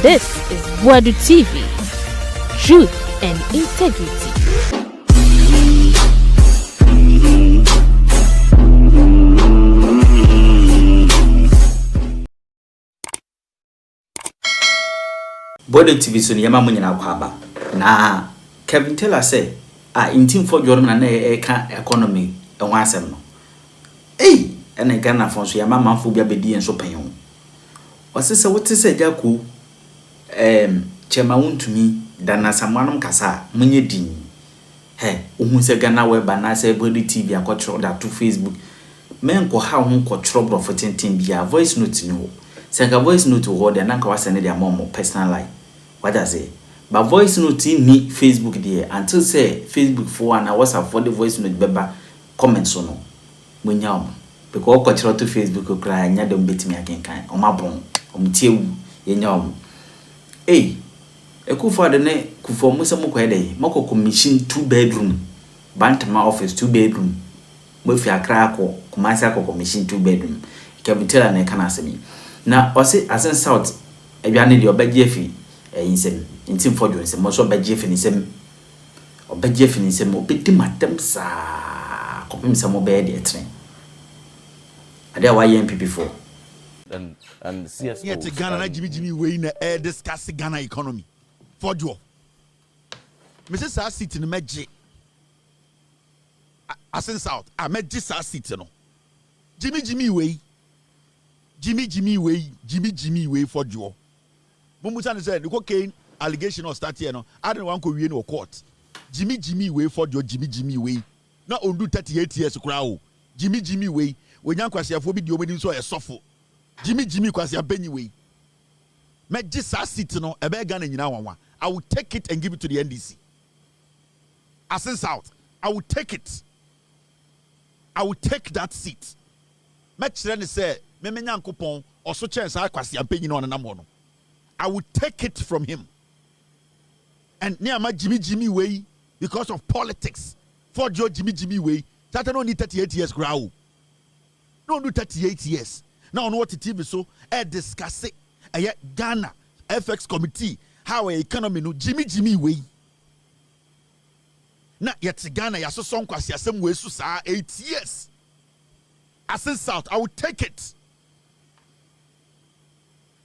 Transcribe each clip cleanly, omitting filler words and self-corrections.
This is Boadu TV. Truth and integrity. Boadu TV so nyama mu nyina kwaba na Kevin Taylor say intim Fordjour Osono na eka economy enwa asem no ene Ghana fon so yama manfo bia bedi enso panyon osese wote se Agya Koo chema Wontumi dana Asamoah kasa munye din ohun se Ghana web na se Boadu TV akotro da to Facebook men ko ha ho kotro bro for tintin bia voice note ni ho se ka voice note ho de na ka wasene dia mom personal life what I say but voice note ni Facebook there until say Facebook for and WhatsApp for the voice note beba comments no munya because kotro to Facebook kra nya dem betimi akenkan o mabon o mtiewu yenya Ekufo de ne kufo musa mukwa dey mako commission 2 bedroom bantama office 2 bedroom mo fi akra akọ kumasi akọ commission 2 bedroom kabitela na kana asemi na osi asen south aduane de obagye fi insem intim Fordjour nsem mo so obagye fi nsem obedi matem sa kopim sa mo be de etre ade wa NPP for and CSO yeah to Ghana na Jimmy we na discuss Ghana economy Fordjour Mrs. Sa city no meje asen south a meje sa city no Jimmy we Fordjour Mumusa ne say the cocaine allegation or start here no I don't want ko wie no court Jimmy we Fordjour Jimmy we na ondu 38 years kura o Jimmy we wenyan kwasiafo bi di omedi so e sofo Jimmy kwasiya benyi we meje sa city no ebe Ghana nyina wanwa I will take it and give it to the NDC. Asen South, I will take it. I will take that seat. Mechire say, me nyankopon oso chance akwasi ampenyi no nanamo no. I will take it from him. And near my Jimmy way because of politics. Fordjour Jimmy way. That no need 38 years grow. No do 38 years. Now on what TV so discuss it. Ghana FX committee how economy no Jimmy way. Na yet Ghana yaso son kwasi asem we su sa 8 years. Asen South, I will take it.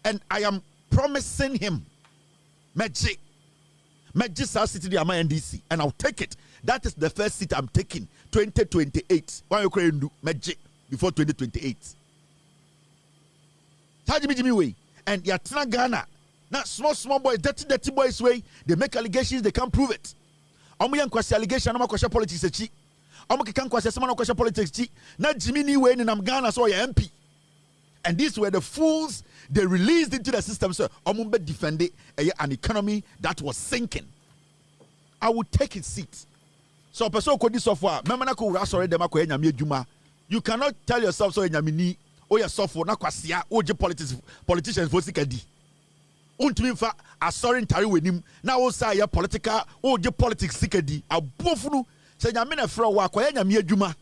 And I am promising him Meji sa city the NDC and I'll take it. That is the first seat I'm taking 2028. Why you crying do Meji before 2028? Jimmy way. And Yatina Ghana. Now small boys, dirty boys way, they make allegations, they can't prove it. Omo yan kwasi allegation na makwasha politics echi. Omo kan kwasi sama na kwasha politics echi. Na Jimmy ni way in Ghana so ya MP. And these were the fools they released into the system so omo be defend an economy that was sinking. I would take its seat. So person ko di software, memana ko ura sorry dem akoye nyame adwuma. You cannot tell yourself so nyame ni o ya software na kwasia o je politicians for sikadi. Wontumi fa asori ntare wenim na wo say ya political o je politics sikadi abofunu se nyame na frɛ wo akoye nyame adwuma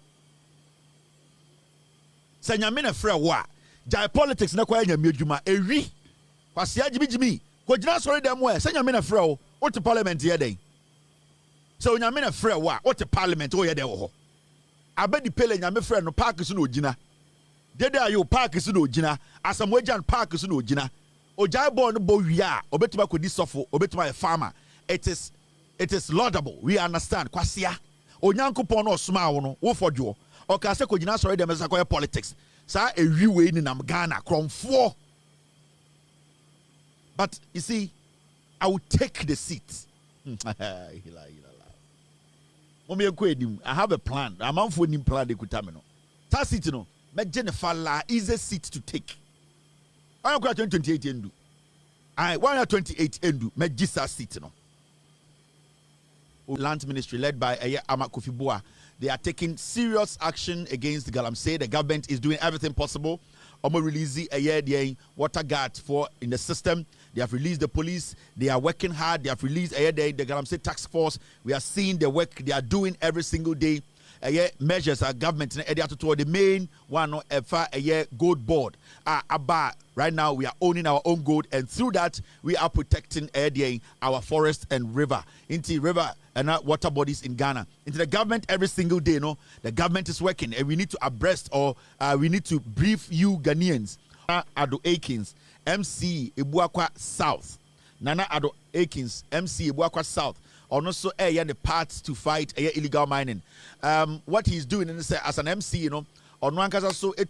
se nyame na frɛ wo a jai politics na koye nyame adwuma ewi kwasia Jimmy ko gina asori dem wo se nyame na frɛ wo o te parliament ye den se nyame na frɛ wo a o te parliament o ye den wo ho abedi pele nyame frɛ no park so na ogina dede ayo park so na ogina Asamoah park so na ogina Ojai born bo wia obetima ko di sofo obetima a farmer it is laudable we understand kwasia onyankopon no osoma wo no wo Fordjour o ka se ko gina sorry dem se ko politics sa ewi we ni nam Ghana kromfo but you see I will take the seat I have a plan amanfo ni plan de kutame no ta seat no me genefala is a seat to take I am 2028 endu. I 128 endu. Megisa seat no. Land Ministry led by Boadu, they are taking serious action against the Galamsey. The government is doing everything possible. Omo release the water guard for in the system. They have released the police. They are working hard. They have released the Galamsey task force. We are seeing the work they are doing every single day. measures government to the main one no gold board about right now we are owning our own gold, and through that we are protecting our forest and river into river and water bodies in Ghana. Into the government every single day, the government is working, and we need to abreast or we need to brief you Ghanaians. Ado Akins, MC Ibuakwa South. Nana Ado Akins, MC Ibuakwa South. And also the parts to fight illegal mining. What he's doing as an MC, on one case also a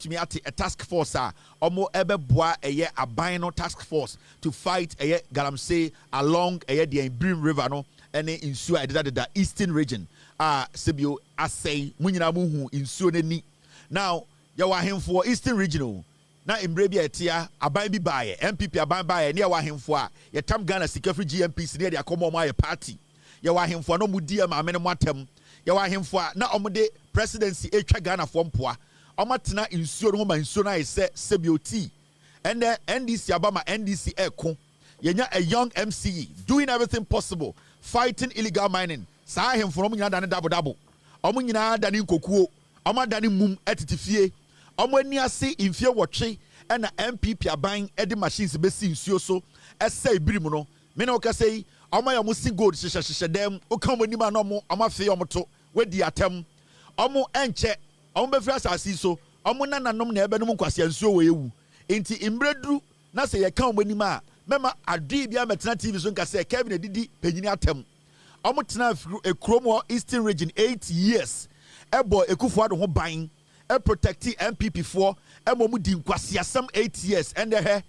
task force omo ebe boa a bino task force to fight galamsey along the Brim River no ene insuo the eastern region sebio asay munyina muhu insuo ni. Now yawa hemfo eastern regional na imbre bi etia aban bi bae NPP aban bae ne yawa hemfo a yetam Ghana Sikafri GMPs ne de akomo ma party yawa hemfo no mudi ma amene moatem yawa hemfo na omode presidency etwa Ghana fo mpoa omatena insuo no ma insuo na ise sebioti and the NDC abama NDC eko yenya a young MCE doing everything possible fighting illegal mining sa hemfo no nyina dane dabo omo nyina dane nkokuo omo dane mum etitifie omo ani ase infie wotwe na NPP aban edi machines besi insuo so ese ibirim no me na okasei omo ya mo si gold hyehyehye dem okam ani ma no omo afi omo to wedi atem omo enche omo be frasa asi so omo nananom na ebe no nkwase nsuo we ewu enti imbredru na se ye kan omo ani ma mema ade bia metena TV so nka se Kevin edidi panyini atem omo tena ekromo Eastern region 8 years ebo ekufuado ho ban protecting NPP for mu di nkwase asem 8 years and the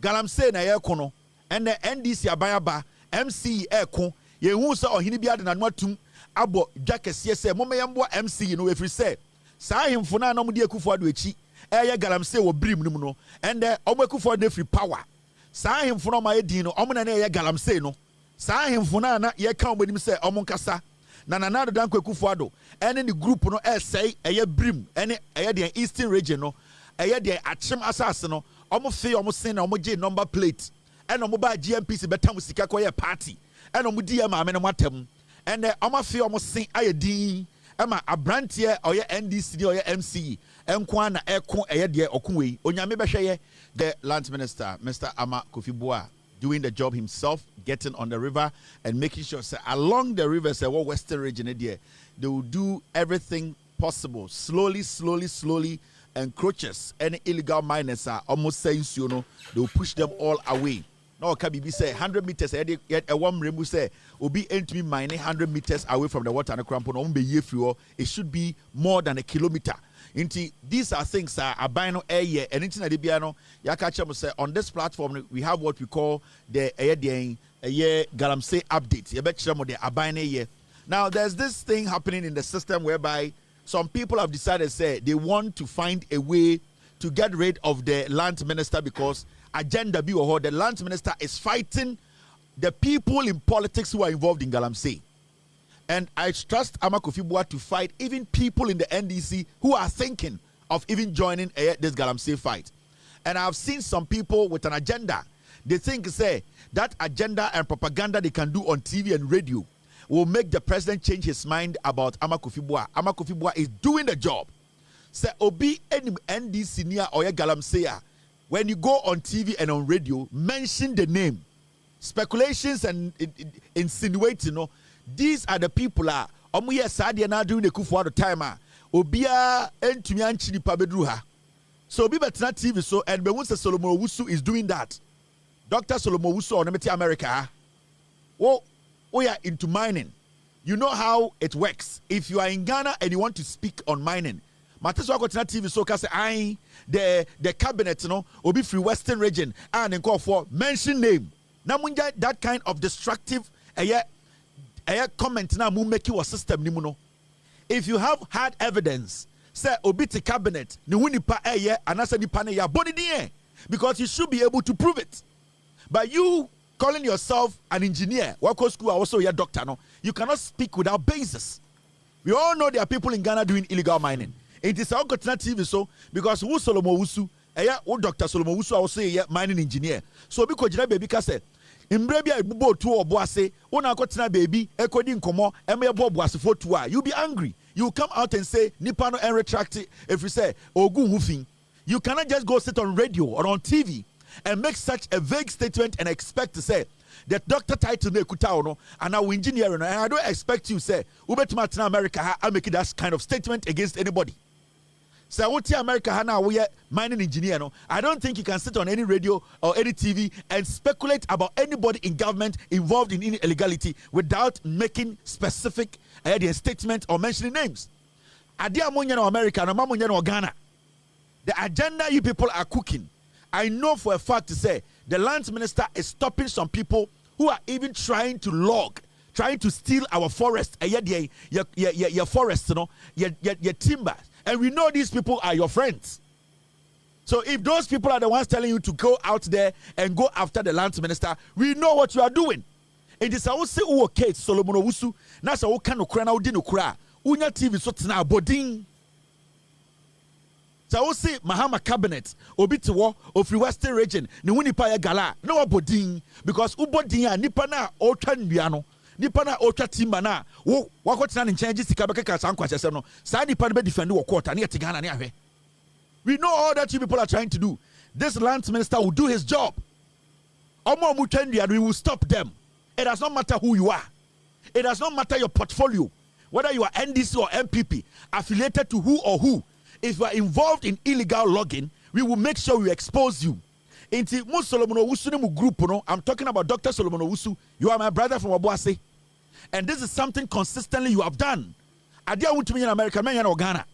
galamsey na ye kono and the NDC abayaba MC eko ye hu so ohini bia de na no atum abo dwakese se momeyambo MC no efri se saa hemfo na mu di ekufuado echi galamsey wo brim nim no and the ekufuado free power saa hemfo no ma ye din no na galamsey no saa hemfo na ye kan omonim se nkasa na nana dan kwekufuado ene the group no say brim ene the eastern region no the achim asase no fe sen na je number plate ene ba GMPC betam sika ko party ene di ma me no matem ene fe sen ayedin ema abrantie NDC di MC enko na eko de okunwe onyame behweye the land minister Mr. Ama Kofi Boa doing the job himself, getting on the river and making sure along the river, western region, they will do everything possible, slowly, encroaches any illegal miners are almost saying, they will push them all away. No, Kabibi say 100 meters. A one rainbow say will be entering mining 100 meters away from the water and crampon. It should be more than a kilometer. These are things that are buying air and into the piano. Yakacha say on this platform we have what we call the galamsey update. Now there's this thing happening in the system whereby some people have decided say they want to find a way to get rid of the land minister because agenda be or the land minister is fighting the people in politics who are involved in galamsey. And I trust Ama Kofi Boa to fight even people in the NDC who are thinking of even joining this galamsey fight. And I've seen some people with an agenda. They think, say, that agenda and propaganda they can do on TV and radio will make the president change his mind about Ama Kofi Boa. Ama Kofi Boa is doing the job. Say, Obi any NDC near or galamsey. When you go on TV and on radio, mention the name. Speculations and insinuating, these are the people omuye sadia na doing the kufu at the time obia entumi anchi nipa bedruha. So obi betena TV so and be won say Solomon Owusu is doing that. Dr. Solomon Owusu on America. We are into mining. You know how it works. If you are in Ghana and you want to speak on mining, Mateso akotena TV so ka say the cabinet obi free western region and call for mention name. Na munja that kind of destructive comment now make your system nimuno. If you have hard evidence, say obiti cabinet ni wunipa anasa nipa ne ya body die because you should be able to prove it. But you calling yourself an engineer, work school also your doctor no, you cannot speak without basis. We all know there are people in Ghana doing illegal mining. It is our TV so because who Solomon Owusu Eya wo Dr. Solomon Wusu a say mining engineer. So bi ko jira baby ka say imbre bia ebubo tu obo ase wona akotena baby ekodi nkomo eme bobo asefo tu a you be angry. You come out and say nipa no retract if you say ogun hufin. You cannot just go sit on radio or on TV and make such a vague statement and expect to say that doctor title no ekuta no and our engineer and I don't expect you say ubetima tena America I make that kind of statement against anybody. So what America now we are mining engineer no I don't think you can sit on any radio or any TV and speculate about anybody in government involved in any illegality without making specific statement or mentioning names. Adia munya no America no mamunya no Ghana. The agenda you people are cooking, I know for a fact to say the lands minister is stopping some people who are even trying to log, trying to steal our forest, your forests, you know, your timber. And we know these people are your friends. So if those people are the ones telling you to go out there and go after the lands minister, we know what you are doing. It is our say who okay Solomon Owusu, na sa wo kan okra na wo di no kra. Unya TV so tena bodin. So we see Mahama cabinet obi te wo ofri western region ne hunipa ya gala na wo bodin because ubodin a nipa na otwa ndua no nipa na otwa timba na wo wakotena ne nchen sika bekeka san kwasese no sa nipa no be defend wo court na yete Ghana ne ahwe. We know all that you people are trying to do. This lands minister will do his job. Omo mu twa ndua we will stop them. It does not matter who you are. It does not matter your portfolio, whether you are NDC or NPP, affiliated to who or who. If you are involved in illegal logging, we will make sure we expose you. Inti mu Solomon Owusu mu group no, I'm talking about Dr. Solomon Owusu. You are my brother from Obuasi. And this is something consistently you have done. Agya Wontumi in America, men in Ghana.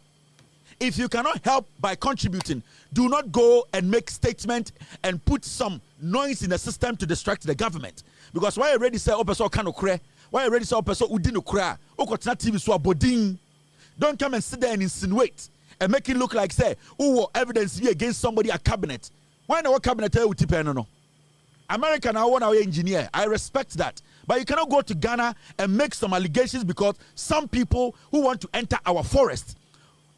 If you cannot help by contributing, do not go and make statement and put some noise in the system to distract the government. Because why already say opeso kano kre, why already say opeso udino kra, okotna TV so abodin. Don't come and sit there and insinuate and make it look like say who evidence be against somebody at cabinet. Why not cabinet no? American I want our engineer. I respect that. But you cannot go to Ghana and make some allegations because some people who want to enter our forest.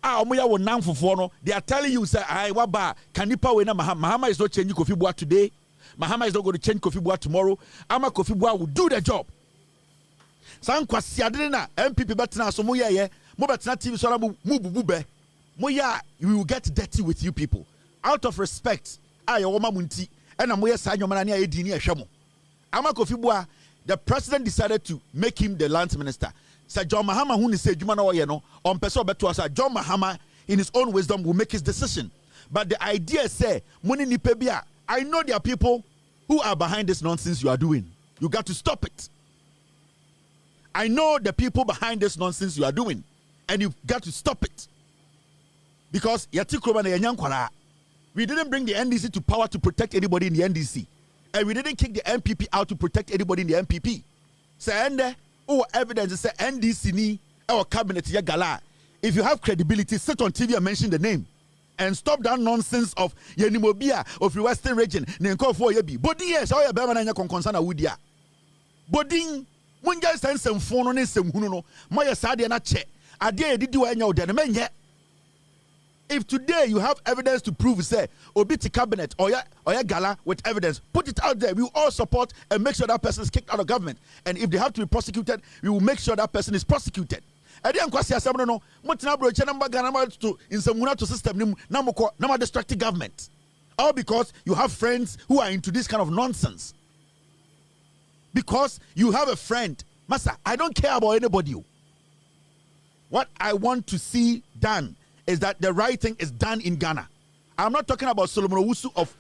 They are telling you say I waba kanipa we na Mahama is not changing Kofi Boadu today. Mahama is not going to change Kofi Boadu tomorrow. Ama Kofi Boadu will do the job. San kwasi adene na NPP betena so mo ye mo betena TV so na mu bubube. Moya, we will get dirty with you people. Out of respect, ayo woma munti, ena moya sa nyoma na edi ni ehwemo. Ama Kofi Boadu, the president decided to make him the lands minister. Sir John Mahama who say juma na oye no, on person beto asa John Mahama in his own wisdom will make his decision. But the idea say, money ni pebia. I know there are people who are behind this nonsense you are doing. You got to stop it. I know the people behind this nonsense you are doing, and you've got to stop it. Because we didn't bring the NDC to power to protect anybody in the NDC. And we didn't kick the NPP out to protect anybody in the NPP. So, and evidence say NDC ni our cabinet ya gala. If you have credibility, sit on TV and mention the name. And stop that nonsense of Yenimobia of the Western region. Nenko for yebi. Bodin yes, how ya bema na nya concern awudia. Bodin munja sense mfono ne semhunu no. Moya sade na che. Ade edidi wa nya ode na menye. If today you have evidence to prove, say, Obiti cabinet or ya gala with evidence, put it out there. We will all support and make sure that person is kicked out of government. And if they have to be prosecuted, we will make sure that person is prosecuted. And then kwasi asem no, mutina bro chenamba Ghana to in some to system nim na distracting government. All because you have friends who are into this kind of nonsense. Because you have a friend, Master, I don't care about anybody. What I want to see done is that the right thing is done in Ghana. I'm not talking about Solomon Owusu of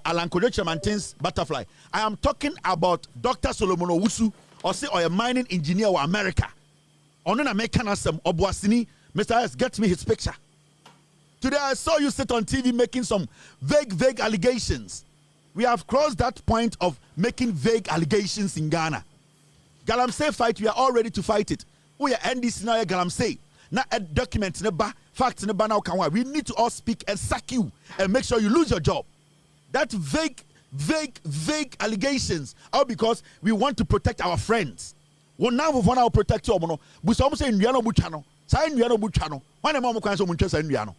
Alan Kojo Chamantin's butterfly. I am talking about Dr. Solomon Owusu or a mining engineer of America. On an American Obuasini, Mr. S, get me his picture. Today I saw you sit on TV making some vague allegations. We have crossed that point of making vague allegations in Ghana. Galamsey fight, we are all ready to fight it. We are NDC now, Galamsey. Now a document neba, facts neba now can we need to all speak and sack you and make sure you lose your job. That vague allegations all because we want to protect our friends. One now we want to protect you, mono. We some say Indiano Buchano, say Indiano Buchano. When a mom can so munches Indiano.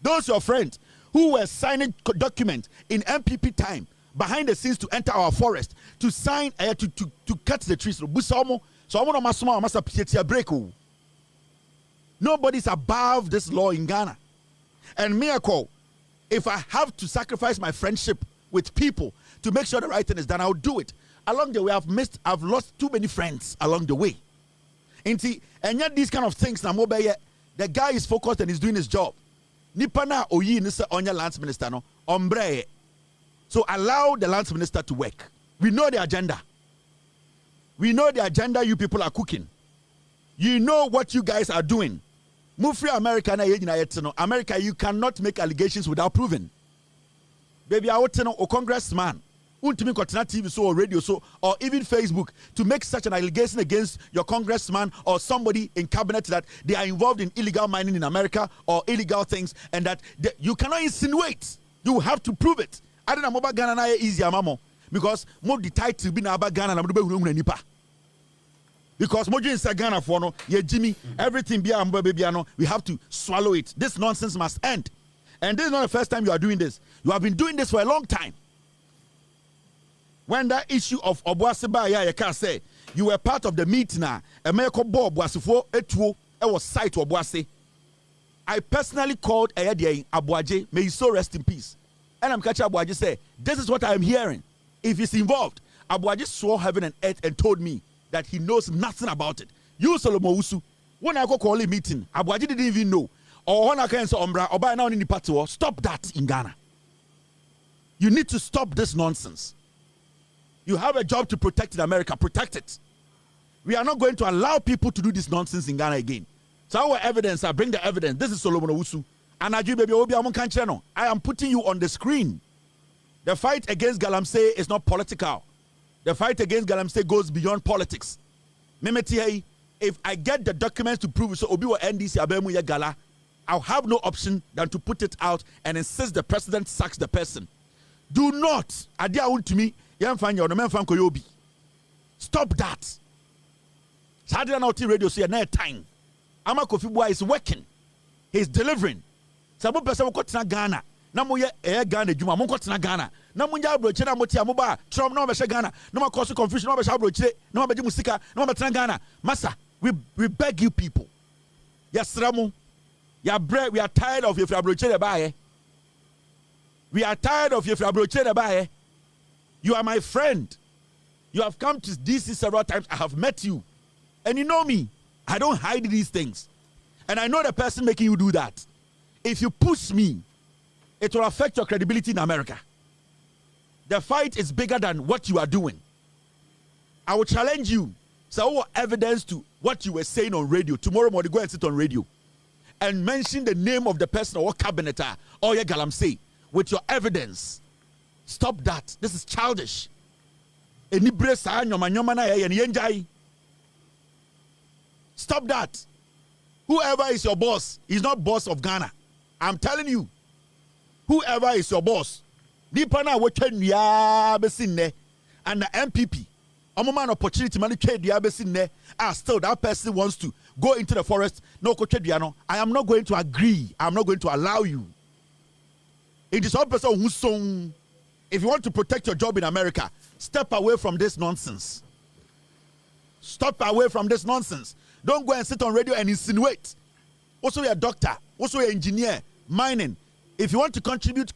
Those your friends who were signing documents in NPP time behind the scenes to enter our forest to sign to cut the trees. Nobody's above this law in Ghana. And miracle, if I have to sacrifice my friendship with people to make sure the right thing is done, I'll do it. Along the way, I've lost too many friends along the way. And yet these kind of things, the guy is focused and he's doing his job. Nipana oyi nisa onya lands minister no ombre. So allow the lands minister to work. We know the agenda. We know the agenda you people are cooking. You know what you guys are doing. Move free America na America, you cannot make allegations without proving. Baby, I want to know a congressman, Wontumi kotena TV so or radio so or even Facebook to make such an allegation against your congressman or somebody in cabinet that they are involved in illegal mining in America or illegal things, and that you cannot insinuate. You have to prove it. I don't know about Ghana na easy amamo because more the title be na about Ghana na mbe nipa. Because Mojo in Ghana for no, yeah, Jimmy, everything be no, we have to swallow it. This nonsense must end. And this is not the first time you are doing this. You have been doing this for a long time. When that issue of Obuasiba, you can say, you were part of the meeting now, America Bob Obuasifo etuo, it was site Obuasi. I personally called Ayadi Abuaje, may he so rest in peace. And I'm catching Abuaje say, this is what I am hearing. If he's involved, Abuaje swore heaven and earth and told me that he knows nothing about it. You Solomon Usu, when I go call a meeting, Abuaje didn't even know. Or when I can say Ombra, or by now in the party, stop that in Ghana. You need to stop this nonsense. You have a job to protect in America, protect it. We are not going to allow people to do this nonsense in Ghana again. So our evidence, I bring the evidence. This is Solomon Usu. And I am putting you on the screen. The fight against Galamsey is not political. The fight against Galamsey goes beyond politics. If I get the documents to prove it, so Obi or NDC Abemu ya Gala, I'll have no option than to put it out and insist the president sacks the person. Do not, Agya Wontumi, stop that. Saturday Night Radio say no time. Ama Kofi Boy is working. He's delivering. Sabu person ko tena Ghana. Na mo ye Ghana djuma mo ko tena Ghana. Na mo nya abrochire na mo tia mo ba Trump na mo be Ghana. Na mo cause confusion na mo be abrochire. Na mo be musika. Na mo be tena Ghana. Massa, we beg you people. Yasramu. Ya bread, we are tired of your abrochire ba. We are tired of your abrochire ba. You are my friend. You have come to DC several times. I have met you. And you know me. I don't hide these things. And I know the person making you do that. If you push me, it will affect your credibility in America. The fight is bigger than what you are doing. I will challenge you. So what evidence to what you were saying on radio. Tomorrow morning, go and sit on radio. And mention the name of the person or what cabinet or your Galamsey with your evidence. Stop that. This is childish. Stop that. Whoever is your boss is not boss of Ghana. I'm telling you. Whoever is your boss. And the NPP. Man opportunity still that person wants to go into the forest. No, I am not going to agree. I'm not going to allow you. It is one person who's so. If you want to protect your job in America, step away from this nonsense. Step away from this nonsense. Don't go and sit on radio and insinuate. Also, you're a doctor. Also, you're an engineer. Mining. If you want to contribute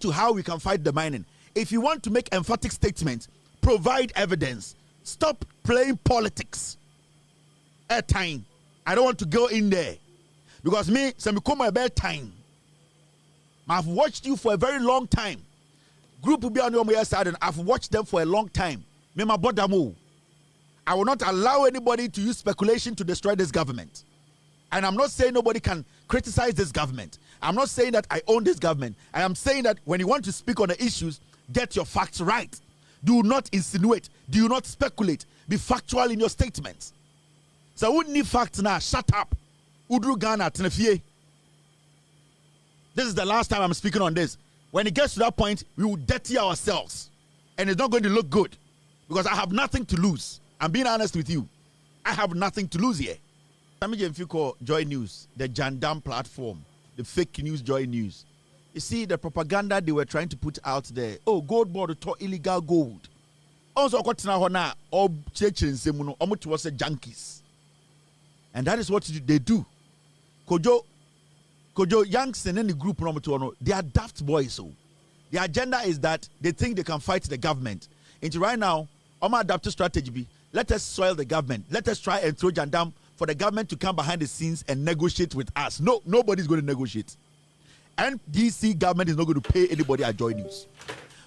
to how we can fight the mining. If you want to make emphatic statements, provide evidence. Stop playing politics. At time. I don't want to go in there. Because me, my bad time. I've watched you for a very long time. Group will be on your side and I've watched them for a long time. I will not allow anybody to use speculation to destroy this government. And I'm not saying nobody can criticize this government. I'm not saying that I own this government. I am saying that when you want to speak on the issues, get your facts right. Do not insinuate. Do not speculate. Be factual in your statements. So wouldn't need facts now. Shut up. Udru Ghana Tenefie. This is the last time I'm speaking on this. When it gets to that point, we will dirty ourselves. And it's not going to look good. Because I have nothing to lose. I'm being honest with you. I have nothing to lose here. Joy News, the Jandam platform. the fake news, Joy News. You see, the propaganda they were trying to put out there. Oh, gold board to illegal gold. Also, got now all churches almost was a junkies. And that is what they do. Kojo Yanks and any group, they are daft boys. So the agenda is that they think they can fight the government. Into right now, our adaptive strategy, let us soil the government. Let us try and throw Jandam for the government to come behind the scenes and negotiate with us. No, nobody's going to negotiate. NDC government is not going to pay anybody at Joy News.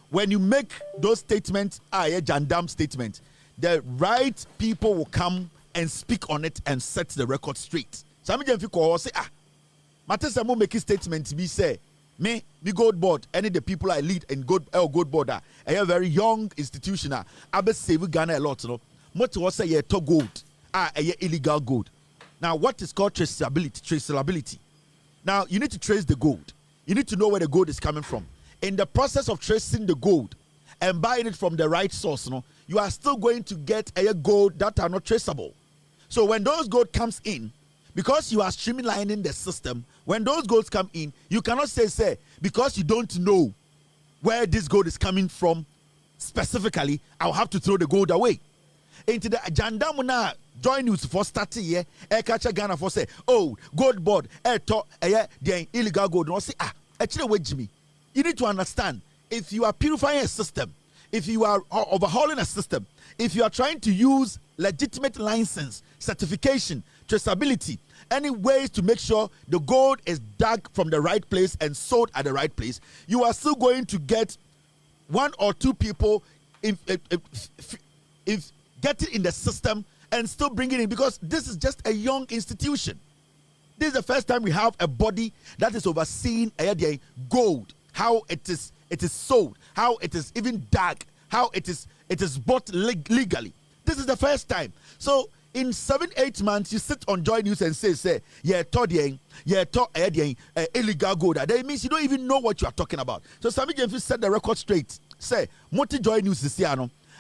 When you make those statements, a Jandam statement, the right people will come and speak on it and set the record straight. Some people say, Matesa make a statement. Me say, me gold board. Any the people I lead in gold board are a very young institution. I be save Ghana a lot. No, what was say ye to gold? Illegal gold. Now, what is called traceability? Now, you need to trace the gold. You need to know where the gold is coming from. In the process of tracing the gold and buying it from the right source, you are still going to get a gold that are not traceable. So when those gold comes in, because you are streamlining the system, when those golds come in, you cannot say because you don't know where this gold is coming from specifically, I'll have to throw the gold away. Into the Jandamuna Joy News for starting here, catch a Ghana for say, oh, gold board, the illegal gold. No, say, actually, wait, Jimmy. You need to understand, if you are purifying a system, if you are overhauling a system, if you are trying to use legitimate license, certification, traceability, any ways to make sure the gold is dug from the right place and sold at the right place, you are still going to get one or two people if get it in the system and still bring it in, because this is just a young institution. This is the first time we have a body that is overseeing gold, how it is sold, how it is even dug, how it is bought legally. This is the first time. So in 7-8 months, you sit on Joy News and say, illegal gold. That means you don't even know what you are talking about. So Sammy James set the record straight. Say, Moti Joy News is here.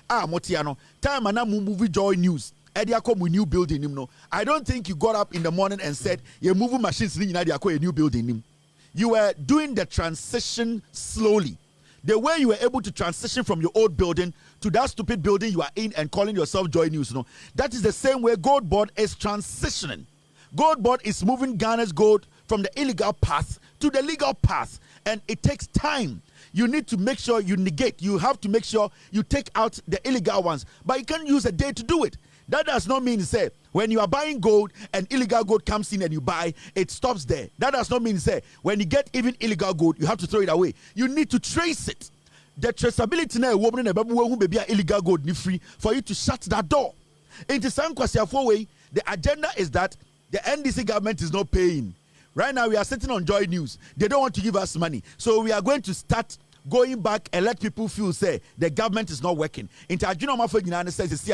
Motiano, time and movie Joy News. New building. I don't think you got up in the morning and said, you're moving machines in a new building. You were doing the transition slowly. The way you were able to transition from your old building to that stupid building you are in and calling yourself Joy News, that is the same way Gold Board is transitioning. Gold Board is moving Ghana's gold from the illegal path to the legal path, and it takes time. You need to make sure you negate. You have to make sure you take out the illegal ones, but you can't use a day to do it. That does not mean, say, when you are buying gold and illegal gold comes in and you buy, it stops there. That does not mean, say, when you get even illegal gold, you have to throw it away. You need to trace it. The traceability now, woman who be illegal gold ni free for you to shut that door. Into some question way, the agenda is that the NDC government is not paying. Right now, we are sitting on Joy News. They don't want to give us money. So we are going to start going back and let people feel, say, the government is not working. Into Ajuna Mafo Ginana says,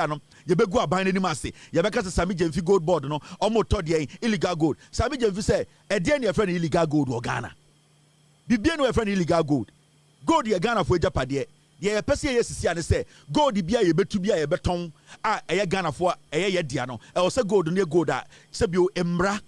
you better go abandon any massy. You better Sami Jemfi gold board, almost told you illegal gold. Sami Jemfi say, a day your friend illegal gold or Ghana. Be bien your friend illegal gold. Gold your Ghana for Japade. Yeah, person yes say gold be a betu be a beton. Ghana for a diano. I also gold near gold. Sabio Emra.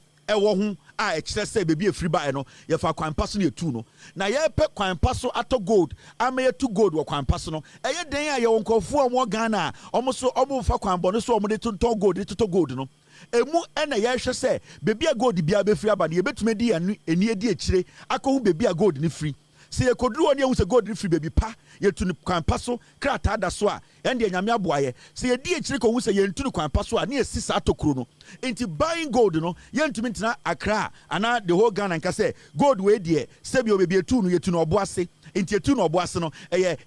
Say baby a free buy no you for kwan paso ne tu no na ye pe kwan paso ato gold ama to gold wo kwan paso no eye den a ye wonkofo omo Ghana omo so omo fa kwan bo no so omo de to gold no emu na ye hwe say baby a gold bia be free aba ne ye betuma di eni edi akire akohu baby a gold ne free. See a kodru oni ehun gold free baby pa ye tu kwan paso krata da so a ende anyame aboaye see ye di akire ko hu say ye ntu kwan paso a ne esisa atokuro no enti buying gold no ye ntumi ntina Accra ana the whole Ghana nka say gold we de sebi o baby etu no ye tu no obo ase enti etu no obo ase no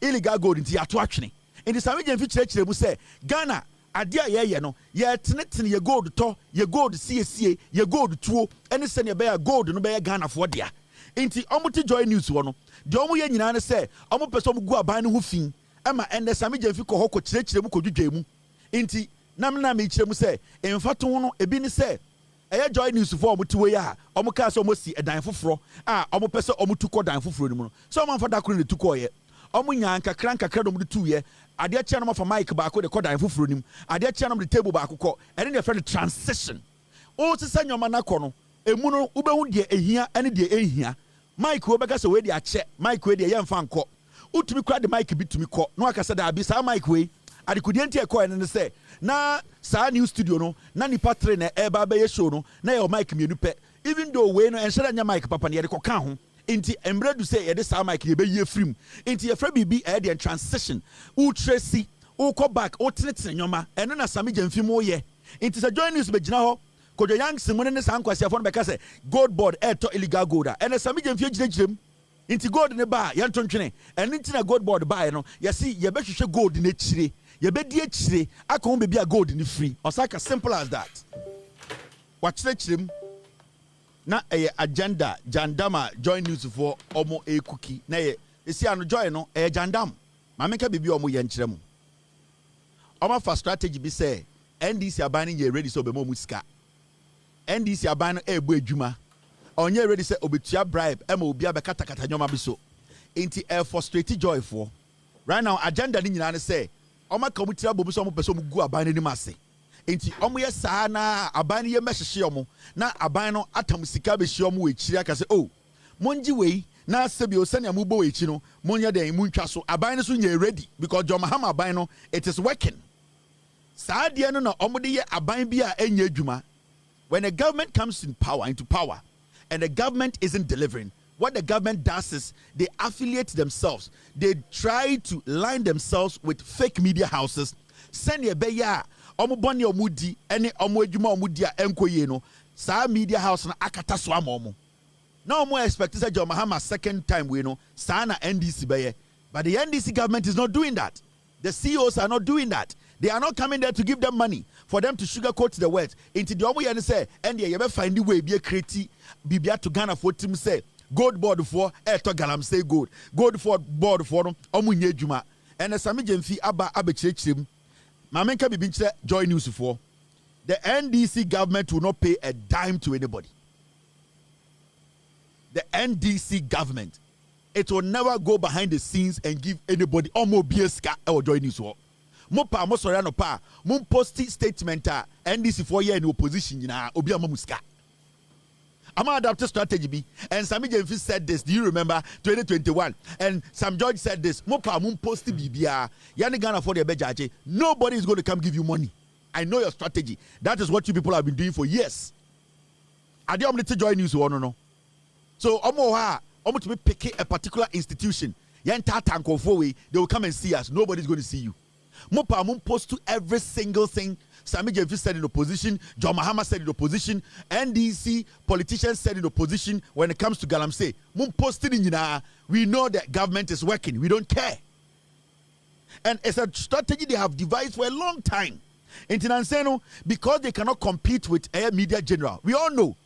illegal gold enti ato atwene enti sawe je mfi kire mu say Ghana ade a ye no ye tenetene ye gold to ye gold sie ye gold tuo ene se ne be ya gold no be ya Ghana fo dia enti omuti Joy News wo no de omu ye nyina ne se omu pese omu gu aban no hu fin ema ende same je mfi ko hoko kire mu ko dwudwa mu enti namna me kire mu se emfato no ebi ne se Joy News for omu tiwe ya omu ka se omu si edan foforo omu pese omu tuko dan foforo ni mu no so omu mfa da kro ne tuko ye omu nya nkakra do mu tu ye ade chia no mafa mic ba ko de ko dan foforo nim ade chia no de table ba ko ene ne friend transition o sisa nyoma na ko no emu no ubehu de ehia ene de ehia mic wo beka se we de ache mic we de ye mfa nko utumi kura de mic bi tumi kɔ no aka se da bi sa mic we adekudi enti ekɔ ene ne se na sa new studio no na nipa tre na eba be ye show no na ye mic mienu pɛ even though we no enhyɛ nya mic papa ne ye de kɔ ka ho enti embre du say ye de sa mic ye be ye frim enti ye fra bibi e de transition u tracy u kɔ back u tenetene nyoma eno na sami jamfi mo ye enti se join news be gina hɔ kojo yang simone ne san kwasi afon be ka se gold board to illegal gold ene sami jamfi gyinagyirem enti gold ne ba ye ntontwene ene nti na gold board ba ye no ye si ye be hwehwe gold ne kyire ye be die kyire akon be bia gold ne free osaka simple as that wa kyerem na agenda jandama join news for omo cookie na ye esi ano join no jandam ma menka bibi omo ye nkyerem omo for strategy bi say NDC aban ye ready so be mo musika NDC aban no ebu adwuma onye ready say obetua bribe ema obi abekatakata nyoma bi so enti frustrate joy for right now agenda ni nyina ne say omo ka mutira bobu so omo pese omo gu aban ni mase enti omo ye saa na aban ye mehhehye omo na aban no atam sika be hye omo we kiri aka say oh monji wei na sebi o sania mu bo we kiri no monye den mu ntwa so aban no so nye ready because John Mahama aban no it is working saa de no na omo de ye aban bi a enya adwuma. When a government comes into power and the government isn't delivering, what the government does is they affiliate themselves. They try to line themselves with fake media houses. Send your beya omo boni omudi any omo adwuma omudi a enkoye no sa media house na akata so amomo. Now more expect say John Mahama second time we know sa na NDC beye. But the NDC government is not doing that. The CEOs are not doing that. They are not coming there to give them money for them to sugarcoat the words. Into the omo yen say, and you ever find the way be a creative bibia to Ghana for team say gold board for to galam say gold for board for omo nye juma and sami jemfi aba abechirechim mamenka bibinche joy news for the NDC government will not pay a dime to anybody. The NDC government, it will never go behind the scenes and give anybody omo bieska or joy news for. Mo pa mo sori no pa mo post statement NDC for year in opposition na obi amamuska. Ama adapt strategy bi and Sami Jemfi said this, do you remember 2021 and Sam George said this mo pa mo post bibia yani Ghana for the bejaje nobody is going to come give you money. I know your strategy. That is what you people have been doing for years. Ade om to join news no. So omo to be pick a particular institution yan tatanko for we they will come and see us. Nobody is going to see you. Mopa mum post to every single thing Sami Jemfi said in opposition, John Mahama said in opposition, NDC politicians said in opposition when it comes to Galamsey. Mum posted in we know that government is working. We don't care. And it's a strategy they have devised for a long time. In Tinanseno, because they cannot compete with Air Media General. We all know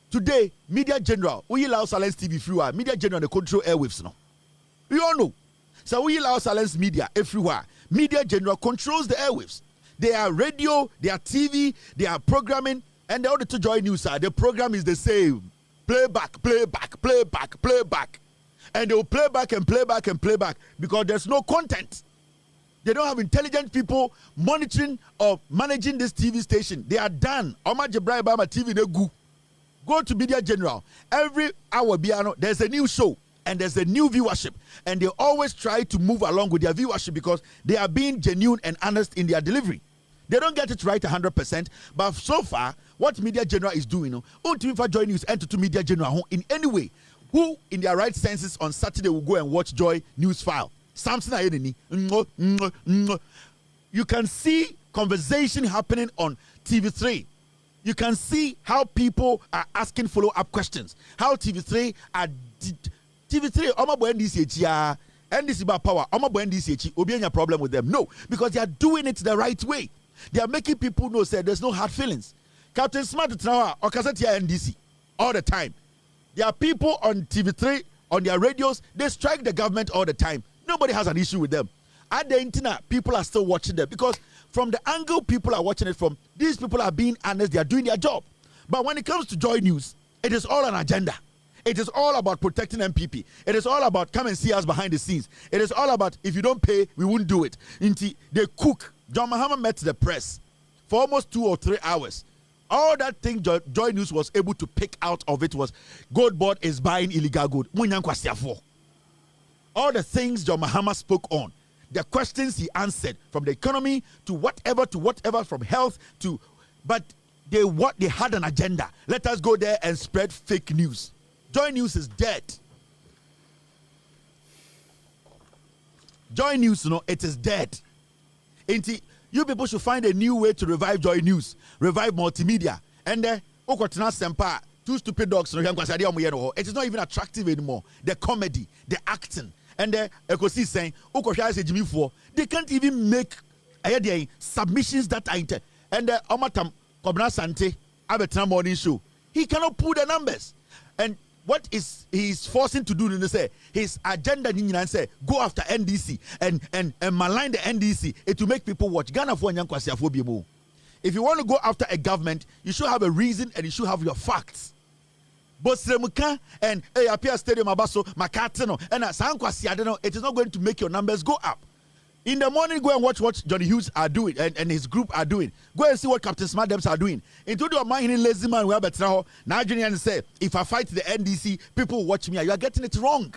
today, Media General, we allow Silence TV free. Media General they control airwaves now. We all know. So we allow Silence Media everywhere. Media General controls the airwaves. They are radio, they are TV, they are programming, and the other to join news. The program is the same. Playback, playback, playback, playback. And they will play back and play back and play back because there's no content. They don't have intelligent people monitoring or managing this TV station. They are done. Oma Jebrai Bama TV, they go to Media General. Every hour, there's a new show. And there's a new viewership, and they always try to move along with their viewership because they are being genuine and honest in their delivery. They don't get it right 100%, but so far, what Media General is doing, Wontumi Joy News enter to Media General in any way. Who, in their right senses, on Saturday will go and watch Joy News File? Something you can see conversation happening on TV3. You can see how people are asking follow-up questions. How TV3 are. TV3, Omo NDC, NDC by power, Omo NDC, Obi any problem with them? No, because they are doing it the right way. They are making people know say there's no hard feelings. Captain Smart now or Kasetia NDC all the time. There are people on TV3 on their radios. They strike the government all the time. Nobody has an issue with them. At the internet, people are still watching them because from the angle people are watching it from, these people are being honest. They are doing their job. But when it comes to Joy News, it is all an agenda. It is all about protecting NPP. It is all about come and see us behind the scenes. It is all about if you don't pay, we won't do it. They cook. John Mahama met the press for almost 2 or 3 hours. All that thing Joy News was able to pick out of it was Gold Board is buying illegal gold. All the things John Mahama spoke on, the questions he answered, from the economy to whatever, from health to, but they had an agenda. Let us go there and spread fake news. Joy News is dead. Joy News, it is dead. You people should find a new way to revive Joy News, revive multimedia. And two stupid dogs. It is not even attractive anymore. The comedy, the acting, and the saying, they can't even make submissions that are inter. And the Omatam Kobna Sante Abetra morning show. He cannot pull the numbers. And what he's forcing to do his agenda say go after NDC and malign the NDC. It will make people watch Ghana for Nyankwasiafo. If you want to go after a government, you should have a reason and you should have your facts. But Sremuka and Apia Stadium Abaso Makatino and Sankwasiadeno, it is not going to make your numbers go up. In the morning, go and watch what Johnny Hughes are doing and his group are doing. Go and see what Captain Smartdems are doing. Into your mind, lazy man, we have a now Junior say, if I fight the NDC, people will watch me. You are getting it wrong.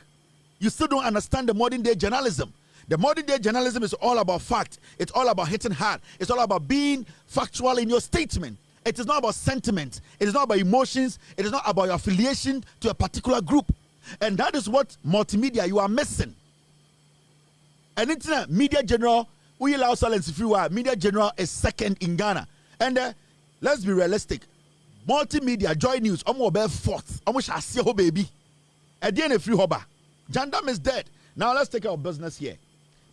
You still don't understand the modern day journalism. The modern day journalism is all about fact. It's all about hitting hard. It's all about being factual in your statement. It is not about sentiment. It is not about emotions. It is not about your affiliation to a particular group. And that is what multimedia you are missing. And it's media general, we allow silence if you are. Media general is second in Ghana. And let's be realistic. Multimedia, Joy News, almost fourth. Almost a see baby. At the end of free hoba. Jandam is dead. Now let's take our business here.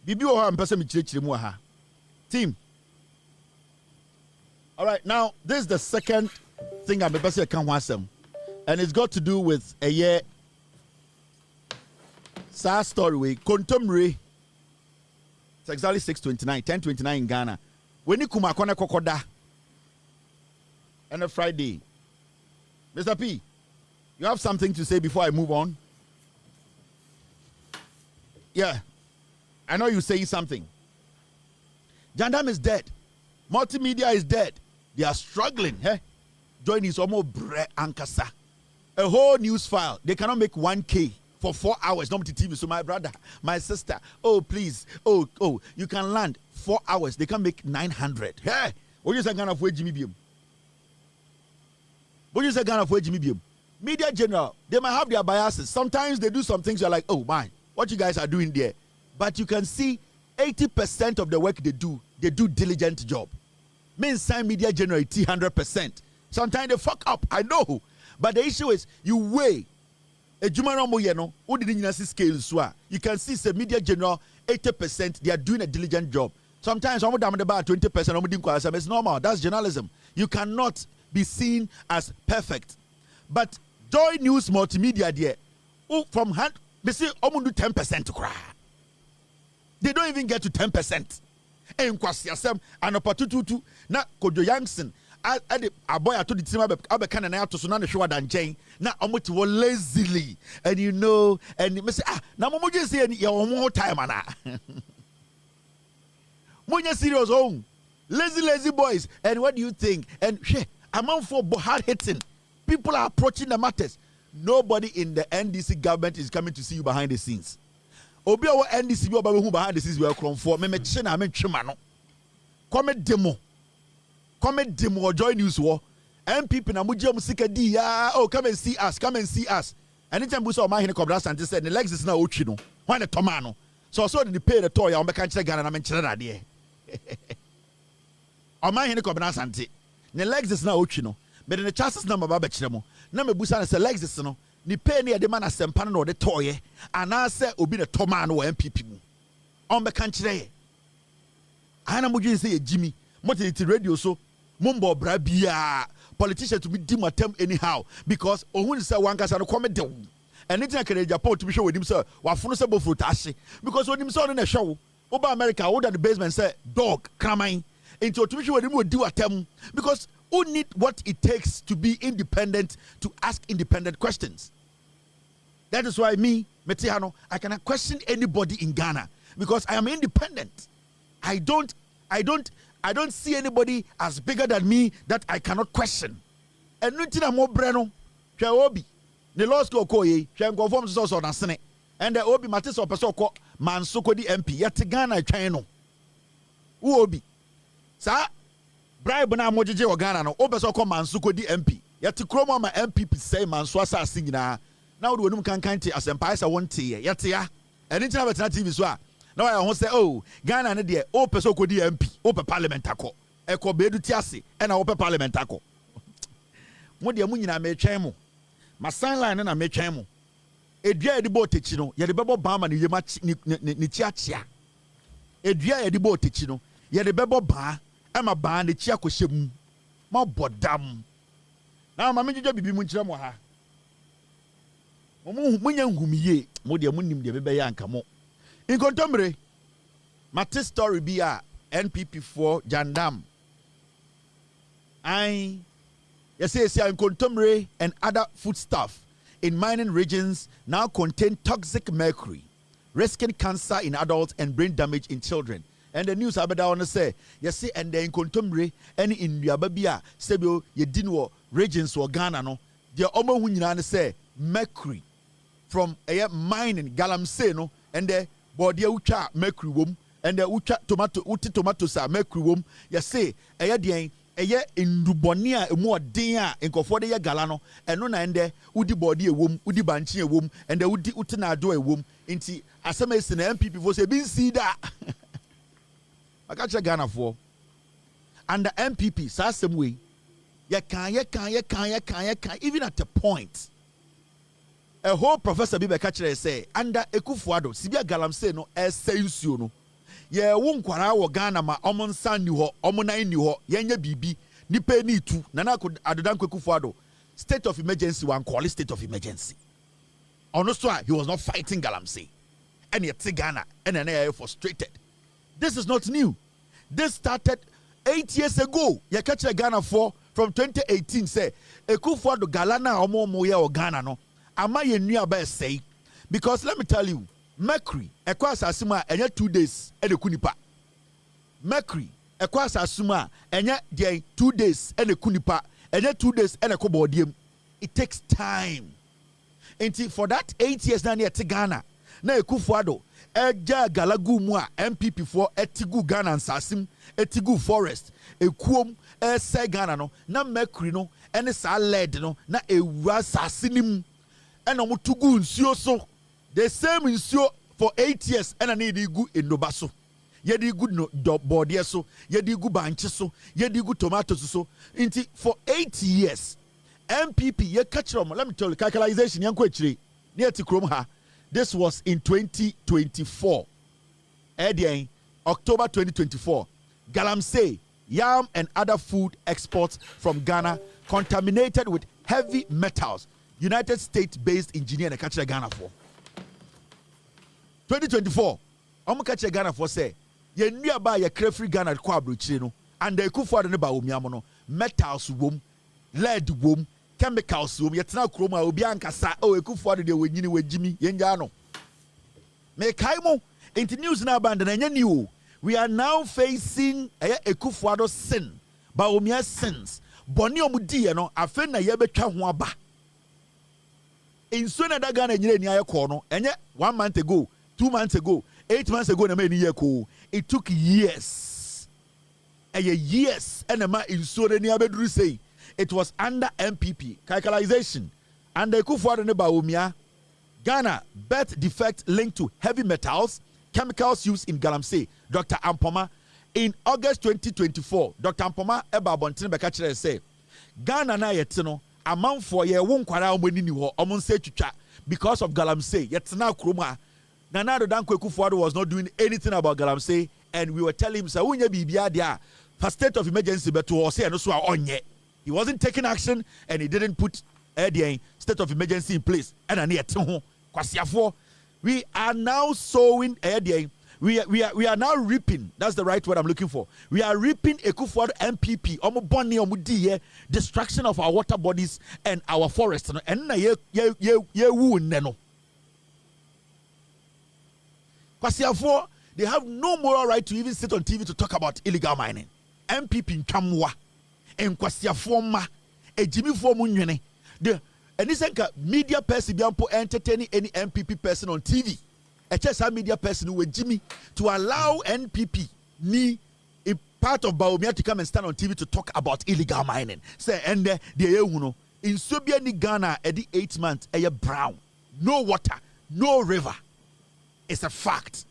Bibi oha mpese mi chirichiri ha. Team. All right, now this is the second thing I'm mpese kan wasem. And it's got to do with a year sad story with Wontumi. It's exactly 6:29, 10:29 in Ghana. When you come akona kokoda and a Friday. Mr. P, you have something to say before I move on? Yeah. I know you say something. Jandam is dead. Multimedia is dead. They are struggling. Joy News almost bre ankasa. A whole news file. They cannot make 1K. For 4 hours, not TV. So my brother, my sister, oh please, oh, you can land 4 hours. They can make 900. Hey, what you say Ghana for Jimmy Bium? What you say Ghana for Jimmy Bium? Media general, they might have their biases. Sometimes they do some things you're like, oh man, what you guys are doing there? But you can see 80% of the work they do diligent job. Means sign media general 100%. Sometimes they fuck up, I know. But the issue is you weigh. You can see the media general 80% they are doing a diligent job. Sometimes about 20%. It's normal. That's journalism. You cannot be seen as perfect. But Joy News multimedia there, from hand, they say 10% to cry. They don't even get to 10%. And kwasiasem anopotututu na Kojo Yankson a boy to the team abeka na to so na hwe wadan chen na omoti wo lazily and you know and me say na mo just say your own time ana Munya serious own lazy boys. And what do you think? And I'm on for hard hitting. People are approaching the matters. Nobody in the NDC government is coming to see you behind the scenes. Obi our NDC be who behind the scenes we are come for me che na me twema no. Come demo Joy News war. NPP na mujia musika di ya. Oh, come and see us. Anytime we saw my hine Kobra Sante said the legs is na ochi no. Why the tomano? So the pay the toy on bekan chire Ghana na men chire na de. On my hine Kobra Sante. The legs is na ochi no. But the chances na maba be chire mo. Na me busa na say legs is no. Ni pay ni de man asempa no de toy. Ana say obi the tomano wa NPP mu. On bekan chire. Ana mujin say Jimmy. Motility radio so mumbo brabia politicians to be dimatem anyhow because ohun say one kasa no come down. Anything can Japan to be show with him sir wafuno say bofru tashi because when him say on the show over America over the basement say dog cramine into to be show with him will do atem because who need what it takes to be independent to ask independent questions. That is why me Metiano I cannot question anybody in Ghana because I am independent. I don't I don't see anybody as bigger than me that I cannot question. And nothing more breno. Obi. The law school ko ye. Conform so na sene. And the Obi Matis or Pesoko Mansoko di MP. Yet Ghana Chino. Obi. Sa bribe na mojije o Ghana no. Obesoko Mansuko di MP. Yet Chroma ma MPP say Manswasa singina. Now the woman can as empire want tea. Yet ya. And internet TV so. Now I want say, oh, Ghana ne de o Pesoko di MP. Ope parliament ako. Eko bedu tiase. Ena ope parliament ako. Mo de mu nyina me twɛn mo ma sign line na me twɛn mo edua yɛde bɔ techi no yɛde bɛbɔ baa ne yema ne chiachia edua yɛde bɔ techi no yɛde bɛbɔ baa ama baa ne chia kɔhyɛ mu ma bɔdam na ma me dwedwa bibi mu nkyerɛ mo ha mo nya nhumie mo de mu nim de bɛbɛyɛ anka mo nkontomre mate story bi a NPP for Jandam Yes, Nkontomre and other foodstuff in mining regions now contain toxic mercury, risking cancer in adults and brain damage in children. And the news about that say, yes, and the Nkontomre and in Yababia, Sebio, Yedinwo regions or Ghana, no, the Omo Hunyana say mercury from a mining galamsey, no, and the body ucha mercury womb, and the ucha tomatoes are mercury womb, yes, say, a eye indubonia emu odin a nkofo de ye gala no eno na ende udi body ewom udi banchi ewom ende udi utina ado ewom nti asema esi na MPP fo se bi nsi da aka che Ghana fo and the MPP sa asem we ye kan even at a point a whole professor bi be ka kire say under Ekufuado sibia galamsey no ese nsuo no ye wo nkwara wo Ghana ma omonsan ni ho omonan ni ho yenye bibi ni pe ni tu nana adodan Ekufuado state of emergency one call state of emergency ono so he was not fighting galamsey and yet Ghana and then frustrated. This is not new. This started 8 years ago. Ye catch Ghana for from 2018 say Ekufuado galana omo ye o Ghana no ama ye nua ba say because let me tell you mercury ekwa asasuma enye 2 days e de kunipa mercury ekwa asasuma enye dey 2 days e de kunipa enye 2 days e de ko bodiem. It takes time. And for that 8 years na near Ghana na Ekufuado eja galagu mu a MPP for etigu Ghana nsasim etigu forest ekuom se Ghana no na mercury no ene sa lead no na ewura sasinim ena mo tugu nsuo so the same nsuo for 8 years ena na dey gu enoba so ye dey gu no body so ye dey gu banchi so ye dey gu tomatoes so nti for 8 years MPP ye catch them. Let me tell you calculation yanko echire near tikrom ha. This was in 2024. October 2024. Galamsey, yam and other food exports from Ghana contaminated with heavy metals. United States-based engineer na catch Ghana for 2024. Omo catch Ghana for say ye nua ba ye crefree Ghana kwa abrochire no and the Ekufuado ne ba omiamo no metals wom lead wom chemicals wom yetna kroma obi ankasa o Ekufuado de wenyini wejimi yenja no me kaimo into news na band na new. We are now facing Ekufuado sin ba omia sins boni omudi no afen na ye betwa ho aba inso na daga na nyire ni ayekọ no enye 1 month ago 2 months ago 8 months ago na me ni yeko. It took years years and ma inso ni abeduru say it was under MPP calculation and Ekufuado ne ba omia Ghana birth defect linked to heavy metals chemicals used in galamsey. Dr. Ampoma in August 2024 Dr. Ampoma eba bontin beka kire say Ghana na yetino amount for ye wo nkwara omani ni ho omonse twitwa because of galamsey yetna kroma Nana Danko Ekufuado was not doing anything about galamsey and we were telling him say unya bibia dia for state of emergency beto or say no so onye. He wasn't taking action and he didn't put a state of emergency in place and we are now sowing we are now reaping. That's the right word I'm looking for. We are reaping Ekufuado MPP destruction of our water bodies and our forests and they have no moral right to even sit on TV to talk about illegal mining. MPP ntwamwa enkwasiafo ma ejimifo mu nwene the enisenka media person biampo entertaining any MPP person on TV a chesa media person who Jimmy to allow NPP ni a part of Baumia to come and stand on TV to talk about illegal mining say and the you in Subia ni Ghana at the 8 months a brown no water no river it's a fact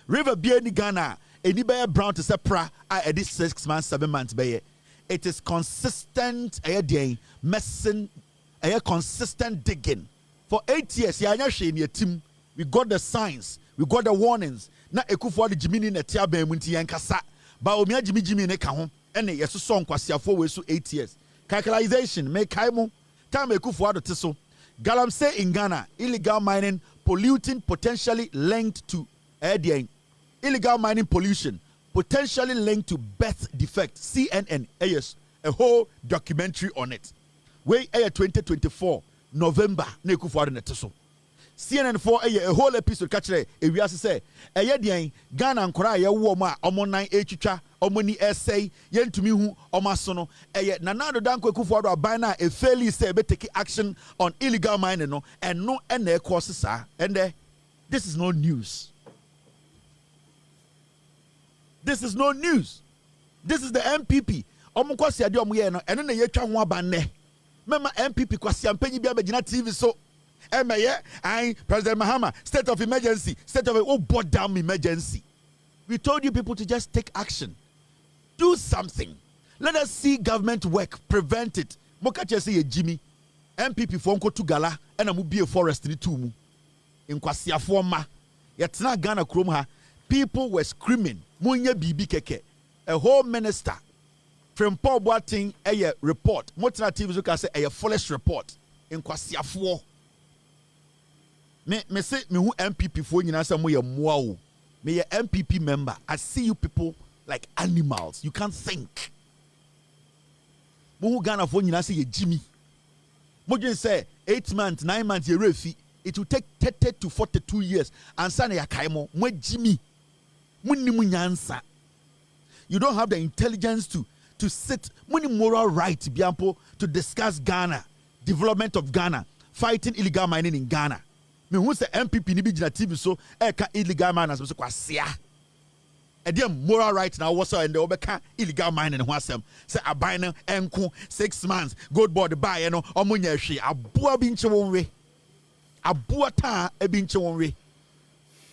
river be ni Ghana any bear brown to say pra at this 6 months 7 months by it is consistent a day messing a consistent digging for 8 years ya in your team we got the signs we got the warnings na ekufu the Jimmy na tia ban mu nti yankasa ba omia Jimmy ne ka ho ene yeso so nkwasiafo we so 8 years calculation make kaimo time ekufu ado te so galamsey in Ghana illegal mining polluting potentially linked to illegal mining pollution potentially linked to birth defect CNN yes a whole documentary on it wey 2024 November na ekufu ado ne te so CNN for a whole episode catch e wiase say eye dean Ghana nkora ye wo mo a omonan etwitwa omoni essay yentumi hu omaso no eye nanado danko ekufu ado aban na e fairly say be take action on illegal mining no and no na cause sa and this is no news. This is no news. This is the MPP omukwasi ade omo ye no eno na yetwa ho aban ne mema MPP kwasi ampanyi bia begina TV so President Mahama, state of emergency, brought down emergency. We told you people to just take action. Do something. Let us see government work. Prevent it. Mokache say Jimmy, MPP fonko to gala, and amu be a forest ni tumu. In kwasia forma. Yetna Ghana kromha. People were screaming. Munye bibi keke. A whole minister. From Paul Boating a report. Motina TV can say a foolish report. In kwasia for. Me say me who MPP for nyina say mo ye moa o me ye MPP member. I see you people like animals. You can't think. Mo who Ghana for nyina say ye Jimmy. Mo just say 8 months 9 months ye refi. It will take 30 to 42 years and sana ya kaimo mo Jimmy. Mo ni mo nyansa. You don't have the intelligence to sit mo ni moral right biampo to discuss Ghana, development of Ghana, fighting illegal mining in Ghana. Me who say MPP ni bi gina TV so ka illegal miners so kwasia e dey moral right now was and they obeka illegal mining ho asem say aban no enko 6 months gold board buy no omunya hwe aboa bi nche wonwe aboa ta e bi nche wonwe.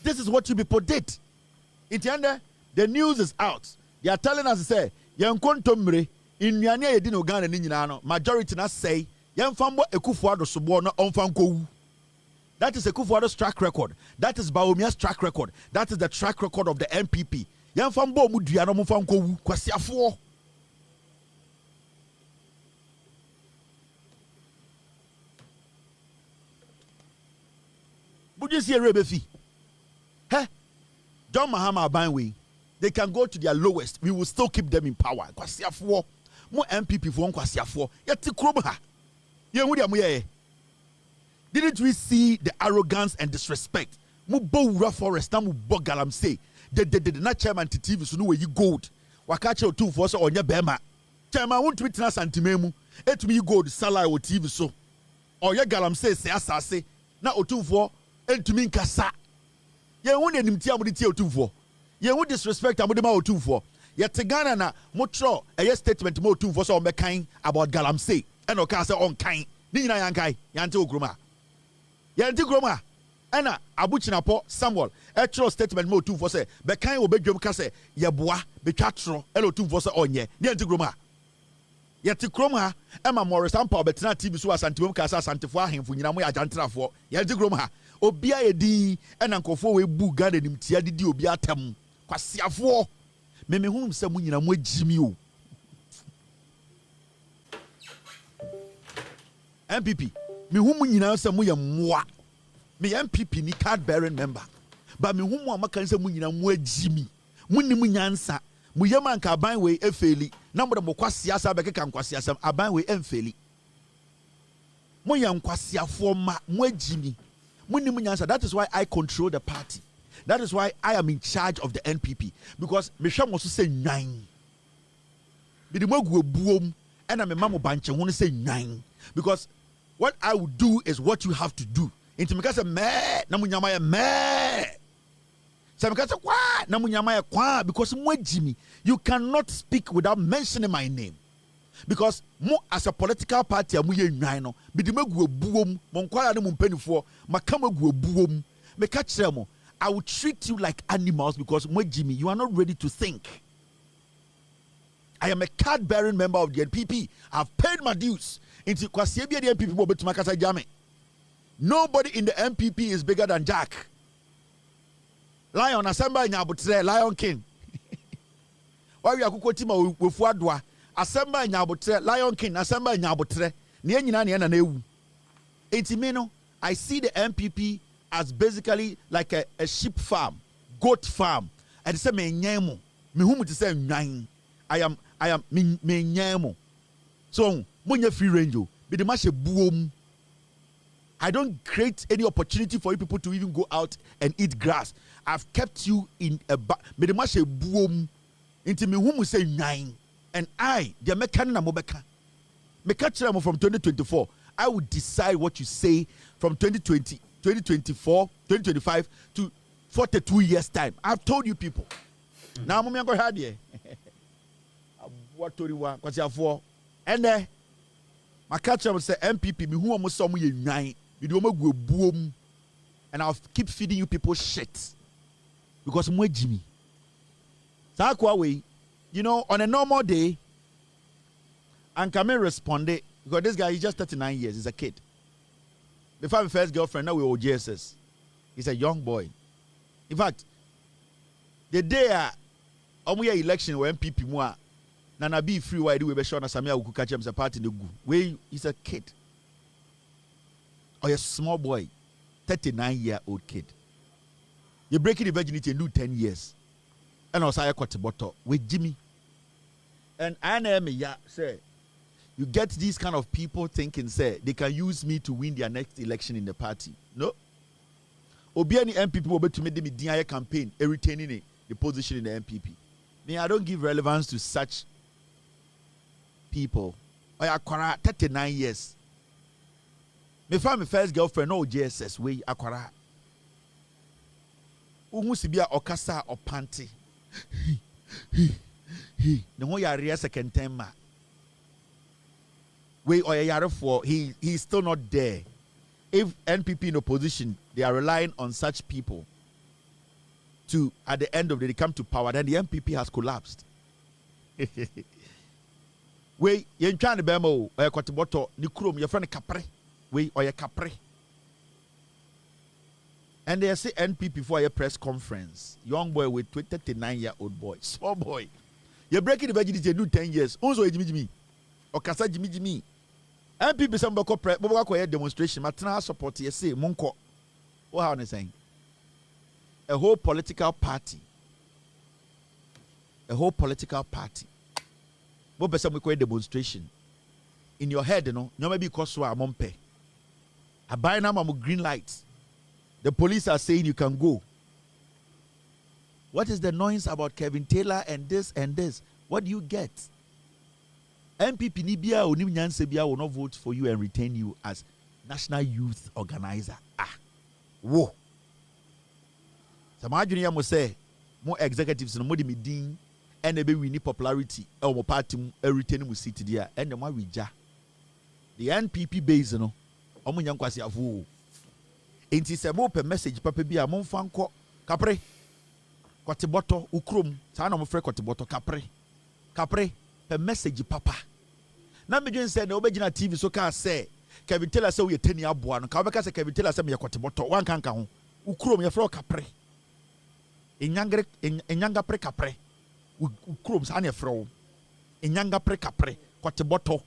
This is what you people did. The news is out. They are telling us say yenko ntomre innuane e di no Ghana ni nyina no majority na say yemfambo ekufu ado sobo no onfanko. That is Akufo Addo's track record. That is Baumia's track record. That is the track record of the MPP. Yamfambo mudua no mfanko wu kwasiafo. Bujisi erebefi. Hey, John Mahama Abanwe. They can go to their lowest. We will still keep them in power. Kwasiafo. Mo MPP for kwasiafo. Yeti krom ha. Ye hu dia mo ye. Didn't we see the arrogance and disrespect? Mubo Ura Forest, Namu Bogalam say, the not chairman to TV, so no way you gold. Wakache or 2 for so on your bema. Chairman won't tweet us antimemu, et me gold, Salah or TV so. Or your galam say, say, now or 2 for, and to me kasa. Ye won't him tia with the 2 for. Ye would disrespect Abudema or 2 for. Yet Ghana na mutro a statement more 2 for so on kind about galam say, and Okasa on kind. Nina Yankai, Yanto Gruma. Yanti Groma, Anna Abuchinapo, Samuel, actual statement mo 2 for say, Bekai obedjum kase, Yabua, Becatro, Elo 2 for say onye, Yanti Groma. Yanti Groma, Emma Morris, Ampa, Betina TV, so as Antium Casa Santifua him for Yinamu Ajantra for, Yanti Groma, Obia Edi, and Uncle Fowe Boo Garden him Tiadi Obia Tem, Quasiafo, Meme whom some Yinamu Jimmy. MPP. Me whom nyina say mo ye moa me MPP ni card bearing member but me whom amaka say mo nyina mo agimi munni mo nyansa mo yema nka aban we efeli na mo de mo kwase asa be keka nkwase asam aban we emfeli mo ye nkwase afo ma mo agimi munni mo nyansa. That is why I control the party. That is why I am in charge of the NPP, because me hwe mo so say nwan Bidimo gu buom and I'm a mamu banche won't say nine because what I would do is what you have to do. Into me kasa me namunyama me. So me kasa kwa namunyama kwa because mo Jimmy you cannot speak without mentioning my name. Because mo as a political party amu ye nwan no bidimo gu buom mo nkwara ne mo mpanifo makama gu buom me ka kire mo I will treat you like animals because mo Jimmy you are not ready to think. I am a card-bearing member of the NPP. I've paid my dues. Into Kwasiebia the NPP mo betu makasa jame. Nobody in the NPP is bigger than Jack. Lion Asamoah nyabutre Lion King. Why we akuko tima wefu adwa. Asamoah nyabutre Lion King Asamoah nyabutre. Ne nyina ne na ewu. Enti me no I see the NPP as basically like a sheep farm, goat farm. And say me nyemo. Me hu mu te say nwan. I am me nyemo. So monya free range o. Be the match buom. I don't create any opportunity for you people to even go out and eat grass. I've kept you in a me the match buom. Into me whom we say nine. And I, the American na mobeka. Me catch them from 2024. I will decide what you say from 2020, 2024, 2025 to 42 years time. I've told you people. Now I'm going to have here. What told you what? Because you have four. And then my catcher will say MPP me who almost saw me nine. We do go boom. And I'll keep feeding you people shit. Because I'm with Jimmy. So way, you know, on a normal day, and Kame responded because this guy is just 39 years, he's a kid. Before my first girlfriend, now we were JSS. He's a young boy. In fact, the day we election where MPP more Nana be free why do we be sure Asamoah will catch him as a party in the go. Where he's a kid. Or a small boy, 39-year-old kid. You're breaking the virginity and do 10 years. And also I got a bottle with Jimmy. And I know say, you get these kind of people thinking, say, they can use me to win their next election in the party. No. Obiani MPP will be to make them a campaign, retaining the position in the MPP. Me, I don't give relevance to such people. I acquire 39 years. Me find my first girlfriend, no JSS, way acquire. Umusibia okasa or panty. The more you second time, way or a for he's still not there. If NPP in opposition, they are relying on such people to, at the end of the day, come to power, then the NPP has collapsed. Way you're trying to bemo or a quatiboto, Nikrum, your friend Capre, way or a Capre. And they say NPP for a press conference. Young boy with 39-year-old boy, small boy. You're breaking the virginity, you do 10 years. Also, Jimmy, or Kasa Jimmy. NPP somebody ko demonstration. Matna support you say Munko. What are they saying? A whole political party. A whole political party. What be some demonstration? In your head, you know, maybe because we are mompe. I buy now green lights. The police are saying you can go. What is the noise about Kevin Taylor and this and this? What do you get? NPP Nibia or Nimnyansebia will not vote for you and retain you as national youth organizer. Whoa. Some junior must say more executives no more meeting and they we need popularity or party retain mu seat there and the one we ja. The NPP base no omunyankwasi afu. Enti se mo pe message papa bia mo mfa nko kapre kwateboto ukrom sa na mo frɛ kwateboto kapre pe message papa na me dwen sɛ na obegina TV so ka sɛ Kevin Taylor sɛ wo yetani aboa no ka obeka sɛ Kevin Taylor sɛ me kwateboto wan kan ka ho ukrom ye frɛ kapre enyanga pre kapre ukrom sa na ye frɛ wo enyanga pre kapre kwateboto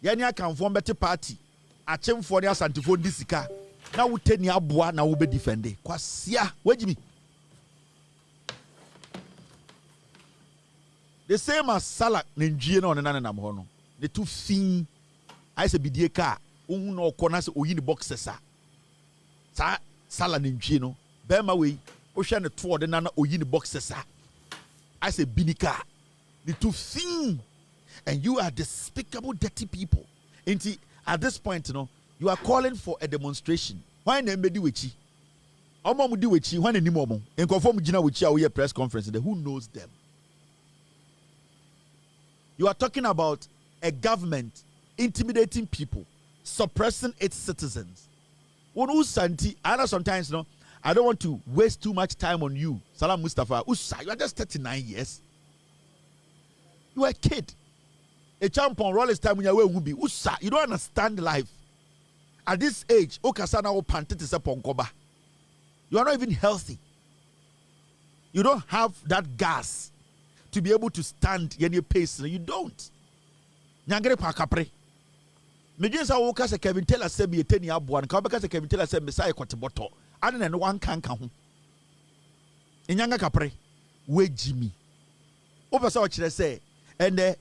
ye ne akanfo mbete party achemfo ne asantifo ndi sika na wo tani aboa na wo be defende kwasia wagimi. The same as Salah Ninjie no nana nam ho no. The two fin I say bidie ka ohun na okona se oyi ni boxes a. Sa Salah Ninjie no be ma we o hwe ne to de nana oyi ni boxes a. I say binika. The two fin And you are despicable, dirty people. At this point, you are calling for a demonstration. Why name do with you? Omo do with you when any moment. In conform Gina with you press conference. Who knows them? You are talking about a government intimidating people, suppressing its citizens. I know sometimes, I don't want to waste too much time on you. Salam Mustafa. Usa, you are just 39 years. You are a kid. A champion roll is time when you will be. Usa, you don't understand life. At this age, Okasana will panted is a ponkoba. You are not even healthy. You don't have that gas to be able to stand any pace. You don't. Nyangere pakapre. Mejinsa woka se Kevin Taylor said me 10 year boy and ka se Kevin Taylor said Messiah kwateboto. Ade na no one kan ho. Enyanga kapre we Jimmy. Opesa o kire say ende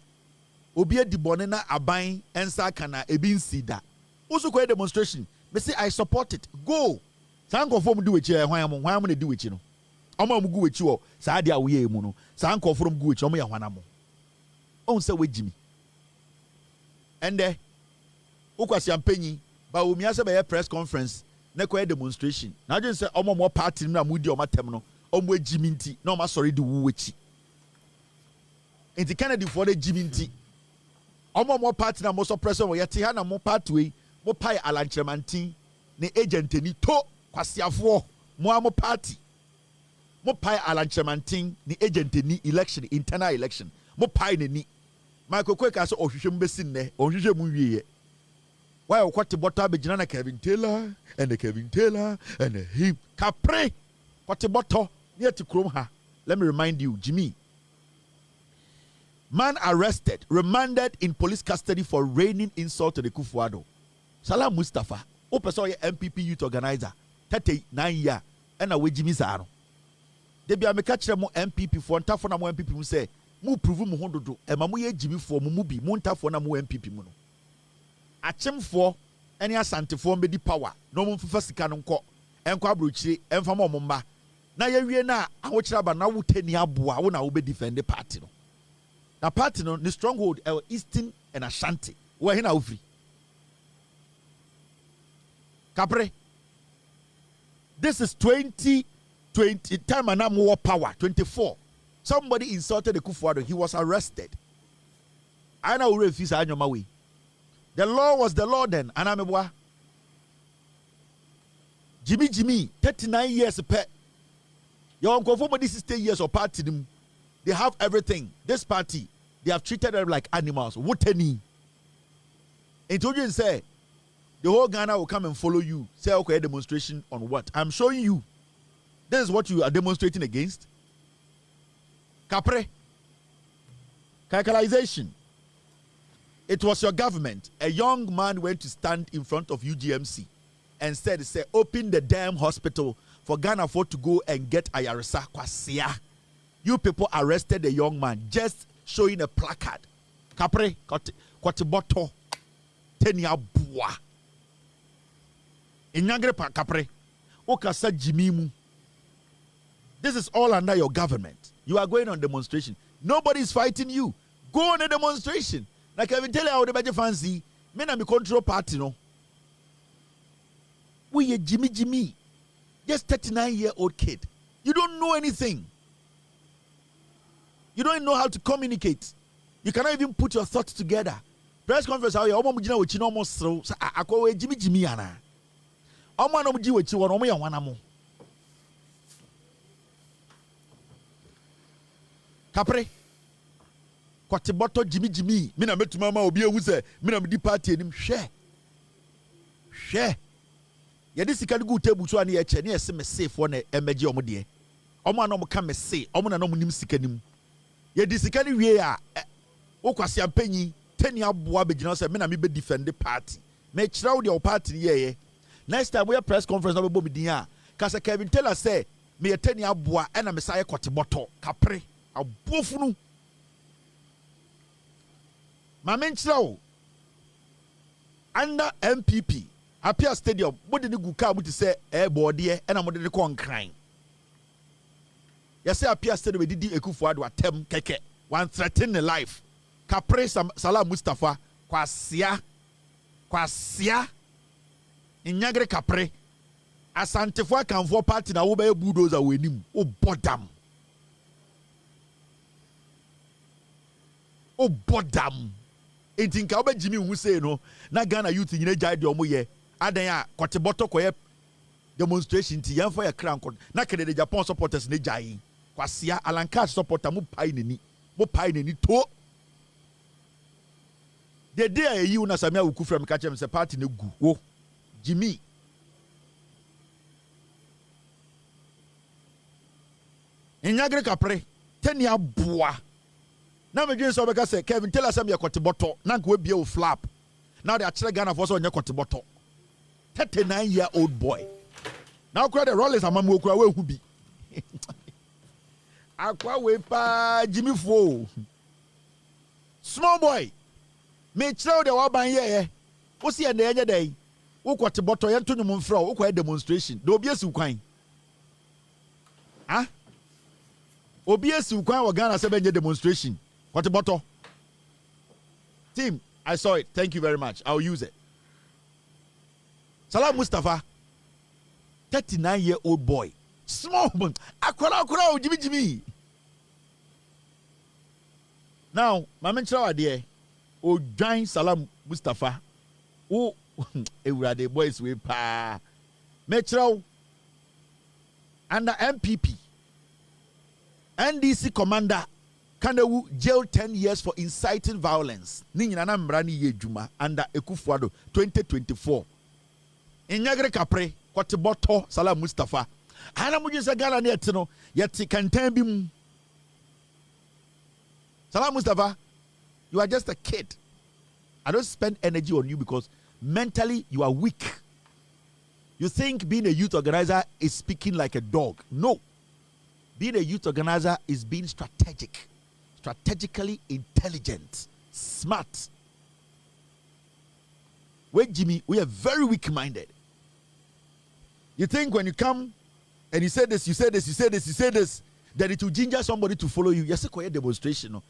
obi edi bone na aban ensa kana ebi nsida. Usu kwa demonstration. Me say I support it. Go. San confirm do wechi hwan am na di wechi no. Omo am gu wechi wo sa ade awoye mu no. San confirm gu wechi omo ya hwana mo. On say we Jimmy. Ende ukwasi ampenyi ba omi ase be press conference na kwa demonstration. Na je say omo mo party na mudi o matem no. Omo Jimmy nti na omo sorry di wu wechi. Enti Kennedy for the Jimmy nti. Omo mo party na mo suppress wo yete ha na mo party we mo pai alanchremantin ne agent ni to kwasiafo mo amo party mo pai alanchremantin ne agent ni election internal election mo pai ne ni Michael Kweka so ohwehwe mbesi nne ohwehwe mu wieye why o kwate bottle abegina na Kevin Taylor and him kapre kwate bottle near to chrome ha. Let me remind you, Jimmy. Man arrested, remanded in police custody for raining insult to the Kufuado. Salam Mustafa, Opeso NPP youth organizer, 39 years, and a Jimmy Zaro. They be a catch them NPP for Tafona mo NPP who say, Mu prove mu hondodo, and Mamuye Jimmy for Mumubi, Montafona mo NPP muno. Achem for any asante for me di power, no more first canon co, and Quabruchi, and Famo Mumba. Na ye na, I watch about now 10 years, I won't be defend the party. Na party no the stronghold Eastern and Ashanti. Where hina ufri. Capre. This is 2020 time and more power. 24. Somebody insulted the Kufuado. He was arrested. I know refuse my way. The law was the law then. Anamebwa. Jimmy, 39 years pet. Your uncle for 60 years of party them. They have everything. This party, they have treated them like animals. What any? And told you and say, the whole Ghana will come and follow you. Say, okay, demonstration on what? I'm showing you. This is what you are demonstrating against. Capre. Calculation. It was your government. A young man went to stand in front of UGMC and said, open the damn hospital for Ghana for to go and get Ayaresa Kwasia. You people arrested a young man just showing a placard. Capre, kwatiboto, tenya bua. Inyangre pa capre, okasa jimimu. This is all under your government. You are going on demonstration. Nobody is fighting you. Go on a demonstration. Like Kevin Taylor, how the budget fancy. Men are me control party, no. We are Jimmy. Just 39-year-old kid. You don't know anything. You don't know how to communicate. You cannot even put your thoughts together. Press conference, how you almost so I call Jimmy Anna. Omo no ji wechi won omo ya wana mo. Kapre. Kwateboto Jimmy. Me na metuma ma obi ehu se me na me di party enim hwe. Ye di sika gu table so ani e che ne ese me safe won emeje omo de. Omo na omo ka me say, omo na no nim sika nim. Ye di sika ni wie a okwase ampanyi tani aboa begina se me na me be defend the party. Me kira wo de party ye. Next time we have press conference na be din a kasa Kevin Taylor say me ye tani aboa e na me say kwateboto kapre abofunu. Ma men kira wo under NPP Apia Stadium mo de gu ka mo ti say board e na mo de ko nkran. You say Apia Stadium we didi Ekufuado atem keke one threaten the life Kapre Salah Mustafa kwasia Inyagre Kapre Asantefo akanfo party na wo be bulldozer wenim o bodam enti nka wo Jimmy hu say no na Ghana youth nyina gyae de omoye adan a koteboto koye demonstration ti yan for ya crank na kede de Japan supporters ne gyae kwasia Alanka supporter mu pai nani to the day you na Samia wuku from catch him say party ne gu wo Jimmy Inyagre Kapre tenia boa na me dwen so beka say Kevin tell us am ye koteboto na nka we bia o flap now they are chile Ghana for so onye koteboto 39-year-old boy now cry the rollers amamu okura we hu bi akwa we pa Jimmy fo small boy me chile de wa ban ye wo se na enye dai wo koteboto ye ntonu mu mfra wo kwa demonstration de obi esi kwan ah obi esi kwan wa Ghana se benye demonstration koteboto team I saw it. Thank you very much. I'll use it. Salah Mustafa, 39-year-old boy. Small one. Akwara, Jimmy. Now, my mentor idea, oh, join Salah Mustafa. Oh, the boys with pa. Metro under NPP. NDC commander. Kanewu jail 10 years for inciting violence. Ninyina na mbrani ye juma under Ekufuado 2024. Inyagre Kapre koteboto Salah Mustafa. Ana mujin se Ghana ne etino yeti kantan bi mu. Salah Mustafa, you are just a kid. I don't spend energy on you because mentally you are weak. You think being a youth organizer is speaking like a dog. No. Being a youth organizer is being strategic. Strategically intelligent, smart. Wait, Jimmy, we are very weak-minded. You think when you come and you say this, that it will ginger somebody to follow you. Yes, it's a demonstration. No,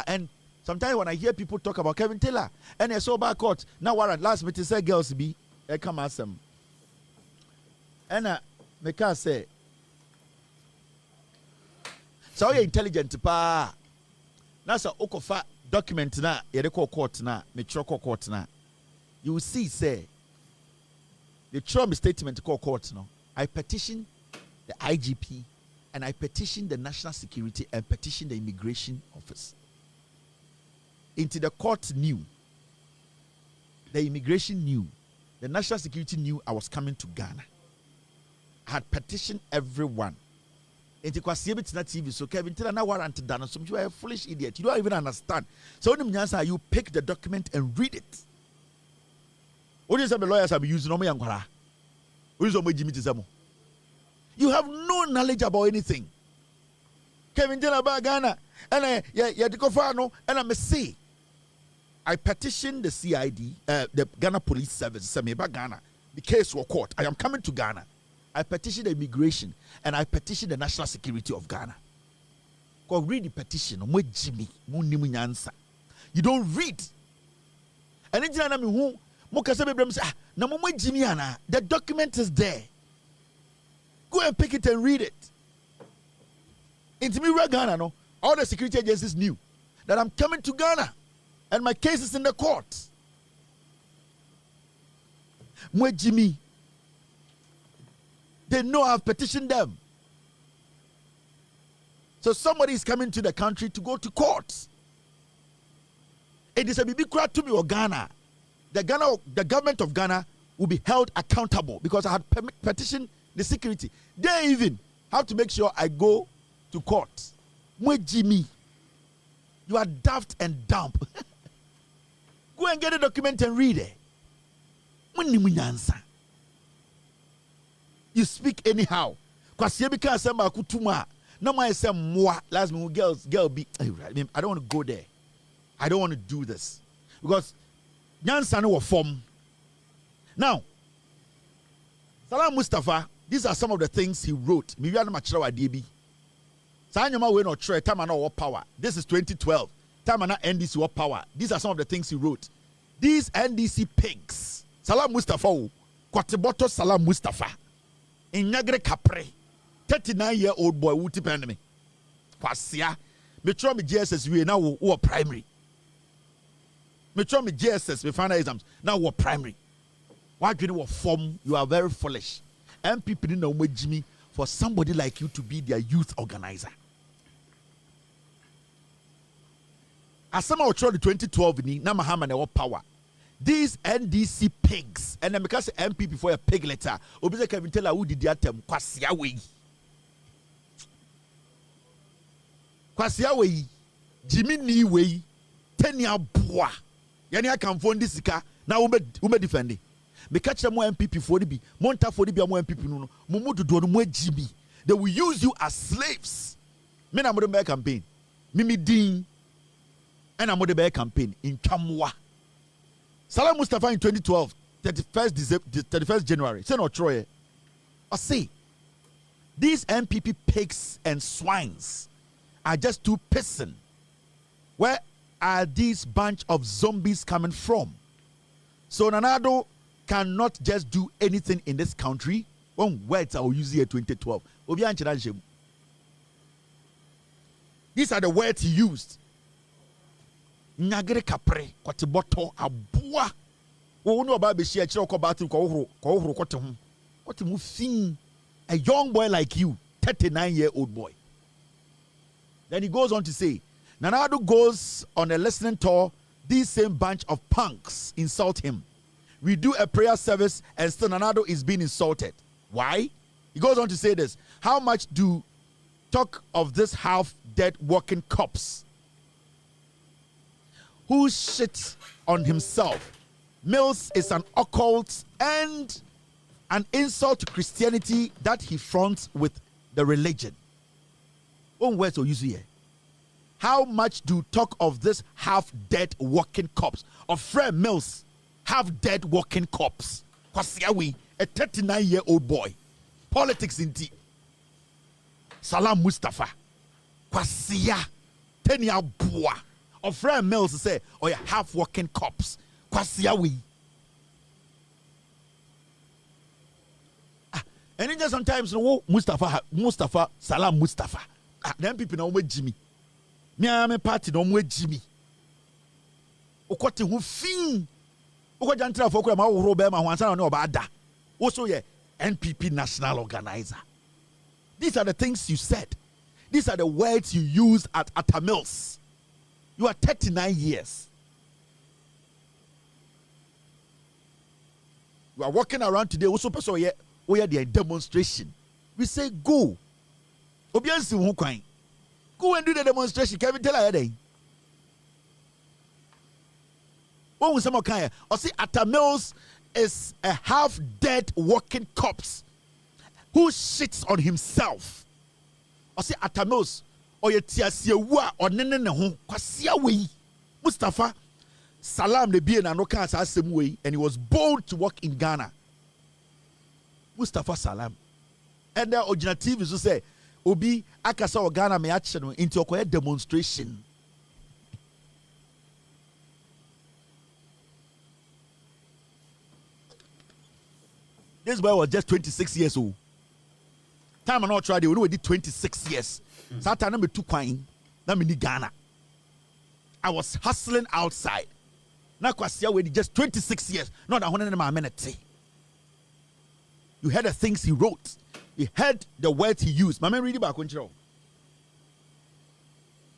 and sometimes when I hear people talk about Kevin Taylor and I saw back court now warrant last meeting say girls be come ask them. And me can say. So you're intelligent pa. Now so okofa document na yede call court na me call court na. You will see say the Trump statement call court no. I petition the IGP and I petition the National Security and petition the Immigration Office. Into the court knew. The immigration knew. The National Security knew I was coming to Ghana. I had petitioned everyone. Into TV, so Kevin Taylor now warranted done. So you are a foolish idiot. You don't even understand. So you pick the document and read it. What is the lawyers are using? You have no knowledge about anything. Kevin Taylor about Ghana and and I say I petitioned the CID, the Ghana Police Service, Ghana. The case was court. I am coming to Ghana. I petitioned the immigration and I petitioned the national security of Ghana. Go read the petition. You don't read. And the document is there. Go and pick it and read it. In Ghana, no, all the security agencies knew that I'm coming to Ghana and my case is in the court. Jimmy. They know I've petitioned them. So somebody is coming to the country to go to court. It is a big crowd to me or Ghana. The government of Ghana will be held accountable because I had petitioned the security. They even have to make sure I go to court. Jimmy, you are daft and dumb. Go and get the document and read it. You speak anyhow. Because you become some kutuma. No more say moi. Last me girl be. I don't want to go there. I don't want to do this because Nyansan were form. Now, Salah Mustafa. These are some of the things he wrote. Maybe I'm not sure what DB. Sanyama we no try time na what power. This is 2012. Time na NDC what power. These are some of the things he wrote. These NDC pigs. Salam Mustafa. Kwateboto Salam Mustafa. Inyagre Capre. 39-year-old boy who depend me. Kwasia. Me try me GSS we now who primary. Me try me GSS me final exams now who primary. Why do you form? You are very foolish. NPP didn't know Jimmy for somebody like you to be their youth organizer. Asamoah tried the 2012 ni na Mahama na power. These NDC pigs and then because NPP for a pig letter. Obisa Kevin tell who did that term kwasia we. Kwasia we Jimmy ni we 10 year boa. Yani akamfo ndi sika na ume defend. Me catch them more NPP for the be monta for the be more NPP no mumudu do no more Jimmy. They will use you as slaves. Me na mo de campaign. Mimi din and I'm the campaign in Kamwa. Salam Mustafa in 2012, 31st January. Say no Troy. I say these NPP pigs and swines are just too pissing. Where are these bunch of zombies coming from? So Nanado cannot just do anything in this country. One words I will use here 2012. These are the words he used. Nyagere kapre kwateboto abua wo no ba be share kire ko batin ko horo kote ho kote mu fin a young boy like you 39-year-old boy. Then he goes on to say Nanado goes on a listening tour. These same bunch of punks insult him. We do a prayer service and still Nanado is being insulted. Why? He goes on to say this. How much do talk of this half dead walking corpse who shits on himself? Mills is an occult and an insult to Christianity that he fronts with the religion. One word to use here. How much do talk of this half-dead walking corpse of Fred Mills, half-dead walking corpse? Kwasiawi, a 39-year-old boy. Politics in tea. Salam Mustafa. Kwasia, 10-year boy. Of Fred Mills say, oh yeah, half-walking corpse. Kwasiawi. And then sometimes Mustafa, Salam Mustafa. Then people know where Jimmy. Me am a party no more Jimmy. Okwati hu fin. Okwa jantra for kwa ma wo be ma ho ansa na obada. Also ye NPP national organizer. These are the things you said. These are the words you used at Atamils. You are 39 years. You are walking around today. Also, person we are the demonstration. We say go. Obiansi hu kwan. Go and do the demonstration. Kevin tell her day. What was some kind? Or see, Atamils is a half-dead walking corpse who shits on himself. Or see, Atamils or ye tiasiewa or nene ho kwasia we. Mustafa Salam the bien and no can asem way, and he was bold to work in Ghana. Mustafa Salam. And the original TV to say Obi akasa o Ghana me action into a demonstration. This boy was just 26 years old. Time I not tried, they already did 26 years. Satan number 2 coin, na me ni Ghana. I was hustling outside. Na kwasia we just 26 years. Not that 100 minute. You heard the things he wrote. You heard the words he used. My man read it back control.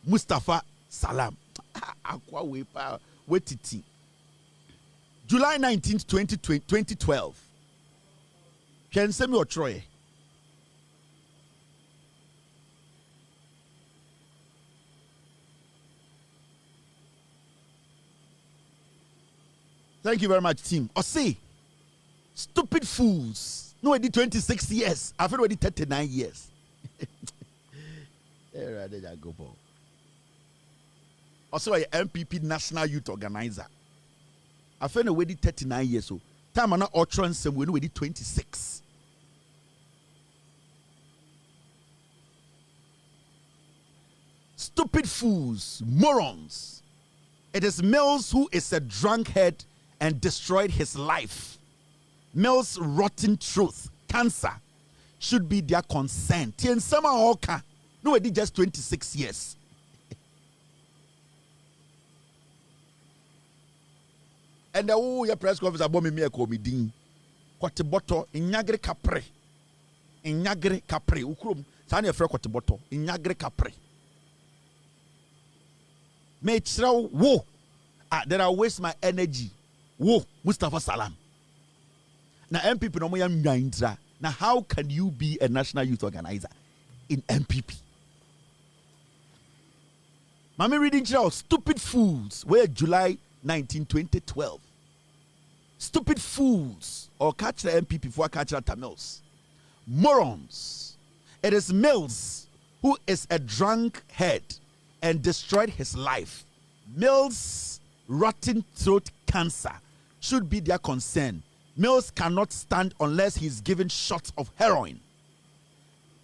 Mustafa Salam. Akwa we pa wetiti. July 19th, 2012. Can send me or Troy. Thank you very much, team. Or say, stupid fools. No, I did 26 years. I've already 39 years. Also, I NPP National Youth Organizer. I've already 39 years. So, time I'm not utterance, we already 26. Stupid fools, morons. It is Mills who is a drunkard and destroyed his life. Mills' rotten truth, cancer, should be their concern. Tien Sama Oka, no, it just 26 years. And the press conference about me a comedy. Kwateboto inyagre kapre. Inyagre kapre. Ukrum. Sani efre kwateboto inyagre kapre. Me chraw wo. Then I waste my energy. Wo Mustafa Salam. Na NPP no mo ya nyantra. Now how can you be a national youth organizer in NPP? Mami reading chraw stupid fools. Where July 19, 2012. Stupid fools, or catch the MPP for catch the Tamils. Morons. It is Mills who is a drunkard and destroyed his life. Mills' rotten throat cancer should be their concern. Mills cannot stand unless he's given shots of heroin.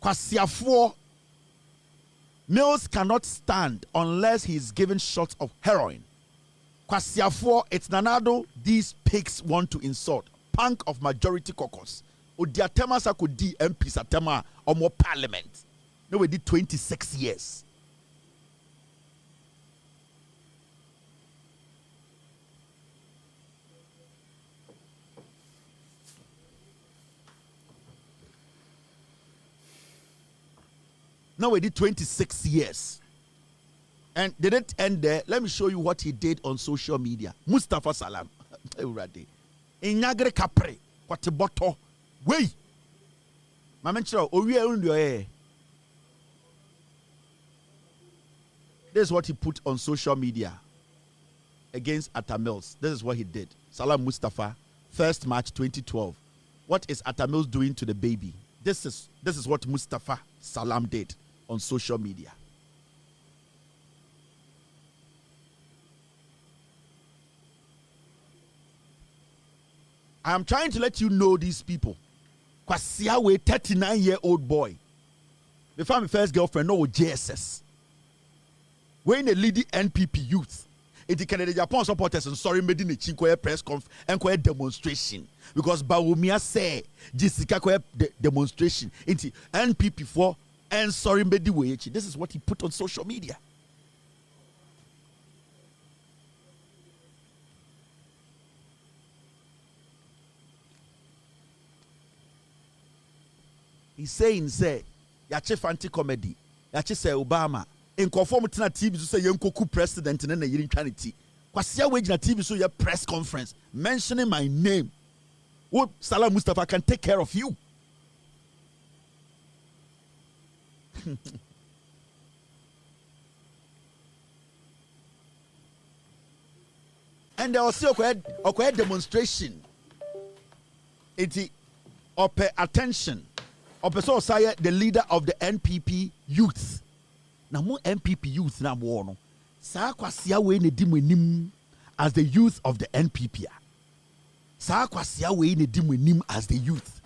Kwasiafo. Mills cannot stand unless he's given shots of heroin. Kwasiafo, it's Nanado, these pigs want to insult. Punk of majority caucus. Odiatema Sakudi MP Satema or more parliament. No, we did 26 years. No, we did 26 years. And they didn't end there. Let me show you what he did on social media. Mustafa Salam. Inyagre kapre. Kwateboto. Wey. Mamenchiro. Owie undio. This is what he put on social media against Atamils. This is what he did. Salam Mustafa. 1st March 2012. What is Atamils doing to the baby? This is what Mustafa Salam did on social media. I'm trying to let you know these people. Kwasiawe, 39-year-old boy. Before my first girlfriend, no JSS. When a leading NPP youth, it can the Japan supporters and sorry made in a chinko press conf and demonstration because Bawumia say Jessica demonstration into NPP for and sorry made the way. This is what he put on social media. He's saying, say, yache fanti comedy, yache say Obama, in conformity na TV, so say Yonkoku president and then the Trinity. Kwasia wage na TV, so your press conference mentioning my name. What Salam Mustafa can take care of you. And there was a demonstration. It pay attention. Opeso Saya, the leader of the NPP youth. Now more NPP youth na more. Sa kwasia we ne dimwenim as the youth of the NPP. Sa kwasia we ne dimwenim as the youth.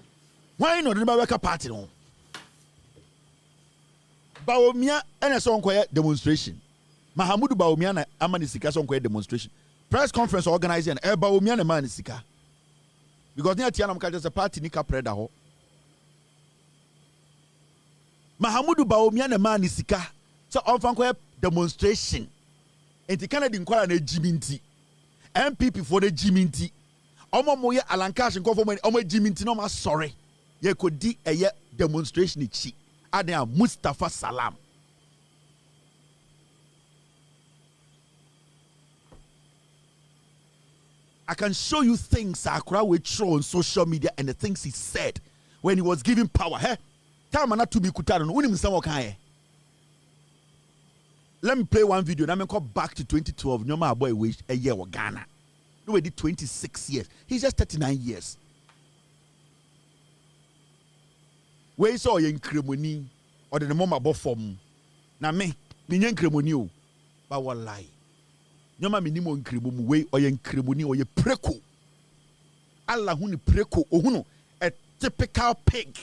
Why not the Babaka party no? Bawumia ene so nkoye demonstration. Mahamudu Bawumia na amani sika so nkoye demonstration. Press conference organizing Bawumia na man sika. Because near Tiana Mkaja is a party nika preda ho. Mahamudu Bawumia na man sika. So on fanko demonstration. Enti Canada nkwala na jiminti. MPP for the jiminti. Omo moye alankash nko for omo jiminti no ma sorry. Ye kodi eye demonstration ichi. Adea Mustafa Salam. I can show you things Akra will throw on social media and the things he said when he was giving power. Hey, to be kutano. Let me play one video. Now me go back to 2012. No my boy wish a year or Ghana. No, we did 26 years. He's just 39 years. Where saw you in Cremoni or the moment above form? Now me yen Cremoni, but what lie? No ma minimum Cremoni way or yen Cremoni or ye preko. Allah huni preko ohuno a typical pig.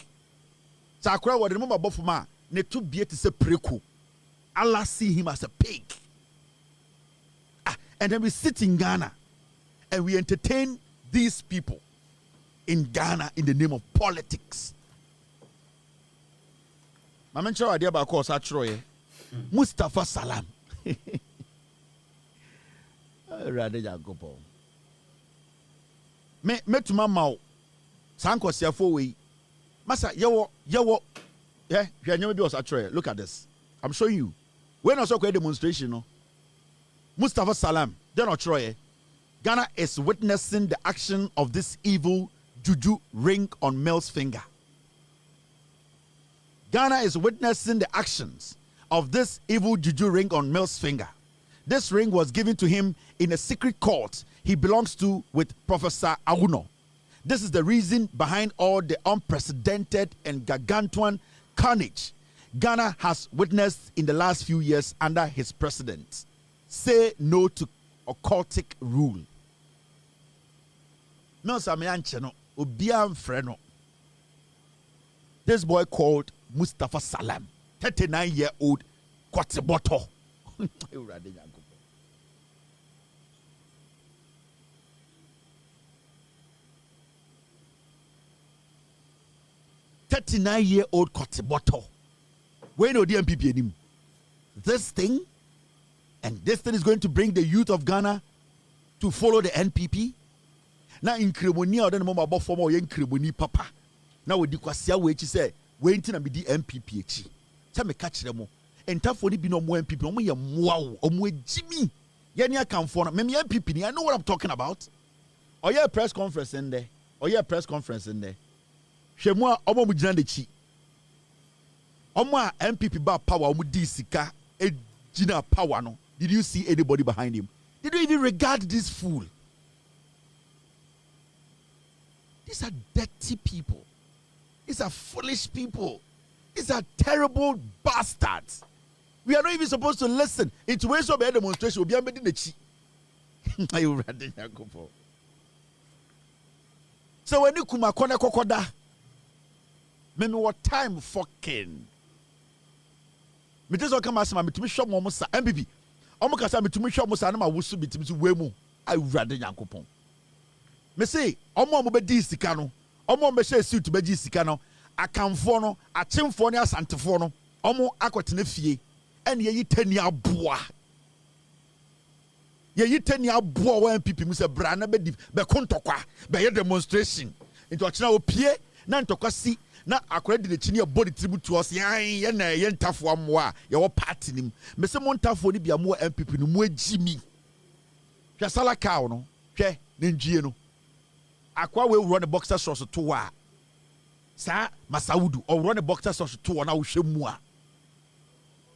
Sakura or the moment above ma ne to be to say preko. Allah see him as a pig. And then we sit in Ghana and we entertain these people in Ghana in the name of politics. My mention idea about course Atroye. Mustafa Salam. Me to my mouth. Sanko siafo we. Masa yawo. Yeah, you never be Atroye. Look at this. I'm showing you. When I saw a demonstration, no. Mustafa Salam, they're not Troye. Ghana is witnessing the action of this evil juju ring on Mel's finger. Ghana is witnessing the actions of this evil juju ring on Mel's finger. This ring was given to him in a secret cult he belongs to with Professor Auno. This is the reason behind all the unprecedented and gargantuan carnage Ghana has witnessed in the last few years under his president. Say no to occultic rule. This boy called Mustafa Salam, 39-year-old Kwateboto. 39-year-old Kwateboto. Where no the NPP anymore? This thing is going to bring the youth of Ghana to follow the NPP. Now in Kremoni, I don't know about former in Kremoni papa. Now we dikwasia we say we ain't na be the NPP echi. Tell me catch them. And tough for the be no more NPP. No more wow. More Jimmy. Yenya come for me NPP. I know what I'm talking about. Or yeah, press conference in there. Shemwa omo mu jina de chi. Omo NPP ba power omo di sika e jina power no. Did you see anybody behind him? Did you even regard this fool? These are dirty people. These are foolish people. These are terrible bastards. We are not even supposed to listen. It's ways of a demonstration. Are you ready? So when you come a corner kokoda, maybe what time fucking. Me just come as me to me show mo sa MPP. Omo kasa me to me show mo sa na ma wusu bitim so wemu. Are you ready, Yankopon? Me say omo be di sika no. Omo be share suit be di sika no. Akamfo no, achemfo ne asantefo no. Omo akotene fie. Ene ye tani aboa. Ye tani aboa wa MPP mu se bra na be kontokwa, be ye demonstration. Into achina opie na ntokwa si na akora de chini e body tribute to us ye na ye ntafo amwa ye wo party nim. Me se mo ntafo ni bia mo MPP no mo agimi. Hwe sala cow no, hwe ne ndwie no. Akwa we run the boxer shorts to wa. Sa Masaudu or run the boxer shorts to wa na wo hwe mu a.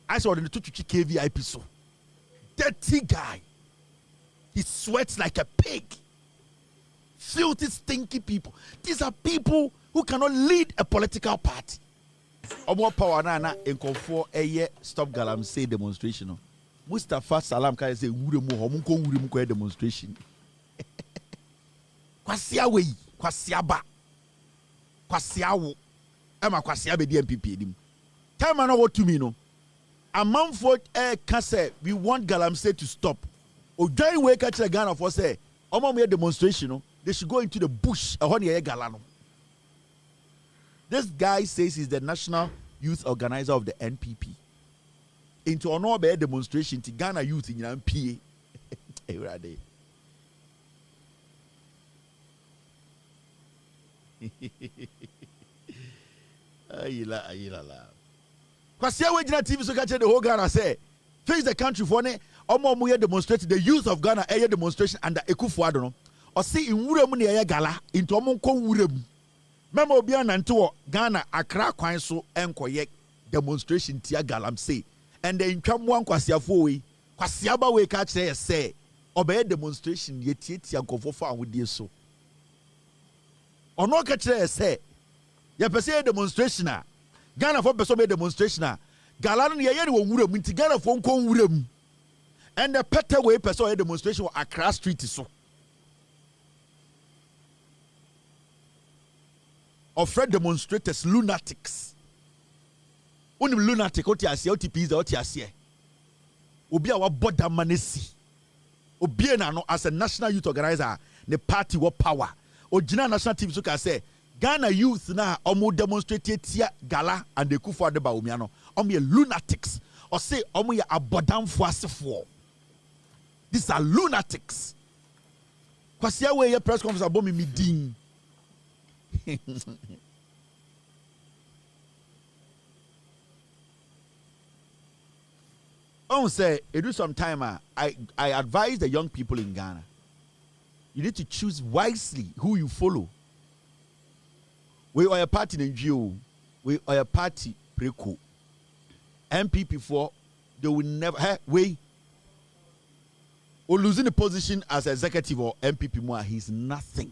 I saw the 2 KVIP so. Dirty guy. He sweats like a pig. Filthy, stinky people. These are people who cannot lead a political party. Omo power na in comfort a stop galamsey demonstration. Mustafa Salam can say wuremu homunko wuremu ko demonstration. Kwasia we, kwasia ba. Kwasia wo. Ema kwasia be di NPP edim. Time na what to me no. A man for can say we want galamsey to stop. O join we catch the Ghana for say omo me demonstration no. They should go into the bush. This guy says he's the national youth organizer of the NPP. Into another demonstration to Ghana youth in NPA. Because here we TV so catch the whole Ghana say face the country for ne omo demonstrate the youth of Ghana a demonstration under Ekufuado no. Or see in Wuremu ne gala into omonko Wuremu. Memo obi anante Ghana Accra kwan so enkoye demonstration tia galamsey. And the intwam wan kwasiafo we kwasiaba we ka kire say obey demonstration ye tia nkofo fa awodie so. Ono ka kire say ye pese demonstration a Ghana for pese be demonstration a gala no ye ne wo Wuremu nti Ghana for nko Wuremu. And the pete we pese demonstration Accra street so. Of Fred demonstrators, lunatics. Only lunatic, what you see, OTPs, what you see. obi a wabɔ da manesi obi na no as a national youth organizer the party what power ogina national TV so ka say Ghana youth na omo demonstrate tia Gala and the Kufu Adeba Omiano omo ye lunatics or say omo ye abodamfo asefo. These are lunatics. Kwasi awe ye press conference abomi mi din. On say it do some time I advise the young people in Ghana. You need to choose wisely who you follow. We are a party in NGO. We are a party preco. NPP for they will never we or losing the position as executive or MPP more. He's nothing.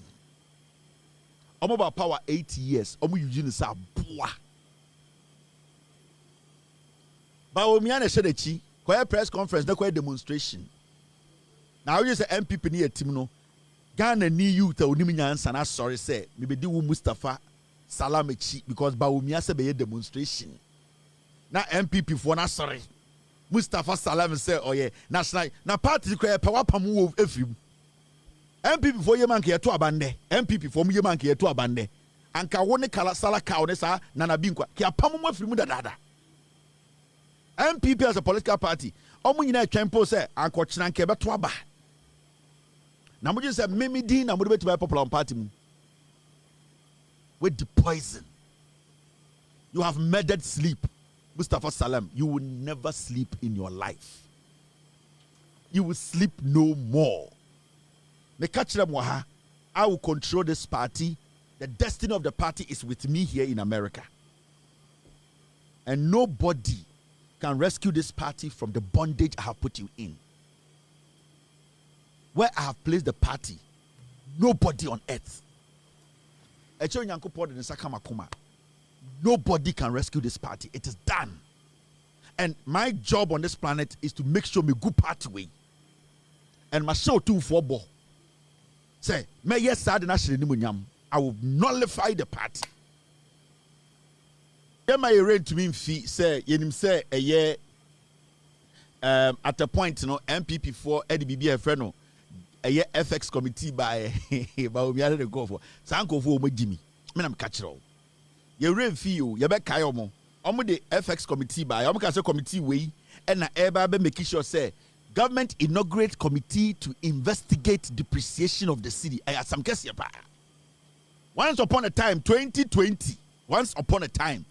I'm about power 8 years. I'm using this boa. But when me and Shedechi, quiet press conference, no quiet demonstration. Now you say MPP near team no. Ghana ni youth oniminya sorry say me be di Mustafa Salamechi because Baumia se be demonstration. Na MPP for na sorry. Mustafa Salam say oh yeah national na party kra power pamu efrim. MPP for ye man ke to abande. MPP for ye man ke to abande. Anka woni kala sala ka woni sa nana binkwa ke apamu efrim dada. MPP as a political party omu nyina twempo say anko kyena nke be to aba. Na mo just say mimi din na mo be to buy popular party mu. With the poison. You have murdered sleep. Mustafa Salam, you will never sleep in your life. You will sleep no more. I will control this party. The destiny of the party is with me here in America. And nobody can rescue this party from the bondage I have put you in. Where I have placed the party, nobody on earth. Nobody can rescue this party. It is done. And my job on this planet is to make sure me good party way. And my show too for bo. Say, me yes I will nullify the party. Am I ready to me fee say yenim say a year at a point you know MPP for EDBB friend no a year FX committee by we are to go for sanko for me Jimmy. Me am catch all. You read feel you be kayo mo the FX committee by omo can say committee way and na eba be make sure say government inaugurate committee to investigate depreciation of the city. I had some case here. Once upon a time 2020 once upon a time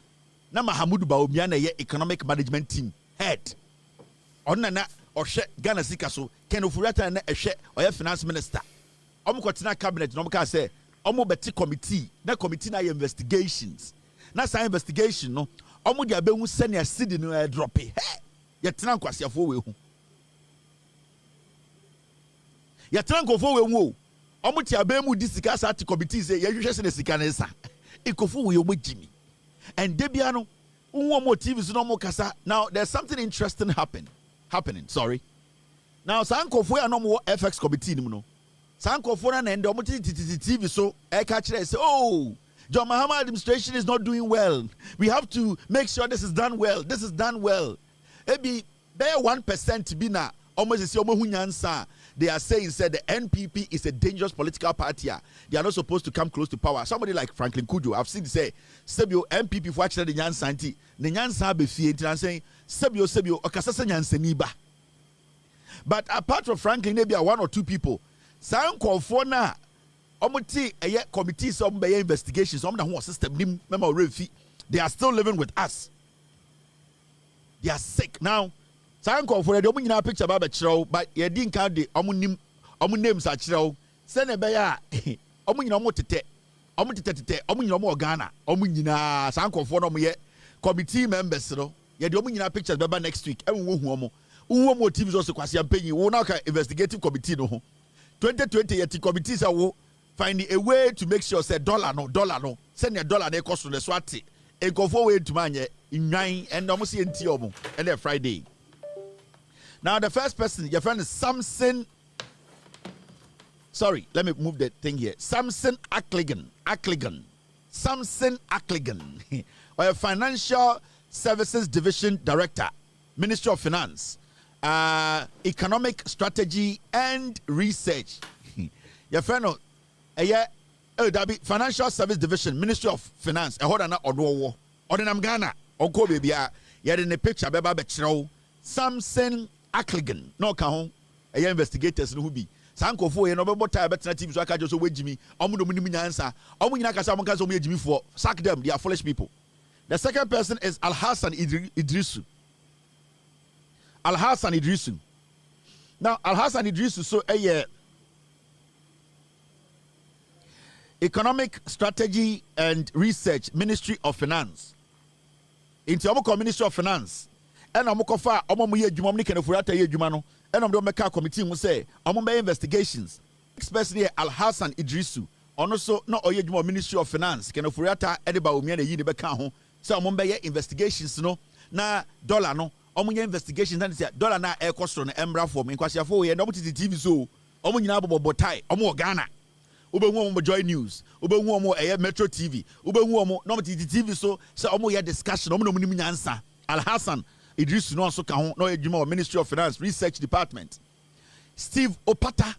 na Mahamudu Bawumia na ye economic management team head onna na ohwe Ghana sika so Ken Ofuriata na ehwe oya finance minister omo kwetena cabinet no ka say omo beti committee na committee na investigations na sa investigation no omo dia behu senior city no drop ye tena nkwasiafo we hu ye tena nkofo we hu omo ti abemu di sika sa ati committee say ye hwehwe se sika na sa ikofo we omo Jimmy and debiano unwo TV so no mo kasa. Now there's something interesting happening sorry now sankofo ya no mo FX committee ni no sankofo na end omo TV so e ka kire say oh John Mahama administration is not doing well. We have to make sure this is done well. This is done well. Ebi there 1% be na almost say omo hunyansa. They are saying said the NPP is a dangerous political party. They are not supposed to come close to power. Somebody like Franklin Kujo, I've seen say sebio NPP for actually the nyansa anti. The nyansa be fie and saying sebio okasasa nyansa niba. But apart from Franklin, maybe one or two people. San call na Omuti a committee some by investigations, some the whole system they are still living with us. They are sick now. San call for the omunyina picture about chiro, but ye didn't count the omu names at chiro. Send a bear omunyina omutete omunyina omo Ghana omunyina san call for no ye committee members no ye the omunyina pictures baba next week and wo TV also kwasi ampenyi wo na ka investigative committee no 2020 yet committee say wo find a way to make sure say dollar no send your dollar they cost to the swati e go for way to manye nwan and almost enti omo and then Friday. Now the first person your friend is Samson. Sorry, let me move the thing here. Samson Akligan or a financial services division director, Ministry of Finance. economic strategy and research. Your friend, Financial Service Division, Ministry of Finance. Hold on, Ordinam Ghana, Oko baby. Yet in the picture, Beba Betro, Samson Akligan, no kahon, investigators who be. Sanko for a number of TV, so I can just wait Jimmy. Omuno answer. Omunaka Samonkas will Jimmy for sack them, they are foolish people. The second person is Al Hassan Idrisu. Al Hassan Idrisu. Now, Al Hassan Idrisu, so a year. Economic Strategy and Research, Ministry of Finance. Into Omoko Ministry of Finance. And Omoko fa Omo ye dwuma ni kenefurata ye dwuma no. And Omdo meka committee mu say Omo investigations. Especially Al Hassan Idrisu. Ono so no oye dwuma Ministry of Finance kenefurata ediba omia na yi ne beka ho. Say Omo be investigations no na dollar no. Omo ye investigations and say dollar na e kostro no embra form. Nkwasiafo ye no TV so Omo nyina bobotai Omo Ghana. Ubehu omo Joy News, ubehu omo Metro TV, ubehu omo no TV so omo ye discussion omo no nim nyansa. Al Hassan Idris no so ka ho no edwuma Ministry of Finance Research Department. Steve Opata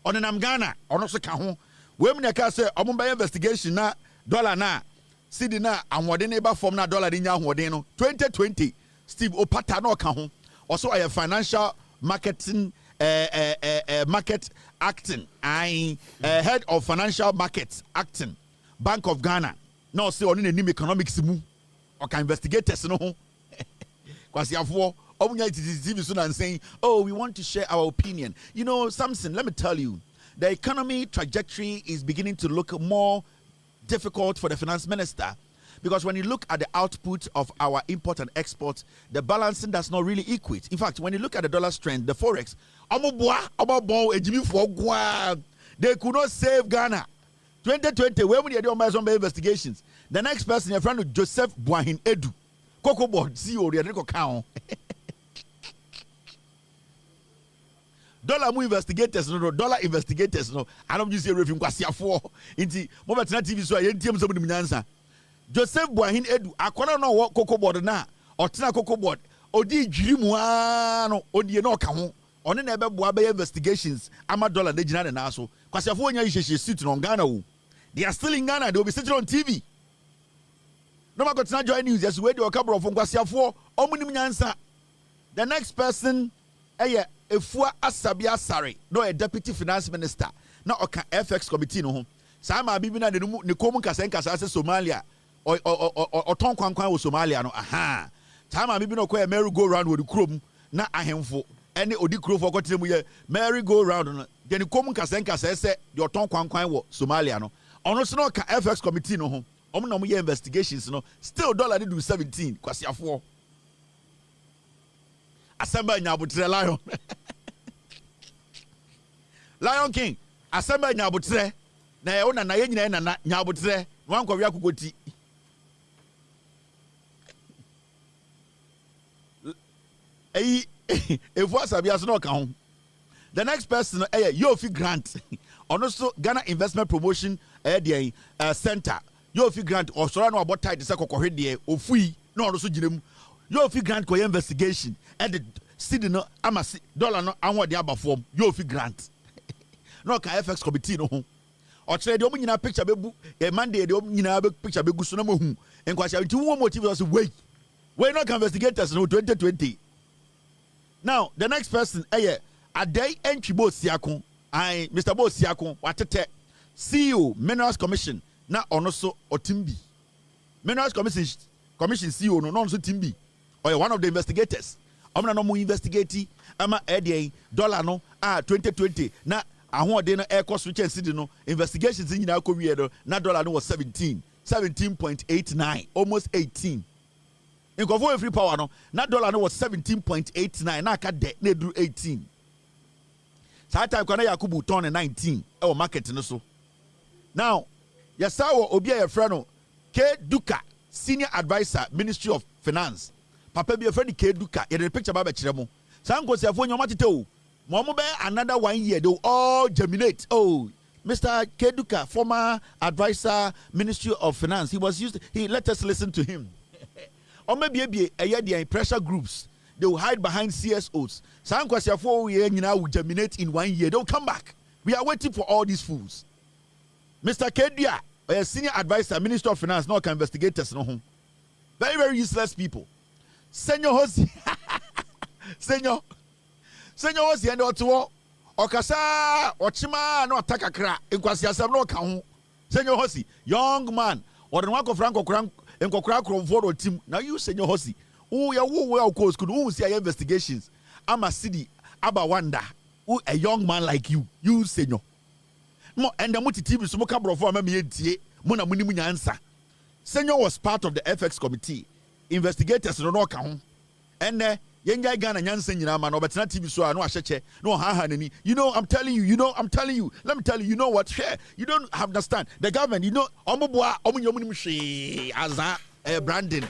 onenam Ghana ono so ka ho. We mu ka say omo be investigation na dollar na cedi na anwode na ba form na dollar di nya anwode no 2020 Steve Opata no ka ho. Also a financial marketing market acting head of financial markets acting Bank of Ghana no say on any economics mu or can investigators no kwasi afo omunya TV so and saying oh we want to share our opinion. You know Samson, let me tell you, the economy trajectory is beginning to look more difficult for the finance minister. Because when you look at the output of our import and export, the balancing does not really equate. In fact, when you look at the dollar strength, the forex, they could not save Ghana. 2020, when we did some investigations, the next person, your friend Joseph Boahin Edu, Coco Board, CEO, the count. Dollar investigators, dollar investigators, no. I don't use a review because you're for. Inti, moment TV, so I ain't some of the answer. Joseph Boahin Edu akwana no wo Coco Board na otena Coco Board odi dwirimu no odi no ka ho one na ebeboa be investigations ama dollar na gina na so kwasiafo onya yihye suit no Ghana wo. They are still in Ghana, they will be sitting on TV. No ma go Joy News yes we dey okabro fo kwasiafo omunim nyansa. The next person Efua Asabia Sare no a deputy finance minister na oka FX committee no ho sama bibi na ne komu kasa Somalia or ton kwan with Somalia no aha time maybe no kwa merry go round with the chrome na ahemfo any odi kro for kotem ye merry go round no then kom kasa say the ton kwan with Somalia no ono so no ka FX committee no ho omo no ye investigations no still dollar do 17 kwasiafo Asamoah nyabotre Lion King Asamoah nyabotre na ye ona na ye nyina na nyabotre wan kwa wi akokoti. The next person Yofi Grant and also Ghana Investment Promotion Center. Yofi Grant or Sorano about tight the Sako Ofui no also Jim Yofi Grant ko investigation at the city no amasi dollar no anwa de aba form Yofi Grant no ka FX committee no or trade the omina picture bebu a Monday the omina picture begu so no mo hu enkwasha nti wo motive us wait we no can investigators no 2020. Now, the next person, Adai Entry Siakon, Mr. Bo Siakon, Watete, CEO, Minerals Commission, na also Otimbi. Minerals Commission CEO, no, also Timbi, or one of the investigators. I'm not no investigating, I'm a dollar no, 2020, na, I want dinner air cost switch and city no, investigations in our career, na dollar no was 17.89, almost 18. In Kovo free power no, na dollar no was 17.89, na ka de na do 18. Sa time kwana Agya Koo turn 19 e market no so. Now, yasawo obi a friend no K Duka, senior advisor, Ministry of Finance. Papa be a friend K Duka, ye the picture ba be kire mo. Sa nko siafo nyoma tete o. Mo be another 1 year they will all germinate. Oh, Mr. K Duka, former advisor, Ministry of Finance. He let us listen to him. Or maybe the pressure groups they will hide behind CSOs. Some question for year will germinate in 1 year. They'll come back. We are waiting for all these fools. Mr. Kedia, a senior advisor, Minister of Finance, now can investigate us. No home. Very, very useless people. Senor Hosi. Senor Hosi and Otuo. Okasa, Ochima, no Takakra, Inquasiasam no Kahu. Senor Hosi, young man, or the Wako Franco Crank and Kokrakro Voro team. Now you, Senor Hosi. Oh, yeah, well, course, could who see investigations? I'm a city, Abawanda. Oh, a young man like you, Senor. Mo and the multi TV smoke up for me, Mona Munimu answer. Senor was part of the FX committee. Investigators no count. And Yenga Ghana Yansen Yama, no, but not TV so I know Asheche, no Hahanini. You know, I'm telling you, let me tell you, you know what? You don't understand. The government, you know, Omobua, Omunyomunimushi, Aza, Brandon.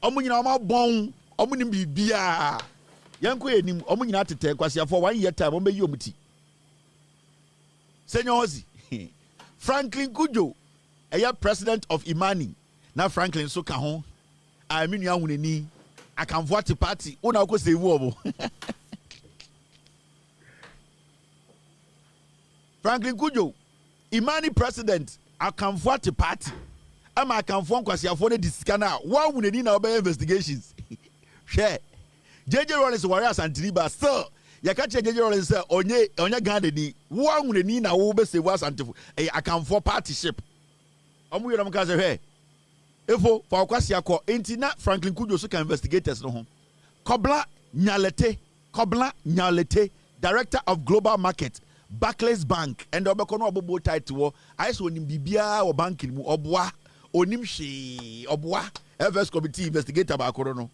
Omunyina ma bon omunim bibia yanko enim omunyina tete kwasia for 1 year time ombe yi omuti Senor Hosi Franklin Kujo president of Imani na Franklin so ka ho aminu ahunani akanfo ati party una ko save obo Franklin Kujo Imani president akanfo ati party ama akanfo nkwasiafo ne disikana wa wunani na obey investigations share JJ Rollins warriors and Triba still ya ka JJ Rollins say onye Ghana ni wa wunani na wo be save us antifo akanfo partnership omu yoro mka say he efo for kwasiako enti na Franklin Kujo so can investigators no ho Kobla Nyalete director of global market Barclays Bank and obeko no obobo title I so onim bibia wo bank mu oboa onim shi oboa FS committee investigator ba akoro no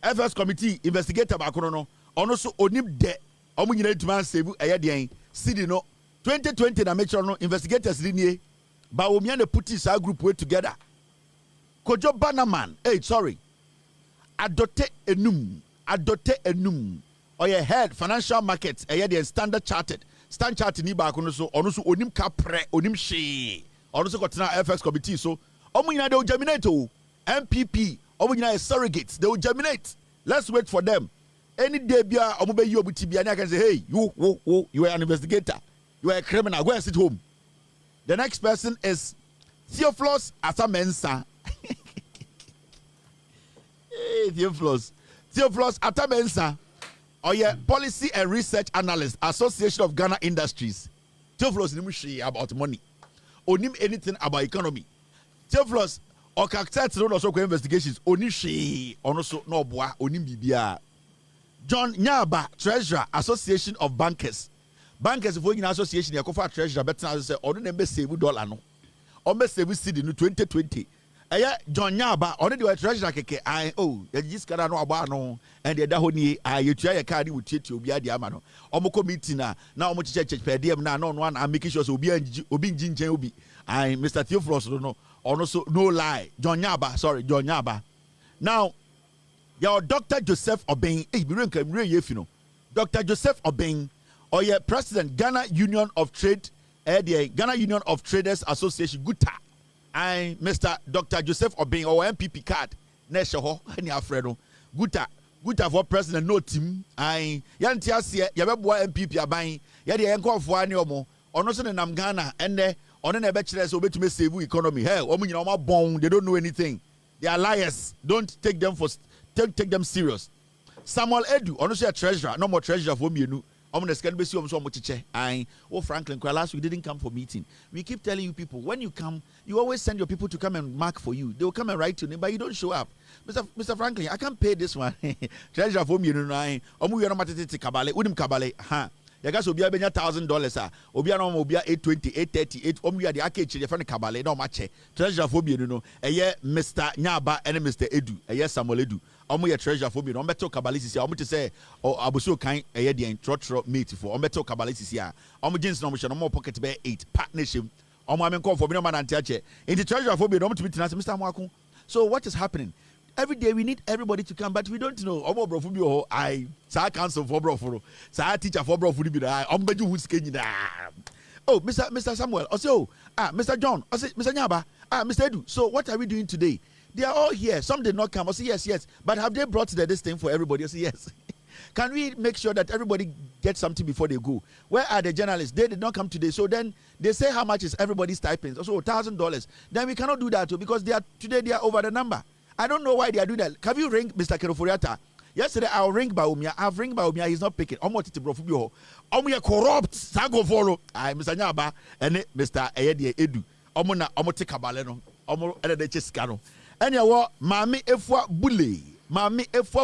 FS committee investigator ba akoro no ono so onim de omo nyina ntuma save eyeden city no 2020 na make sure no investigators linie ba omia na put this group way together Kojo Banaman adote enum oye head financial markets eyeden Standard Chartered ni ba kono so ono so onim kapre onim she ono so kotena FX committee so omo nyina they will germinate o NPP omo nyina is surrogates they will germinate let's wait for them any day bia omo be yi obuti bia na can say hey you are an investigator you are a criminal go and sit home. The next person is Theophilus Atamensa. Hey, Theophilus Atamensa. Policy and Research Analyst, Association of Ghana Industries. Theophilus nimushi about money. Onim anything about economy. Theophilus okaktet no so investigations. Onishi onoso no boa onim bibia. John Nyaba, Treasurer, Association of Bankers. Bankers for in association yakofa treasurer better say ono na be save dollar no. O be save cedi no 2020. John Nyaba ono the treasurer keke ya jiskara no aba no and the ho ni yetua ye card with tietie obi ade ama no. Omo committee na omo church per diem na no one am making sure so obi njinjen obi. Mr. Theophilus no ono so no lie. John Nyaba. Now your Dr. Joseph Obeng Dr. Joseph Obeng President Ghana Union of Trade Ghana Union of Traders Association Guta Mr. Dr. Joseph Obeng or NPP card Nesha ho any Alfredo Guta for president no team yantia se yabeboa NPP aban ya de enkofo ani omo ono so nam Ghana enne ono na be kire se obetumi save economy hey omo nyina omo bon they don't know anything they are liars don't take them serious. Samuel Edu ono so treasurer no more treasurer for mienu Franklin last week didn't come for meeting. We keep telling you people when you come, you always send your people to come and mark for you. They will come and write your name, but you don't show up. Mr. Franklin, I can't pay this one. Treasurer for me, kabale, udim kabale, ha. Yagas obia benya $1,000 obia no obia 820 838 omia de akechi de friend kabale no mache treasurer for me no Mr. Nyaba and Mr. Edu Samuel Edu omo ye treasurer for me no beto kabale sisi omo te say abuso kan de trotro mate for omo beto kabale sisi a omo jeans no mo hye no mo pocket be 8 partnership omo amen call for me no man anti ache in the treasurer for me no mo to be Mr. Mwako. So what is happening? Every day we need everybody to come, but we don't know. Omo bro fubi ho sa council for bro for sa teacher for bro fubi bi da ombeju hu sike nyina. Oh, Mr. Samuel, also Mr. John, also Mr. Nyaba, Mr. Edu. So what are we doing today? They are all here. Some did not come. I say yes. But have they brought this thing for everybody? I say yes. Can we make sure that everybody gets something before they go? Where are the journalists? They did not come today. So then they say how much is everybody's stipends? Also $1,000. Then we cannot do that too, because today they are over the number. I don't know why they are doing that. Can you ring Mr. Keroforiata? Yesterday I'll ring Baumia. I've ring Baumia. He's not picking. Omo corrupt. Sago follow. Mr. Nyaba and Mr. Eyedi Edu. Omo take kabaleno. Omo ede cheskano. Anyway, Mami Efwa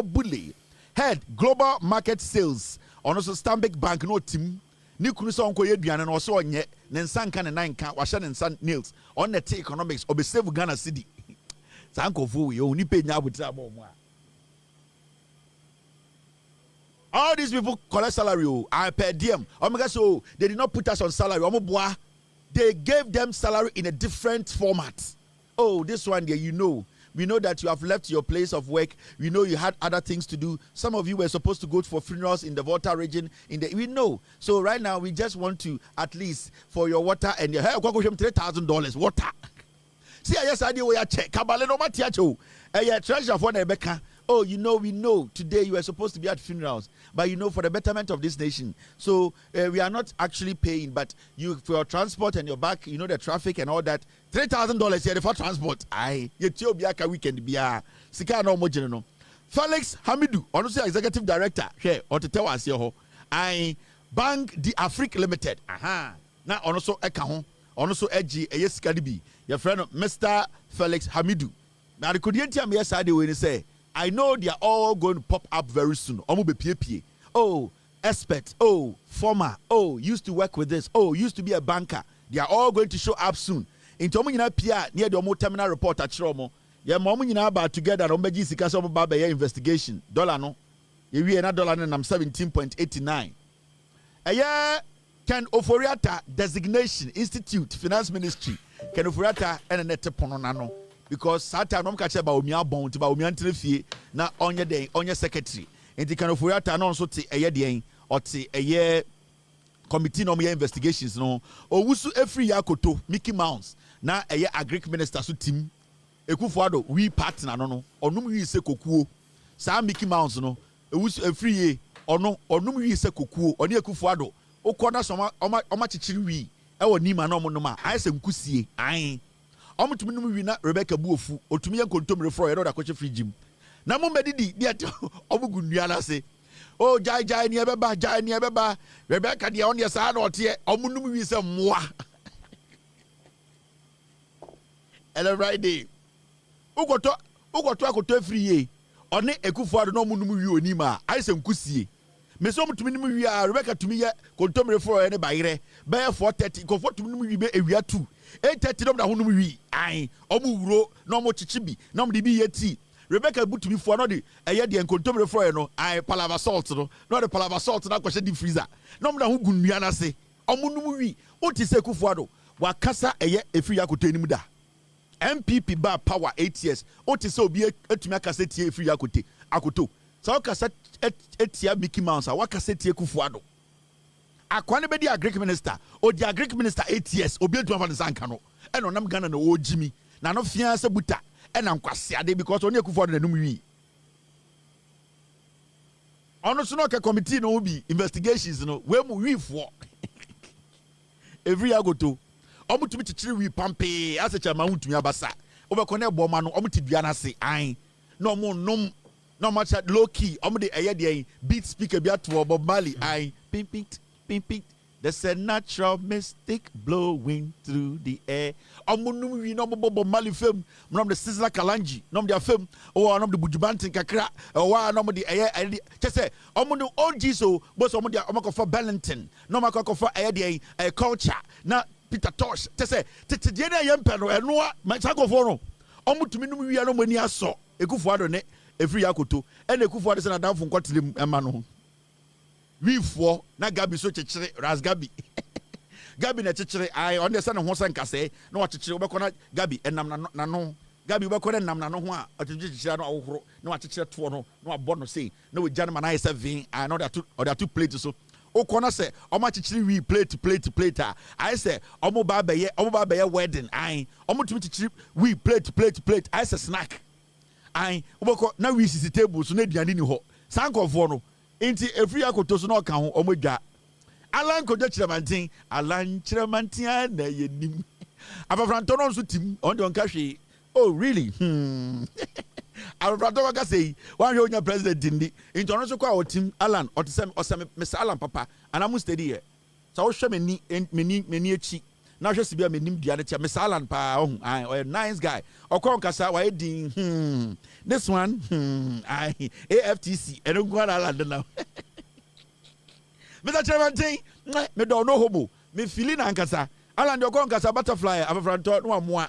Bully. Head Global Market Sales. Also Stanbic Bank no team. Ni kunu so onko yeduane no so onye ne nsan ka ne nan ka wa hye ne nsan nails on net economics obesave Ghana city. Sankofu we oni pe nya abutira ba omo a. All these people collect salary per diem. Omega so they did not put us on salary. Omo boa. They gave them salary in a different format. Oh, this one there, you know. We know that you have left your place of work. We know you had other things to do. Some of you were supposed to go for funerals in the Volta region. We know. So right now, we just want to, at least for your water and your hair, $3,000 water. See, yes, I do. Check. Treasure for Rebecca. Oh, we know today you are supposed to be at funerals, but for the betterment of this nation. So we are not actually paying, but for your transport and your back, the traffic and all that. $3,000 here for transport. Ethiopia weekend biya. Sika no mojeno. Felix Hamidou, honestly executive director here or to tell us here. Bank the Afrique Limited. Aha. Now also eka ho. Also edgy Kadibi. Your friend Mr. Felix Hamidou. Now the Kodientia me yesterday when he say, I know they are all going to pop up very soon. Omo be pie. Oh, expert. Oh, former. Oh, used to work with this. Oh, used to be a banker. They are all going to show up soon. Into omo nyina pia near the omo terminal report achiro omo. Ye omo nyina about together omo beji sika so omo ba be investigation. Dollar no. Ye wie na dollar nam 17.89. Ken Oforiata designation institute finance ministry. Ken Oforiata ene net pono na no. Because Satan no catch about Omia bon to ba Omia ntrefi na onye secretary. Enti Ken Oforiata no so te den or te committee no investigations no. Owusu every yakoto Mickey Mouse. Na agric minister so team Ekufuado we partner no onum wi se kokuo sa Mickey Mouse no ewusu efriye onum wi se kokuo oni Ekufuado okona so oma chichiri wi e woni ma na omonoma ayese nkusie an omutumi num wi na Rebecca Buofu otumi ye kontom refro ye da koche frigim na mo medidi dia obugu nduala se o jai ni ebeba Rebecca dia on ye sa na ote omunum wi se moa. And Friday, Ugoto akoto free ye. One Ekufuado no munum wi onima. I say nkusie. Me so mutumi num wi a Rebecca tumi ye kontomre for ene bayire. Be 4:30 ko for tumi num wi be ewia 2. 8:30 no na hunum wi. Ai, omu wuro no mo chichibi. No mo de bi yeti. Rebecca butumi for no de eye de kontomre for no. Ai palava salt no. No de palava salt na kwhye di freezer. No mo na hu gunua na se. Omunum wi. Oti se Ekufuado. Wakasa eye efri yakoto enim da. NPP bar power 8 years. Oti so obi etumi akase tie free akoto. So akase etia Mickey Mouse a wakase tie Ekufuado. Akwane be di agric minister. O di agric minister 8 years. Obi etumi afa nsanka no. E no nam Ghana na ojimi. Na no fia se buta. E na nkwase ade because oni Ekufuado na num wi. Ono so no ke committee no bi investigations no. We mu wi fo. Every agoto. Omutumi chichiri wi pampe ase chama huntumi abasa obekone eboma no omuti dua na se an no mo nom no match low key omde de beat speaker bi ato Bob Marley an ping there's a natural mystic blowing through the air omunum wi no Bob Marley fam no the Sizzla Kalanji no the fam o no the bujubantin kakra o no the chese omunum OG so boss omde omakofa Bellington no makofa de culture na Peter Tosh say tete na yempe no eno ma chakofo no omutumi num wi no mani aso Ekufuado ne efri yakoto ena Ekufuado se na danfo nkotelem ema no wifo na Gabi so chechire ras Gabi na chechire ai on the ne ho sankase na wa chechire obekona Gabi enam na no Gabi obekona enam na no ho a chechire no awohoro na wa chechire to no na wa bo no sei na we janema na 7 I know that two plates so O kona say omo chichiri we plate I say omo ba beye wedding I omo tumi chichiri we plate I say snack I oboko na we sisi table so na aduane ni ho sankofo no enti efri akoto so na oka ho omo dwa Alan Kojo Chiramantin Alan Chiramantin na yenim Abafranto no so tim on de onka hwe oh really Abafranto waka say wan hwe onya president ndi enti ono so kwa otim Alan otisem osem Mr Alan papa anamu steady here so wo hwe meni echi na hwe sibia menim dia de tia Mr Alan pa oh a nice guy okon kasa wa edin this one AFTC enugwa Alan now Mr. Chairman, me don't know hobo. Me feeling ankasa. Alan do go ankasa butterfly. Abafranto no amoa.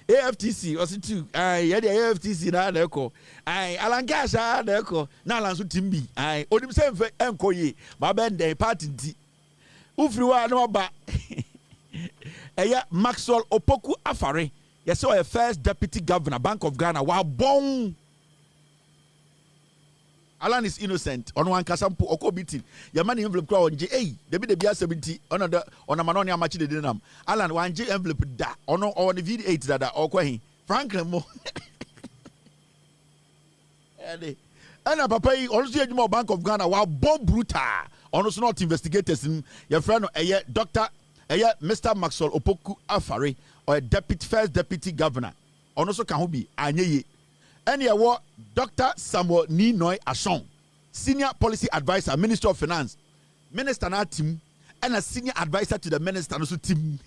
AFTC also too. Yeah the AFTC na na eko. Alan Gasha na eko. Na Alan so timbi. Odim se mfe enko ye. Ba ben dey party nti. Ufri wa no ba. Maxwell Opoku Afare. Yes, so a first deputy governor, Bank of Ghana. Wa bon. Alan is innocent. On one kasampu oko beating. Your money envelope kwa onje. Hey, debi 70. On a manoni amachi de dinam. Alan wanje envelope da. Ono on the V8 da okwa hin. Franklin mo. Ede. Ana papa yi also ejuma Bank of Ghana wa bomb brutal. Ono so not investigators. Your friend Dr. Mr. Maxwell Opoku Afare or first deputy governor. Ono so kan ho bi anyeye. And Dr. Samuel Ninoy Ashong, Senior Policy Advisor, Minister of Finance, Minister na team, and a senior advisor to the minister no team.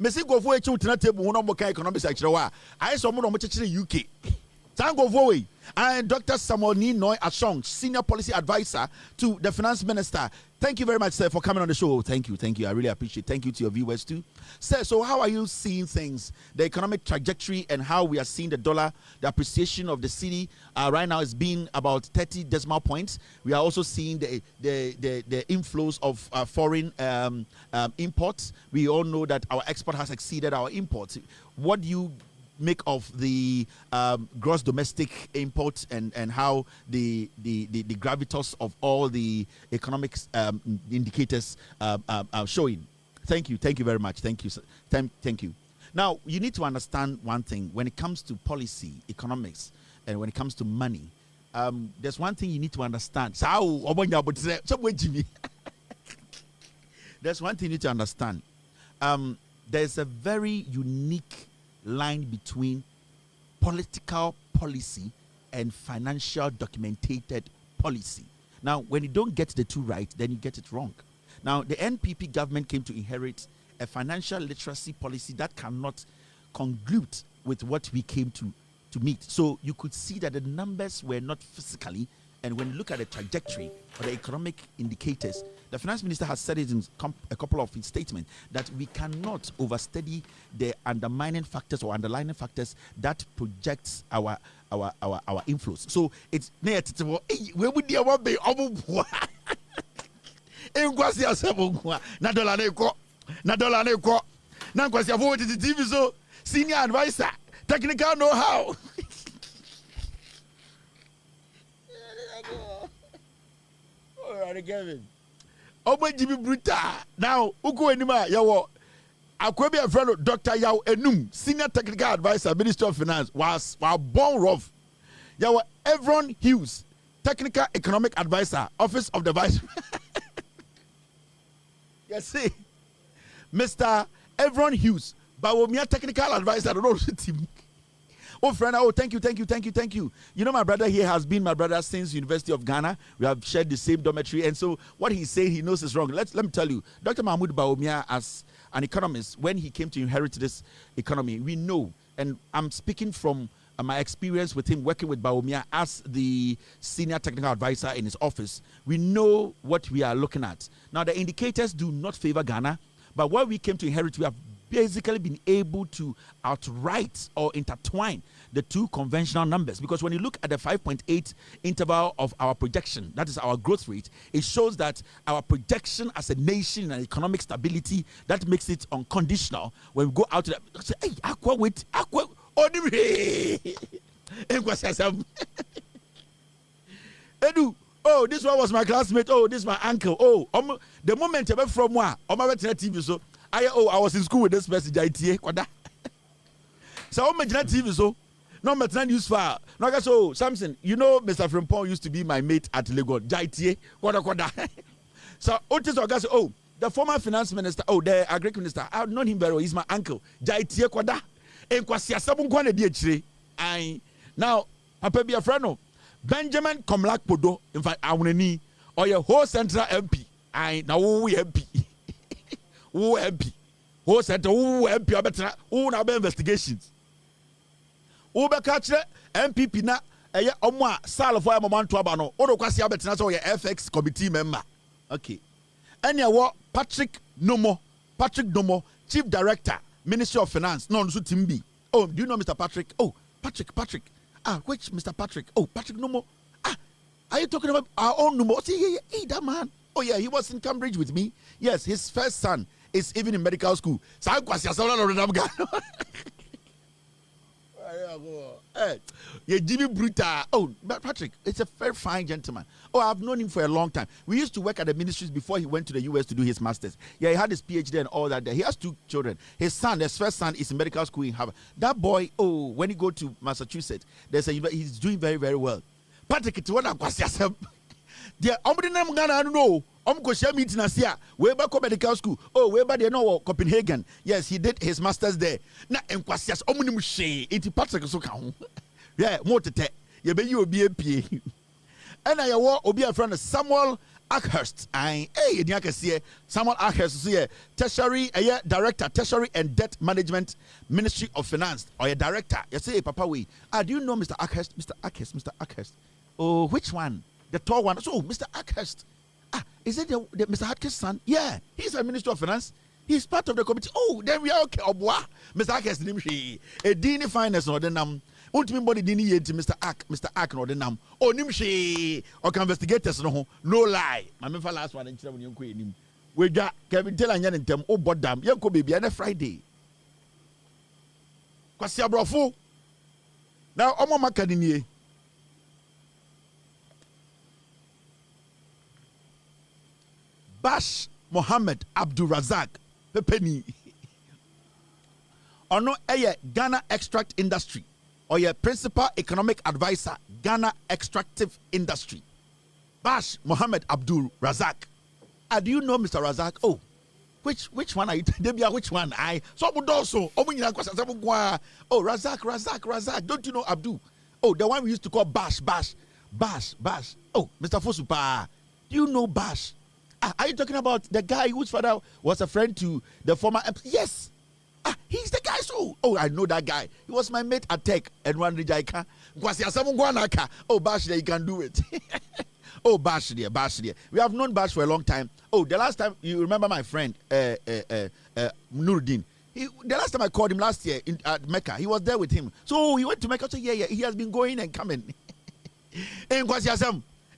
Messi go for a children table, one more economics actually. I saw more UK. Tango Voe and Dr. Samuel Ninoy Ashong, Senior Policy Advisor to the Finance Minister. Thank you very much, sir, for coming on the show. Thank you. I really appreciate it. Thank you to your viewers too. Sir, so how are you seeing things, the economic trajectory and how we are seeing the dollar, the appreciation of the cedi right now is being about 30 decimal points. We are also seeing the inflows of foreign imports. We all know that our export has exceeded our imports. What do you make of the gross domestic imports and how the gravitas of all the economics indicators are showing? Thank you very much. Thank you. Thank you. Now you need to understand one thing when it comes to policy, economics, and when it comes to money. There's one thing you need to understand. There's one thing you need to understand. There's a very unique line between political policy and financial documented policy. Now, when you don't get the two right, then you get it wrong. Now, the NPP government came to inherit a financial literacy policy that cannot congruent with what we came to meet. So you could see that the numbers were not physically, and when you look at the trajectory or the economic indicators, the finance minister has said it in a couple of his statements that we cannot overstudy the undermining factors or underlying factors that projects our inflows. So it's near to where would you want be senior advisor, technical know-how. Kevin. Now, Uku Enima, Yawo, Akwebe fellow Dr. Yao Enum, Senior Technical Advisor, Minister of Finance, was born rough. Yawo Evron Hughes, Technical Economic Advisor, Office of the Vice. Yes, see, Mr. Evron Hughes, Bawomia Technical Advisor, the Rose team. Oh, friend, thank you. You know, my brother here has been my brother since University of Ghana. We have shared the same dormitory. And so what he's saying, he knows is wrong. Let me tell you, Dr. Mahmoud Bawumia, as an economist, when he came to inherit this economy, we know, and I'm speaking from my experience with him working with Bawumia as the senior technical advisor in his office, we know what we are looking at. Now, the indicators do not favor Ghana, but what we came to inherit, we have basically been able to outright or intertwine the two conventional numbers, because when you look at the 5.8 interval of our projection, that is our growth rate, it shows that our projection as a nation and economic stability, that makes it unconditional. When we go out to the say, hey, aqua Edu, Oh, this one was my classmate. Oh, this is my uncle. Oh, the moment I from where I went to TV so I was in school with this message. So I'm TV so no matter news file. No, I guess Samson. You know, Mr. Frimpong used to be my mate at Lagos. Jaitie, So Otis August. Oh, the former finance minister. Oh, the agric minister. I've known him very well. He's my uncle. Jaitie kwada. En kwasi asabun kwane di echire. I now Papa be a friend. Benjamin Komlak Podo. In fact, I want to or your whole central MP. I now who MP. Who MP. Who central who MP. Abetra who na be investigations. Who be catch NPP na eye omo a sal for moment to aba no. Odo kwasi abetra so your FX committee member. Okay. Anya wo Patrick Nomo, Chief Director, Ministry of Finance. No, so Timbi. Oh, do you know Mr. Patrick? Oh, Patrick. Ah, which Mr. Patrick? Oh, Patrick Nomo. Ah, are you talking about our own Nomo? See, hey, that man. Oh yeah, he was in Cambridge with me. Yes, his first son is even in medical school. So I'm quite Jimmy Bruta. Oh, Patrick, it's a very fine gentleman. Oh, I've known him for a long time. We used to work at the ministries before he went to the US to do his master's. Yeah, he had his PhD and all that. He has 2 children. His first son, is in medical school in Harvard. That boy, oh, when he go to Massachusetts, he's doing very, very well. Patrick, it's what I'm going to say. I don't know. Go share meeting asia. Way back medical school. Oh, way back there no Copenhagen. Yes, he did his masters there. Na enkwasias omunim hwe. Iti Patrick so ka ho. Yeah, more tete. Ye be you obi apie. And I wo obi a friend Samuel Ackhurst. Samuel Ackhurst is here. Treasury Director, Treasury and Debt Management, Ministry of Finance. Or a director. You say, Papa, we. Do you know Mr. Ackhurst? Mr. Ackhurst. Oh, which one? The tall one. So, Mr. Ackhurst. Is it the Mr. Hartke's son? Yeah, he's a Minister of Finance. He's part of the committee. Oh, then we are okay. Mr. Hartke's name a Dini Finance or the nam. Wontumi body Dini yeti Mr. Ack or the nam. Oh, nimshi or can investigators no lie. My member last one in Chile when you queen. We got Kevin Taylor and them. Oh, but damn, you could be on a Friday. Kwasia brofo. Now, Omo Makadini. Bash Mohammed Abdul Razak Pepeni Ono eye Ghana Extract Industry or your principal economic advisor Ghana Extractive Industry. Bash Mohammed Abdul Razak. Do you know Mr. Razak? Oh, which one are you? Debia, which one? So also. Oh, Razak. Don't you know Abdul? Oh, the one we used to call Bash. Oh, Mr. Fosupa. Do you know Bash? Are you talking about the guy whose father was a friend to the former? Yes. He's the guy. So, I know that guy. He was my mate at Tech and one Rijaika. Oh, Bash, there you can do it. Oh, Bash there. We have known Bash for a long time. Oh, the last time you remember my friend Nuruddin. The last time I called him last year at Mecca, he was there with him. So he went to Mecca. So yeah, he has been going and coming.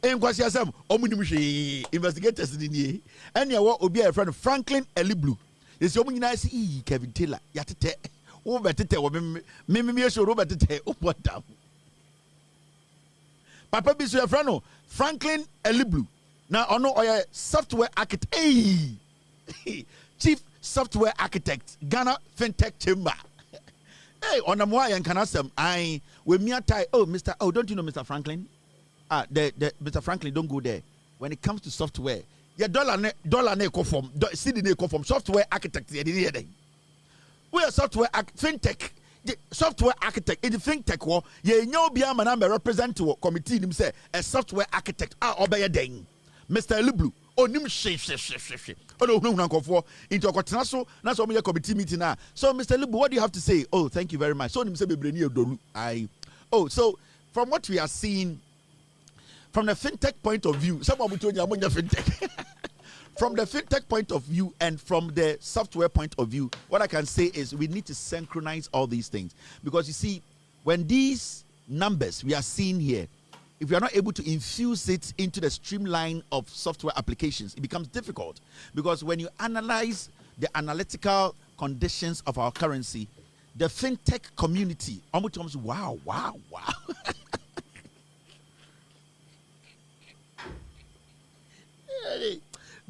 Investigators in and your be a friend Franklin Eliblu. Is your nice Kevin Taylor. Yatete. Oh, better tell me show Robert Tete. Oh, what down. Papa be your friend Franklin Eliblu. Now, I know a software architect. Chief software architect, Ghana FinTech Chamber. Hey, on a more and can ask them. With me tie. Oh, Mr. Oh, don't you know Mr. Franklin? Mr. Franklin, don't go there. When it comes to software, dollar ne conform, CD ne conform. Software architect, we are software fintech. The software architect in the fintech war. Bia man represent to committee him say a software architect. Obey ding, Mr. Lublu. Oh, nim she. Oh no, into a so that's what we committee meeting now. So, Mr. Lubu, what do you have to say? Oh, thank you very much. So, so from what we are seeing. From the fintech point of view, someone will tell you fintech. From the fintech point of view and from the software point of view, what I can say is we need to synchronize all these things. Because you see, when these numbers we are seeing here, if we are not able to infuse it into the streamline of software applications, it becomes difficult. Because when you analyze the analytical conditions of our currency, the fintech community almost comes, wow.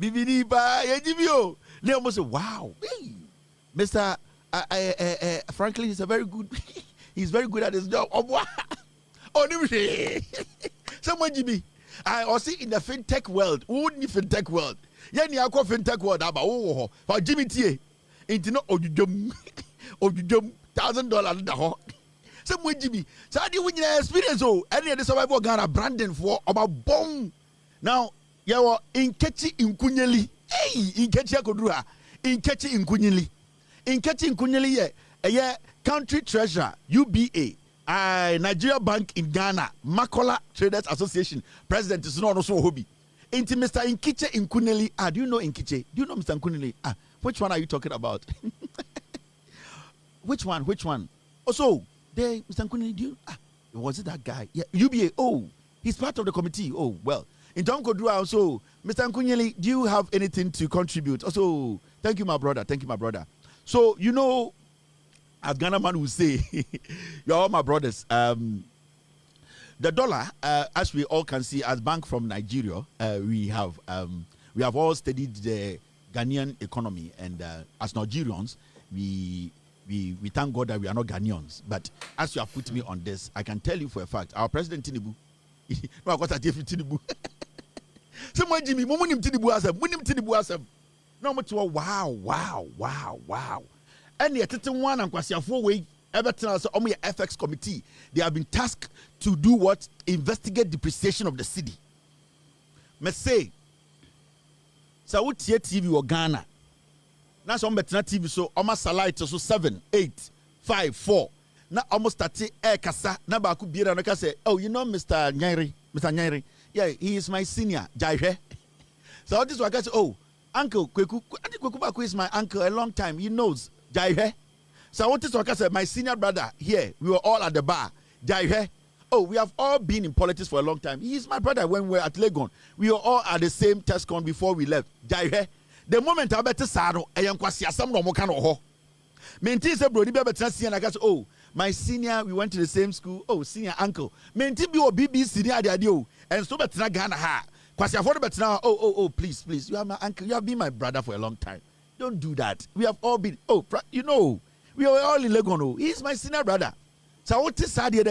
Bibini ba Yajibio. They almost say, wow, hey, Mr. Frankly, he's he's very good at his job. Oh, someone Jimmy. I also in the fintech world. Who in the fintech world? Yani ako fintech world aba oh for Jimmy T. Into no odudum $1,000 da ho. Someone Jimmy. So how do you win your experience? Oh, any of the survival Ghana branding for about bomb. Now, you in Kechi in Kunyeli. Hey, in Kechi Akodruha. In Kechi in Kunyeli. In Kechi in Kunyeli, yeah, country treasurer, UBA. Nigeria Bank in Ghana, Makola Traders Association, president is not also hobby. Into Mr. Inkiche Nkuneli. Do you know Inkiche? Do you know Mr. Nkuneli? Which one are you talking about? Which one? Also, there, Mr. Nkuneli, do you? Was it that guy? Yeah, UBA. Oh, he's part of the committee. Oh, well. In Tom Kodua also, Mr. Nkuneli, do you have anything to contribute? Also, thank you, my brother. So, you know, as Ghana man will say, you're all my brothers. The dollar, as we all can see, as bank from Nigeria, we have all studied the Ghanaian economy, and as Nigerians, we thank God that we are not Ghanaians. But as you have put me on this, I can tell you for a fact, our president Tinubu, no, I got a different Tinubu. Someone Jimmy, Munim Tinubu asem. No much. Wow. And the one and Kwasiafo way Everton also FX committee. They have been tasked to do what? Investigate depreciation of the city. Me say, so what TV or Ghana? Now some better TV so almost salary so 7, 8, 5, 4. Now almost 30 kasa. Now baku bira no say, oh, you know Mr. Nyeri. Yeah, he is my senior. Jaihe. So this one I say, oh, Uncle Kweku Baku is my uncle a long time. He knows. Jaihe. So I want to say, my senior brother here, we were all at the bar. Jaihe. Oh, we have all been in politics for a long time. He is my brother when we were at Legon. We were all at the same test con before we left. Jaihe. The moment I better saro, I am kwasi asam no mo kan ho. Menti say bro, di be better see and I say, oh, my senior, we went to the same school. Oh, senior uncle. Menti bi o BBC ni ade o. And so better Ghana ha. Kwasi afo better oh, please. You are my uncle. You have been my brother for a long time. Don't do that. We have all been, you know, we are all in Legon. He's my senior brother. So what is sad here?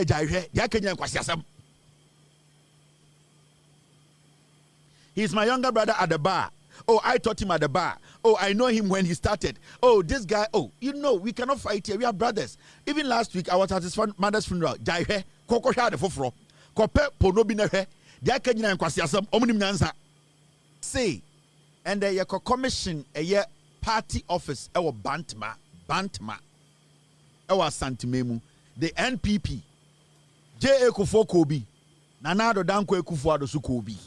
He's my younger brother at the bar. Oh, I taught him at the bar. Oh, I know him when he started. Oh, this guy. Oh, you know, we cannot fight here. We are brothers. Even last week, I was at his mother's funeral. Jaihe, koko sha de foforo. Kope ponobi nehe. Dia kenyina nkwasiasam. Omunim nyansa. Say, and the commission a year party office. Ewo Bantama. Ewa Santimemu. The NPP, Agya Koo Kobi, Nanado Danko Ekufuado Sukobi.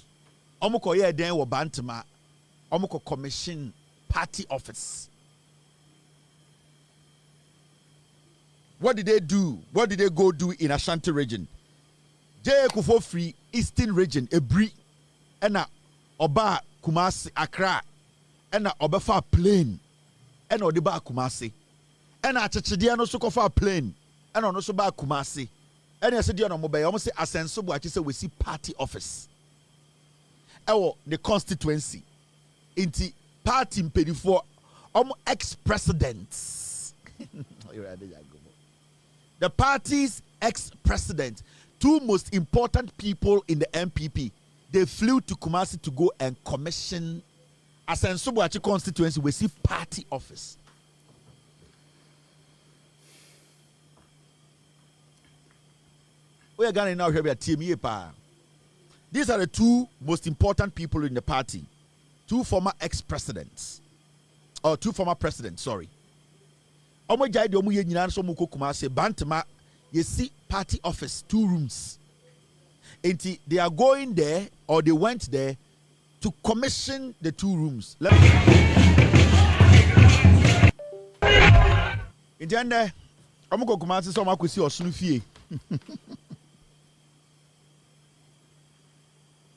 Omoko ye den wo Bantama. Omoko commission party office. What did they do? What did they go do in Ashanti region? Agya Koo free Eastern region, Ebri, ena Oba Kumasi Accra, ena Obefa plane, ena Odiba Kumasi, ena Achichidia no Sukofa plane. And on also ba Kumasi. And I said, you know, mobile almost say Asenso, but I say we see party office. The constituency. Inti party in 24 ex-presidents. The party's ex-president, two most important people in the NPP, they flew to Kumasi to go and commission Asenso Boachi constituency. We see party office. We are going now here at TME pa. These are the two most important people in the party. Two former ex-presidents. Or two former presidents, sorry. Omo jai de omo ye nyina so mo kokuma se Bantama you see party office 2 rooms. Enti they are going there or they went there to commission the 2 rooms. Enti ande omo kokuma se so makosi Osono fie.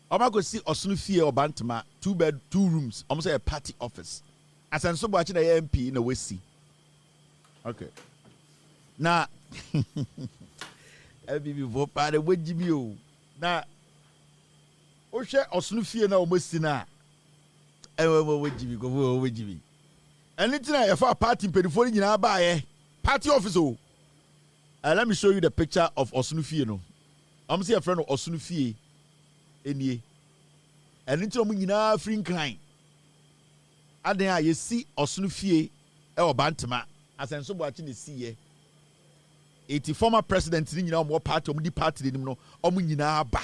I'm going to see Osono fie or Bantama 2 rooms. I'm going to say a party office. As I'm so watching the MP in the West Sea. Okay. Now, LBB vote by the way, Jimmy. Now, Osha Osono fie na almost na. Jimmy, go Jimmy. And it's not a party before you know by party officer. Let me show you the picture of Osono no. I'm see a friend of Osono any. And it's a free crime. And then you see Osono or Bantama as I'm so watching the sea. 80 former president ni nyina mo party omu di party ni no omu nyina ba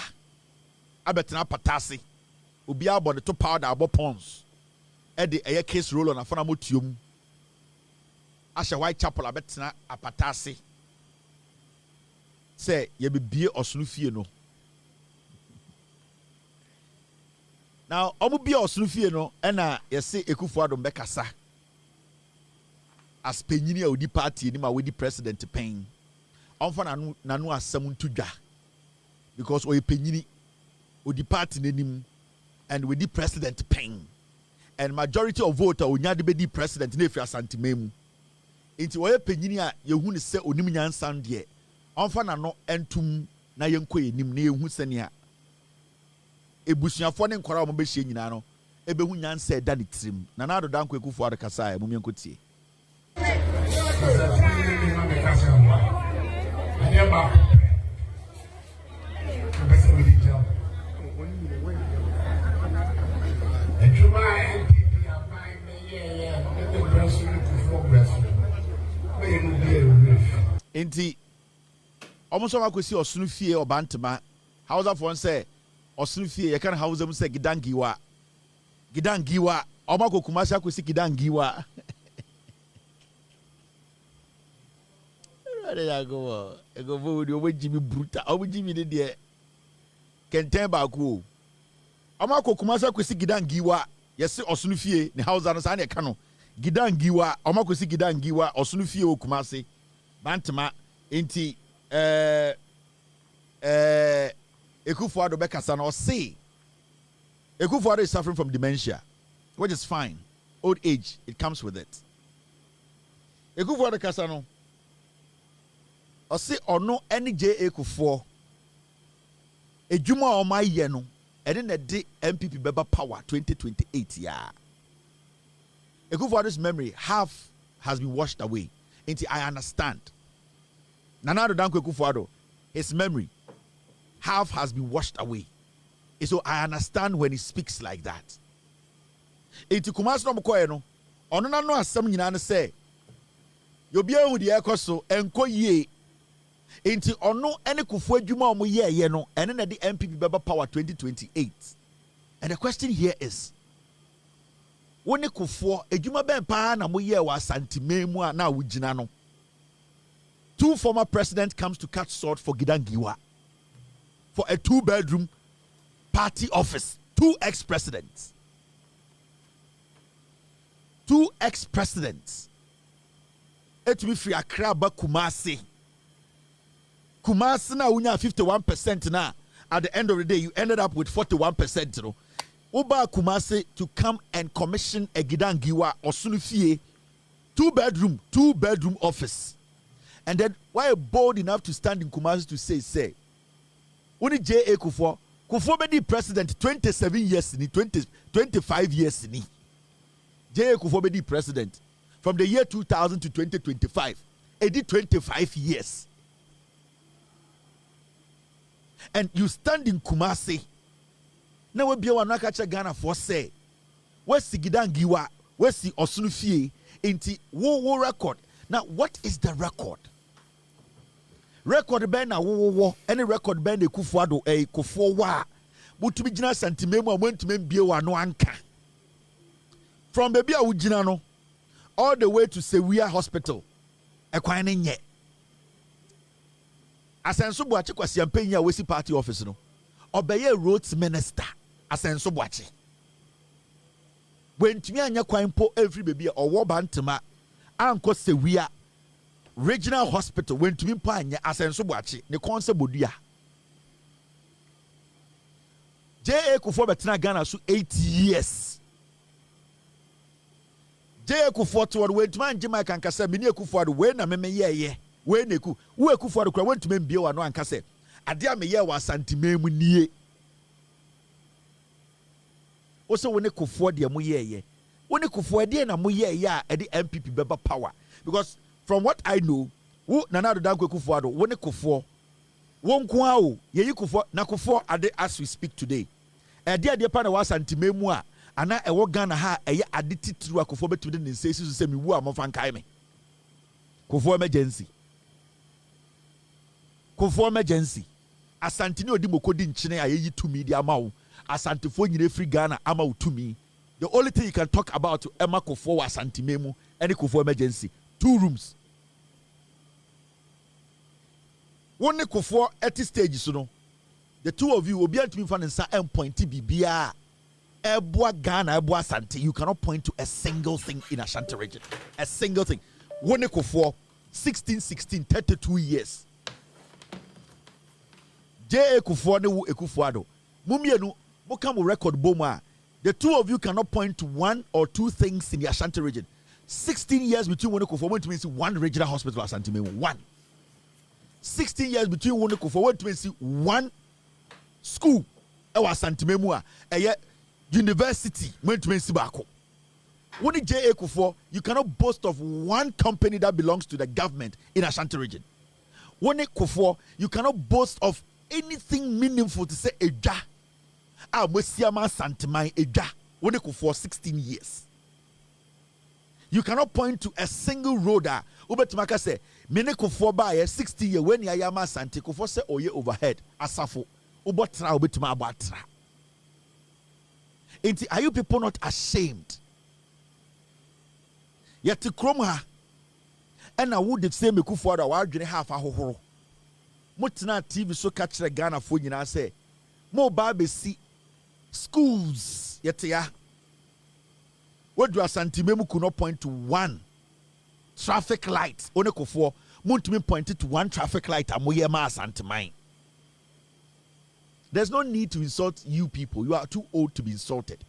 abetena patase obi abo ne to powder abo pons e de eye case roll on afana motuom ahye Whitechapel abetena apatase say ye bibie Osono fie no now omu bie Osono fie no e na ye se Ekufuado mbekasa as penyini a odi party ni ma we di president pen onfa nanu asem ntudwa because oye penyini odi party nenim and we di president pen and majority of voter onya de be di president na efi asantememu enti oye penyini a yehu ne se onim nyansan de onfa nano entum na yenko yenim na yehu se ne a ebusuafo ne nkora mo be hye nyina no ebehu nyansa eda ne trim na na adoda nko Ekufuado kasa e mo menkotie Inti almost all kwesi Osono fie obantema Hausa for say Osono fie ye kan Hausa mu say gidangiwa omako kumasa kwesi gidangiwa ego Boadu Jimmy bruta obo Jimmy de de kenten ba ko omako kumasa kwesi gidangiwa yesi Osono fie ne Hausa no sa na ka no gidangiwa omako kwesi gidangiwa Osono fie o kumase bantema enti Ekufuado bekasa na say Ekufuado is suffering from dementia, which is fine. Old age, it comes with it. Ekufuado kasa no say ono any Ekufuo ejuma o ma ye no ene na de NPP beba power 2028 ya. Ekufuado's memory half has been washed away. Inti I understand. Nanado Danko Ekufuado, his memory half has been washed away. And so I understand when he speaks like that. Inti Kumasi no mkoye no, ono na no asem nyina ne say, yobi ehu de ekoso enko yie. Inti ono ene kufu adwuma omo ye no, ene na de NPP beba power 2028. And the question here is, woni kufu adwuma ben pa na mo ye wa santimemu a na wugina no. Two former presidents comes to catch sword for gidangiwa for a 2-bedroom party office. Two ex-presidents. Etumi free Accra ba Kumasi. Kumasi na unya 51% na. At the end of the day, you ended up with 41%. No? Uba Kumasi to come and commission a gidangiwa Osono fie 2-bedroom office. And then why are bold enough to stand in Kumasi to say, only J.A. Kufo be the president 27 years ni 25 years ni. J.A. Kufo be the president from the year 2000 to 2025. It did 25 years. And you stand in Kumasi. Now we be able to catch Ghana for say, where's the gidangiwa, where's the Osono fie, inti wo record. Now what is the record? Record ben na wo any record ben Ekufuado Ekufuo wa butumi gina santimemu a montumi bie wa no anka from baby a wugina no all the way to Sewia Hospital ekwan ne nye Asenso Boache kwasi ampanyi a wesi party office no obeye roads minister Asenso Boache wentumi anya kwan po every baby owo bantema anko Sewia Regional Hospital went to Mimpanya Asenso Boache, the concept Boadu. J.A. Kufo betena Ghana so 8 years. J.A. Kufo to went man Jima can kasa mini Kufo when na meme ye when eku we Kufo kura went to men bio no an kase adia me ye wa santimemu nie Also when Kufuor de mo ye. When Kufuor de na mo ye the NPP beba power. Because from what I know, who Nana Dankwa Kufuor when Kufuor won kwao ye Kufuor na Kufuor ade as we speak today. Dia de pa na was antimemu a ana ewo Ghana ha eye ade titru Kufuor betumi de nsesi so se mi wu amfa nkai me. Kufuor emergency. Kufuor emergency. Asante ni odi mokodi nchene ayeyi tumi di ama wo. Asante fo nyire free Ghana ama wo tumi. The only thing you can talk about Emma Kufuor was Asante memu any Kufuor emergency. 2 rooms. One Kufuor at this stage so no. The two of you will be able to find and point to Bibia. Ebwa Ghana, Ebwa Asante. You cannot point to a single thing in Ashanti region. A single thing. One Kufuor 16, 32 years. J. Kufuor ne wu Ekufuado. Mumienu, Mokamu record boma. The two of you cannot point to 1 or 2 things in the Ashanti region. 16 years between one Kufuor, to means 1 regional hospital Ashanti me 1. 16 years between one Kufuor, to means 1 school. Ewa Ashanti memua. Eye university. To means bako. When J. Kufuor, you cannot boast of 1 company that belongs to the government in Ashanti region. When Kufuor, you cannot boast of anything meaningful to say Eja. Mwesiama Santimai Eja. When Kufuor 16 years. You cannot point to a single road. Ubetumaka say, Mene Kufuor ba 60 years when Yayama Santi Kufuor say oye overhead. Asafo. Ubotra ubetuma abatra. Are you people not ashamed? Yet to Kromha. And I would say me Kufuor da wa dwene half ahohoro. Motina TV so catch the Ghana for you now say more baby see schools yet ya. What do Asante memu could not point to 1 traffic light? One Kufuor Wontumi pointed to 1 traffic light amoye ma Asante mine. There's no need to insult you people. You are too old to be insulted.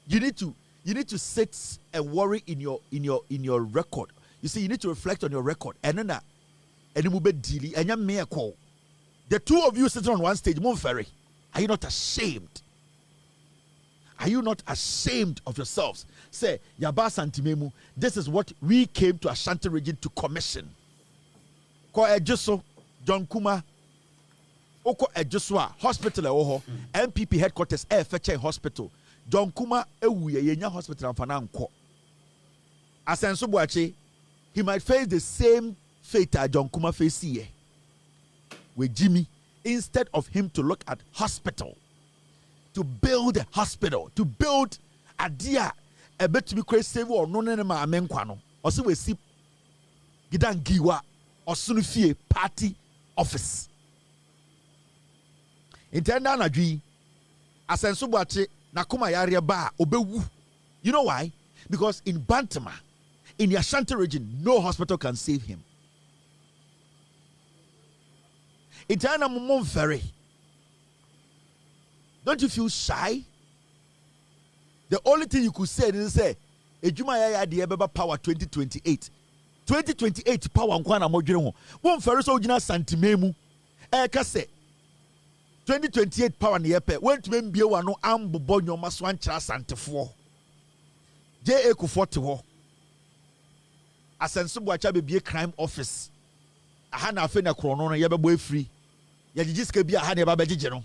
You need to sit and worry in your record. You see, you need to reflect on your record. And then the 2 of you sitting on one stage, Monferry, are you not ashamed? Are you not ashamed of yourselves? Say, Yaba Santimemu, this is what we came to Ashanti region to commission. Ko Ejoso, John Kuma, Oko Ejoswa, hospital oho, NPP headquarters, FHA hospital, John Kuma, Ewuye, Yenya hospital, and Fananko. Asenso Boache, he might face the same fate as John Kuma face here with Jimmy, instead of him to look at hospital, to build a hospital, to build a dia a bit to be crazy or no nema amenkwano or so we see gidan giwa or sunufie party office intenda na dwi asenso boache na kuma yare ba obewu. You know why? Because in Bantama, in the Ashanti region, no hospital can save him. Intenda Monferry, don't you feel shy? The only thing you could say is say, Ejuma ya de beba power 2028. 2028 power nkwana modwene ho. Monferry so gina santimemu. Ka se 2028 power ne yepe. Wentumi mbie wa no ambobo nyoma so ankyira santefo. Agya Koo te ho. Asenso boacha bebie crime office. Aha na afa na krono no yebebo afiri. Yagigiska bia aha ne ba begege no.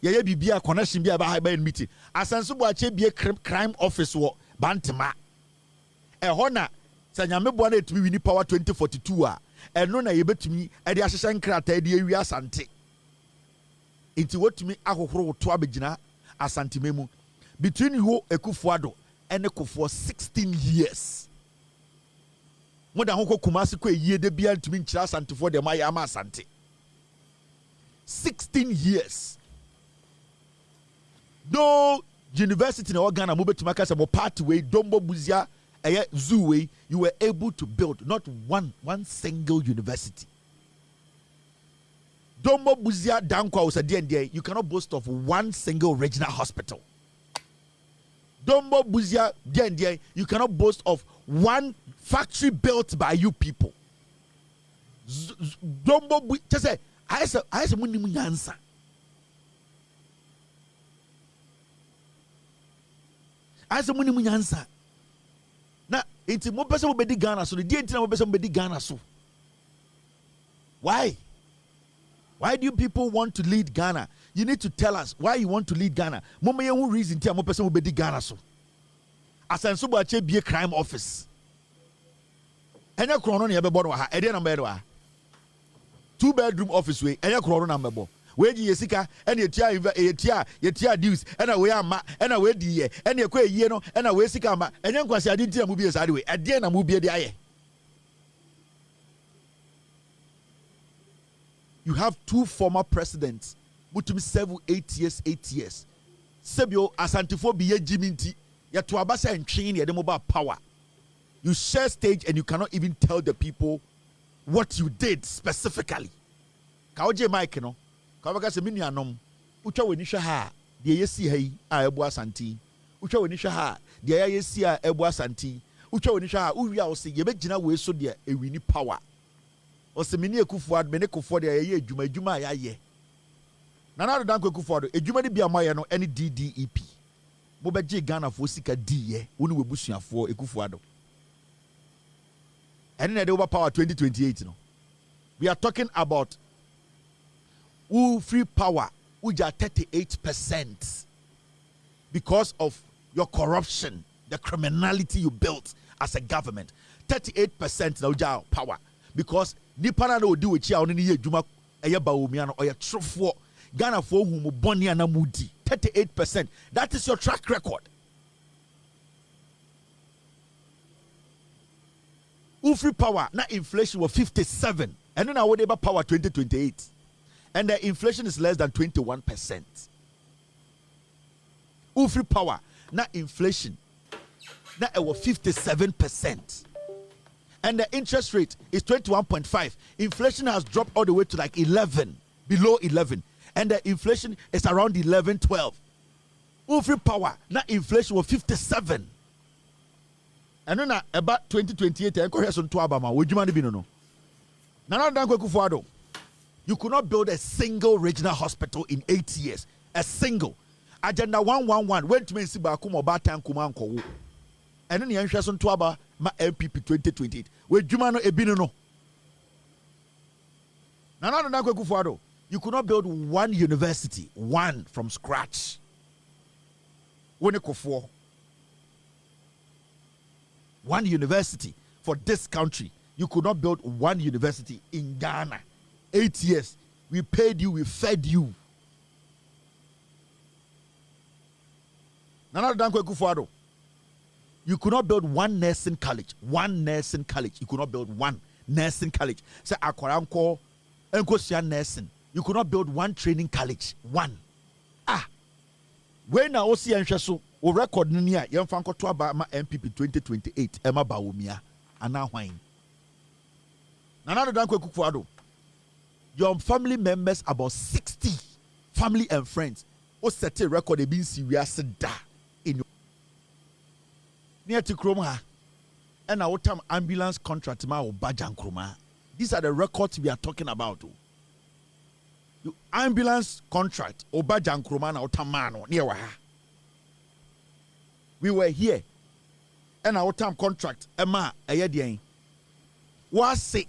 Yeye bibia connection bia ba ha meeting. Asenso boacha bie crime office wo Bantama. Ho na sanyame boa na etumi wini power 2042 a eno na yebetumi e de ahyehye nkrata de awi Asante. Inti wotumi ahohoro to abegina Asante memu between you Ekufuado and Kufuor 16 years. Mo da hoko Kumasi ko yie de bia ntumi nkyira Asante for de maye ama Asante. 16 years. No university in Ghana mo betuma ka se mo part way dombo buzia zoo way you were able to build not one single university. Dombo buzia dankwa was a DND. You cannot boast of 1 single regional hospital. Dombo buzia DND. You cannot boast of 1 factory built by you people. Dombo just say I say muni munyansa. As a money answer. Na inti mo pesa mo bedi Ghana so the day inti na mo pesa mo bedi Ghana so. Why? Why do you people want to lead Ghana? You need to tell us why you want to lead Ghana. Mo me who reason ti mo pesa mo bedi Ghana so. Asanso ba che be crime office. Enya krono na ye bebo no ha. E dey na mbe ha. 2-bedroom office we enya krono na mbebo. We ji yesika ena yetia dues ena we ama ena we di ye ena ekwa yie no ena we sika ama enya nkwasi ade ntia mu bi esade we ade na mu bi de aye. You have 2 former presidents Wontumi serve 8 years sebio asantifo bi ye jiminti ye to abasa ntwen ye de mobile power. You share stage and you cannot even tell the people what you did specifically. Ka oje mic no Kawaka se mini anom utwa weni hwe ha de yesi ha yi a ebu asanti utwa weni hwe ha de ya yesi a ebu asanti utwa weni hwe ha uwi a o se ye begina we so de ewini power o se mini Ekufuado me ne Kufuado de ye adwuma ya ye Nana Addo Ekufuado adwuma de bia maye no ene DDEP mo beje Ghana fo sika di ye woni webusuafo Ekufuado ene na de over power 2028 no. We are talking about who free power, which are 38% because of your corruption, the criminality you built as a government. 38% now your power because nipana no do with you only ye juma eyeba omiano or your true Ghana for whom boni and mudi 38%. That is your track record. Who free power, now inflation was 57, and then I would able power 2028. And the inflation is less than 21%. Free power, not inflation. Now it was 57%. And the interest rate is 21.5. Inflation has dropped all the way to like 11, below 11. And the inflation is around 11, 12. Free power, now inflation was 57. And then about 2028, I go to Abama. Would you mind being no? Nana Addo Ekufuado. You could not build a single regional hospital in 8 years. A single. Agenda 111 went to me see Bakumo Batan Kumanko. And then the interest on Tuaba ma NPP 2028. Where Jumano Ebino no. Nana Addo Ekufuado. You could not build one university, one from scratch. One university for this country. You could not build one university in Ghana. 8 years, we paid you, we fed you. Nana Addo Ekufuado, you could not build one nursing college. One nursing college. You could not build one nursing college. Say Akwaranko, Enkosia nursing. You could not build one training college. One. When I see Anshaso, o record niya, Yamfanko to about my NPP 2028, Emma Baumia, and now wine. Nana Addo Ekufuado. Your family members, about 60 family and friends, who set a record of being serious in near to Kroma and our time ambulance contract ma Bajan Kroma. These are the records we are talking about. You ambulance contract Bajan Kroma na Otamano near Waha. We were here and our time contract Emma Ayadian was say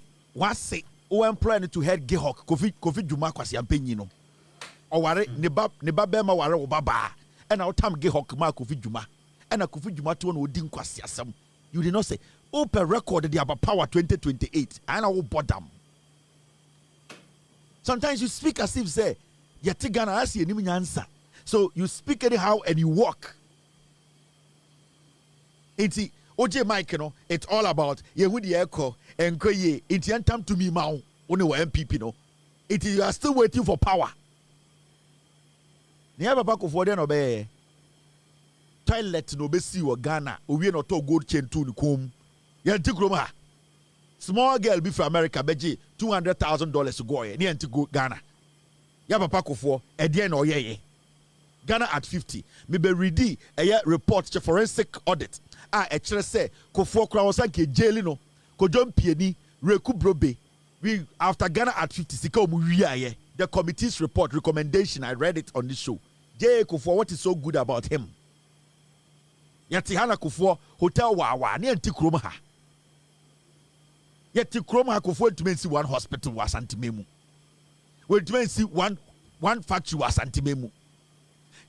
o employ to head Gehok Kofi Juma kwasi ampanyino o ware ne ba be ma ware obaba and our time Gehok ma Kofi Juma and a Kofi Juma to no din kwasi asem. You did not say open record the about power 2028 and I will bottom. Sometimes you speak as if say yeti Ghana as you nimi answer. So you speak anyhow and you walk. It's OJ Mike, you know, it's all about Yehudi Eko and Koye. It's time to me now. Only NPP, no. It is you are still waiting for power. Never back of what obey. Toilet no be see Ghana. We no to gold chain to the comb. Yantikroma. Small girl be from America, beji $200,000 to go. Near to go Ghana. Yaba pack of four. Edian or ye. Ghana at 50. Maybe ready a report to forensic audit. A chere say Kofo Krawosanke jail no ko John Pieni Reku Brobe. We after Ghana at 50 sika omuwiaye. The committee's report recommendation, I read it on this show. J Kofo, what is so good about him? Yɛte ha na Kufuor hotel wa ne anti kurom ha. Yɛte kurom ha Kufuor ntumi nsi one hospital wa Asanteme mu. We ntumi nsi one factory wa Asanteme mu.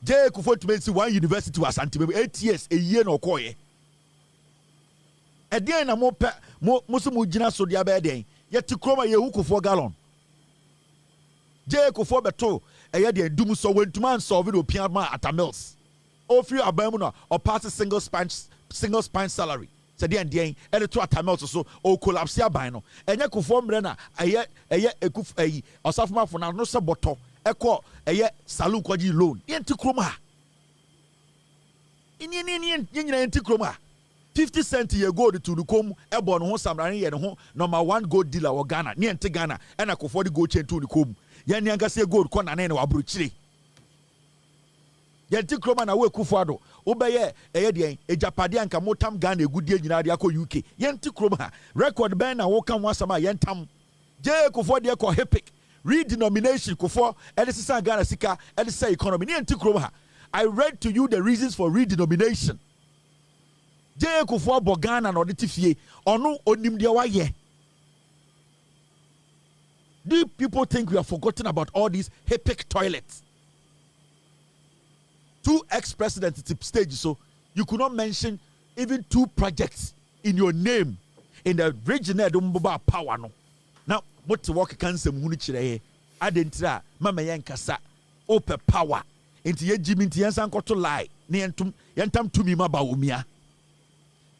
Agya Koo ntumi nsi one university wa Asanteme mu. 8 years a year na okoye. Ɛdeɛn na mo so mo gyina so dia bɛɛ den. Yɛte kurom a yehu Kufuor gallon. Agya Koo beto ɛyɛ de dum so wentuma nsolve do pia ma atamils. Ofri abamu no or pass a single spine salary. Said the end, and to atamils so o collapse aban no. Enya Kufuor mrena ɛyɛ ekuf ɛyi ɔsafuma for na no saboto ɛkɔ ɛyɛ salon kwaji loan. Yenti kurom ha. Ni nyina yenti kurom ha. 50 cents ye gold to the com ɛbɔ no ho samrani ye no ho number 1 gold dealer wɔ Ghana. Ni enti Ghana ɛna Kufuor de gold chain to the com. Yɛn ni ankasa gold kɔ na ne wa abrochire. Yɛnti kroma na we Kufuor wobɛyɛ ɛyɛ deɛn ejapade anka motam Ghana egudie nyina de akɔ UK. Yɛnti kroma record bɛn na wo kan wasama yɛntam. Agya Koo de kɔ hepic redenomination Kufuor ɛde sisa Ghana sika ɛde sɛ economy. Yɛnti kroma I read to you the reasons for redenomination. Agya Koo bɔ Ghana na ɔde ti fie ɔno onim deɛ wayɛ. Do people think we have forgotten about all these hepic toilets? 2 ex-presidents at stage, so you could not mention even 2 projects in your name in the region there don't power no. Now what to work cancer munu chire adentra mama yankasa open power into ye jimi nti yansan koto lie ne yentam tumi ma ba omia.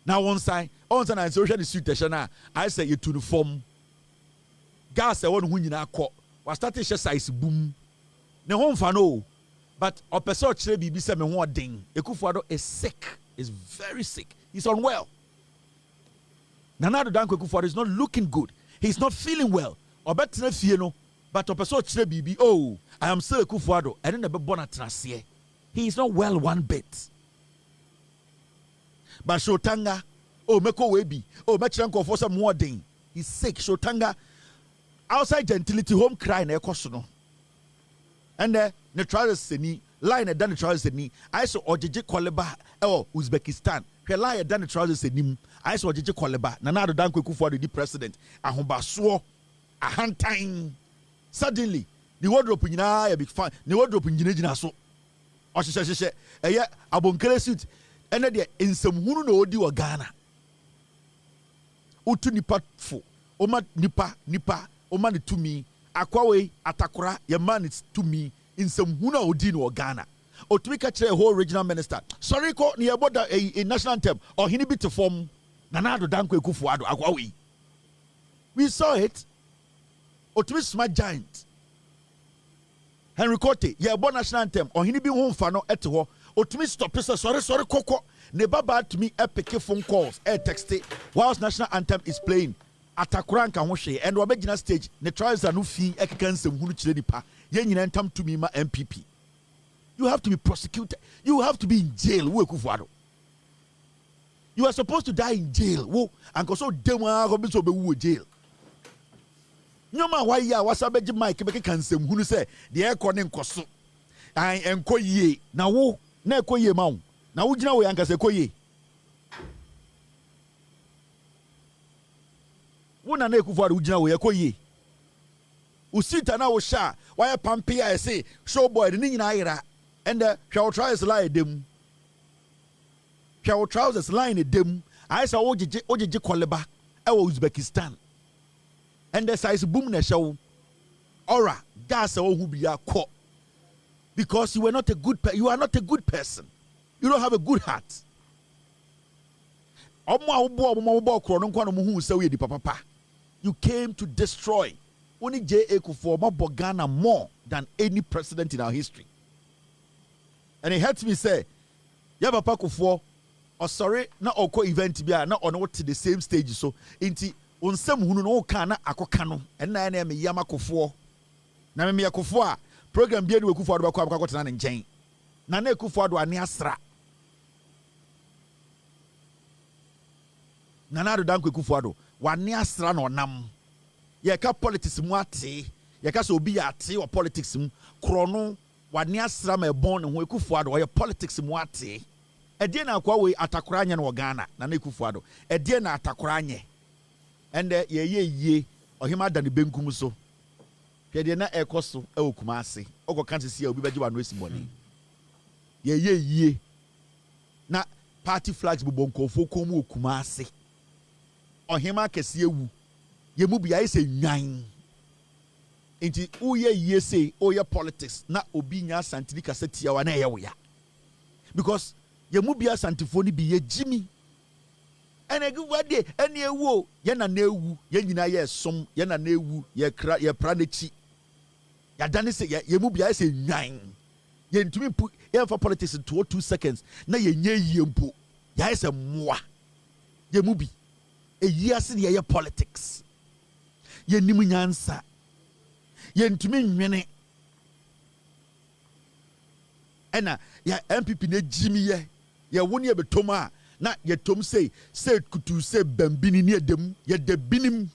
Now on side I social the suit na I say you to the form gas e won hu nyina akọ was starting size boom ne ho mfa no. But a person bibi se me ho odin. Kufuor is sick, is very sick. He's unwell. Nana Addo Dankwa Kufuor is not looking good. He's not feeling well. Obetena fie no, but a person bibi oh, I am still Kufuor and then the born at Trasie. He is not well one bit. But Shotanga, oh meko webi, oh mechanko for some more ding. He's sick. Shotanga outside gentility home cry na ekoso. And the trials seni line done the trials seni I saw Agya Koo Uzbekistan he line done the trials seni I saw Agya Koo Nana Addo Dankwa Kufuor the president ahombaso ahantan suddenly the wardrobe nyina a big fan the wardrobe nyina so ohyehyehye eye abonkere suit ene de nsɛmhunu na odi wɔ Ghana utu nipa fo oma nipa oma ne tumi akwawe atakora ye man it to me in some huna odi no Ghana otumi ka kire whole regional minister sorry ko ne yeboda a national anthem or hini bi to form Nana Addo Dankwa Kufuor akwawe we saw it otumi smart giant Henry Kote yebo national anthem or hini bi ho mfa no ete ho otumi stop say sorry koko ne baba to me epic phone calls text whilst national anthem is playing atakura nka ho hwe and obegina stage ne trials are no fi ekeka nsem hunu kire nipa ye nyina ntam to me ma NPP. You have to be prosecuted, you have to be in jail. Wo Kufuor you are supposed to die in jail. Wo anko so dema go be so be wo jail nyoma why ya wasabeji mic be keka nsem hunu se de ekọ ne nkoso an enko yie na wo na ekọ yie ma wo na wo gina wo yanka se ekọ yie wona na Kufuor ugina wo yekoye usita na wo sha why pampi I say show boy ni nyina ayira and hwa trousers line dem hwa trousers line dem I say ojeje koleba e wo Uzbekistan and the size boom na show ora gas wo hu bia ko because you are not a good person, you don't have a good heart. You came to destroy. Only Agya Koo Ghana more than any president in our history. And it hurts me say, Papa Kufuor, oh sorry, na oko event bia na ono to the same stage so inti onsem hunu no kana akoka no and na me yama Kufuor. Na me Kufuor program bia no Kufuor ba kwa akotena ne nchen. Na Kufuor do ani asra. Nana Addo Dankwa Kufuor wani asra na onam ye ka politics mu ate ye ka so obi ya ate o politics mu krono wani asra ma ebon ne ho Kufuor ye politics mu ate ɛdeɛ na akwa we atakora anya no Ghana na Kufuado ɛdeɛ na atakora anya ɛnde ye ɔhema da ne benkum so hwɛdeɛ na ɛkɔ so ɛwɔ Kumase ɔkɔ kansisi a obi bɛgye wa no esibɔne ye na party flags bobɔ nkɔfo kɔn Kumase ɔhema kɛse ewu ye mu bia ɛsɛ nwan nti uye ye say oye politics na obi nya santini kasetia wa na ɛyɛ wo ya because ye mu bia santifo ni bi ye jimi ene guwade ene ewu ye na na ewu ye nyina ye som ye na na ewu ye kra ye pra na chi ya dane se ye mu bia se nwan ye ntumi pu ye for politics in 2 seconds na ye nye yie mpo ya se moa ye mu bi eyi ase ne ye politics ye nim nyansa ye ntumi nwene ena ya NPP na jimi ye woni ye betoma na ye tom say kutu say bambini ne edem ye de binim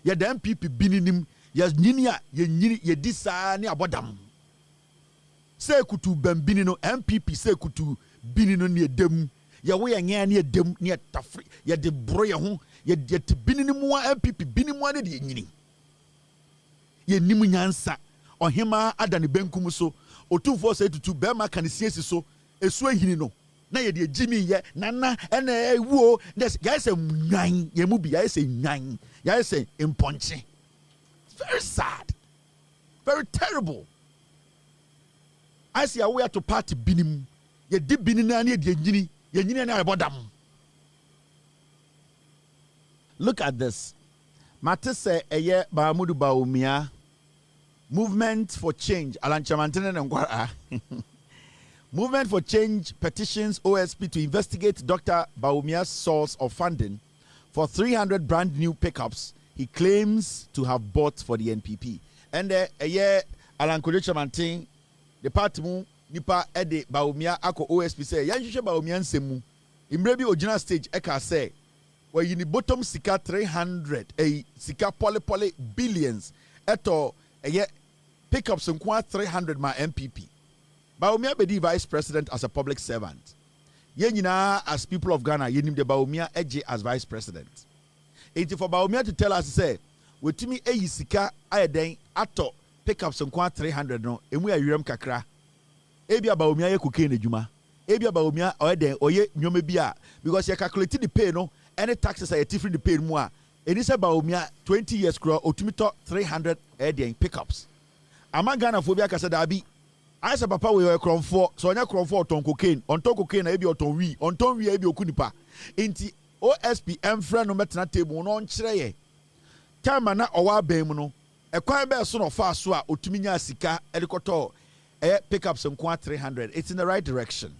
ye de NPP bininim ye nyini a ye nyini ye disa ne abodam say kutu bambini no NPP say kutu binino ne edem ye wo ye nyaa ne edem ne tafri ye de bro ye ho ye te bininim wa NPP binimu ne de nyini ye nimu nyansa ohima adane benkum so otumfo say tutu be ma kanisiesi so esu ehini no na ye de jimi ye nana ena ewuo des guys say nwan ye mu bi guys say nwan guys say imponche. Very sad, very terrible. I see a way to party binim ye di binina ne de nyini ye nyini na ebodam. Look at this. Mate say eye Bahamudu Baumia Movement for Change Alanchamantene Ngwara. Movement for Change petitions OSP to investigate Dr. Baumia's source of funding for 300 brand new pickups he claims to have bought for the NPP. And a year Alankojo Chamantin, the party nipa ede Baumia ako OSP say yanhwehwe Baumia nsemu. Imrebi original stage eka say where you need bottom sika 300 sika poly billions eto a pickups nkwa 300 ma MPP. Baumia be the vice president as a public servant. Yenyina as people of Ghana, yenim de Baumia eje as vice president. It for Baumia to tell us say, wetumi eyi sika ayeden ato pickups nkwa 300 no, emu ayirem kakra. Ebia Baumia ye cocaine ejuma. Ebia Baumia oyeden oye nyome bia because you calculate the pay no, any taxes are different the pay mu a. Eni say Baumia 20 years kro otumi to 300 ayeden pickups. Ama Ghana phobia kasa dabi. I say papa we kron for so nya kron for ton cocaine on ton cocaine na ebi oton wi ebi okunipa enti OSP emfra no metena table no nkyere ye time na owa ban mu no ekwan be so no fa so a otumi nya sika edikoto pickups nkwa 300. It's in the right direction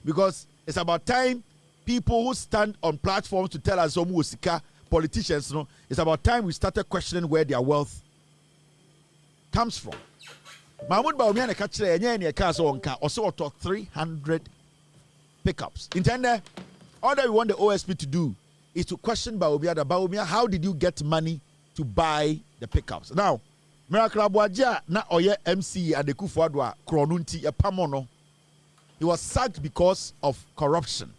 because it's about time people who stand on platforms to tell us some sika politicians no, it's about time we started questioning where their wealth comes from. Mahmoud Baumia ne kachire enye ne ka so onka ose oto 300 pickups. Intende all that we want the OSP to do is to question Baumia, how did you get money to buy the pickups? Now, Miracle Abuaja na oye MC Agya Koo kronunti epamono. He was sacked because of corruption.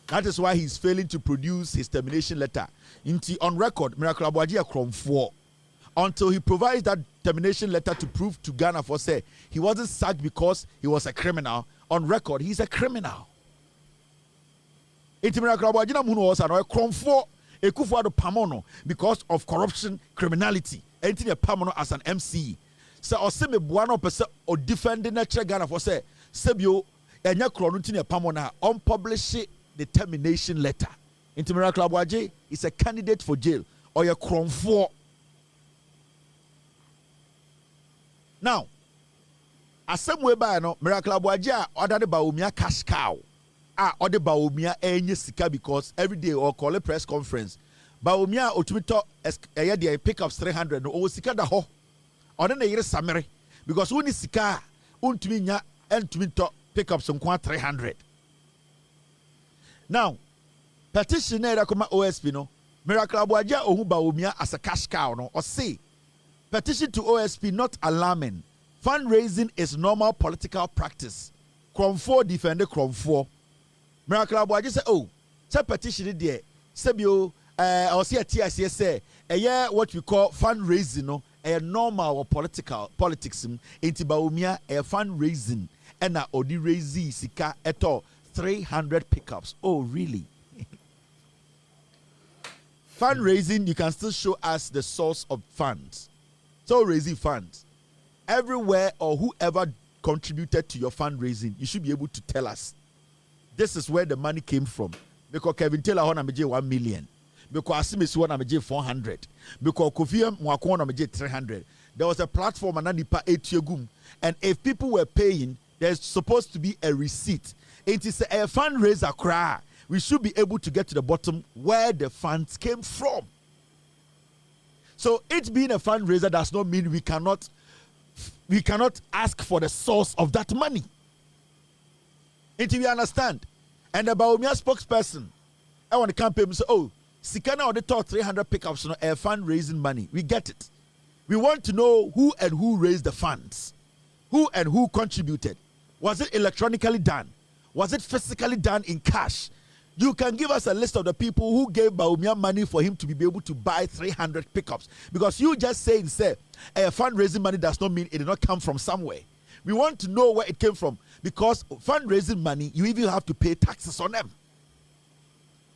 That is why he's failing to produce his termination letter. Inti on record, Miracle Abuaja kronfo. Until he provides that termination letter to prove to Ghana for say he wasn't sacked because he was a criminal. On record, he's a criminal. Because of corruption, criminality, anything pamono as an MC. So oseme buano pese o defending nature Ghana for say sebio enya kronuti pamona unpublish the termination letter. Into Miracle Abuaje is a candidate for jail or a kronfo. Now, as some way by no Miracle Abuaja order the Baumia cash cow. Order Baumia enye sika because every day or call a press conference. Baumia otumito the pickups 300 no sika da ho. Order na yere samere because when sika untumi nya entumito pickups nkwa 300. Now, petition na kuma OSP no Miracle Abuaja ohu Baumia as a cash cow no or say petition to OSP not alarming. Fundraising is normal political practice. Kromfo defend Kromfo. Miracle Aboagye say oh say petition there sebio or see a TIC say what we call fundraising no a normal or politics into Bawumia a fundraising and na odi raise sika eto 300 pickups. Oh really? Fundraising, you can still show us the source of funds. So raising funds everywhere or whoever contributed to your fundraising, you should be able to tell us this is where the money came from. Because Kevin Taylor on 1 million, because Asimis on 400, because Kofi Mwako on 300. There was a platform and Nipa 8 yegum, and if people were paying, there's supposed to be a receipt. It is a fundraiser cry. We should be able to get to the bottom where the funds came from. So it being a fundraiser does not mean we cannot ask for the source of that money. Until we understand. And the Bawumia spokesperson, I want to campaign say, oh, Sikana or the top 300 pickups no a fundraising money. We get it. We want to know who and who raised the funds. Who and who contributed. Was it electronically done? Was it physically done in cash? You can give us a list of the people who gave Bawumia money for him to be able to buy 300 pickups. Because you just say fundraising money does not mean it did not come from somewhere. We want to know where it came from. Because fundraising money, you even have to pay taxes on them.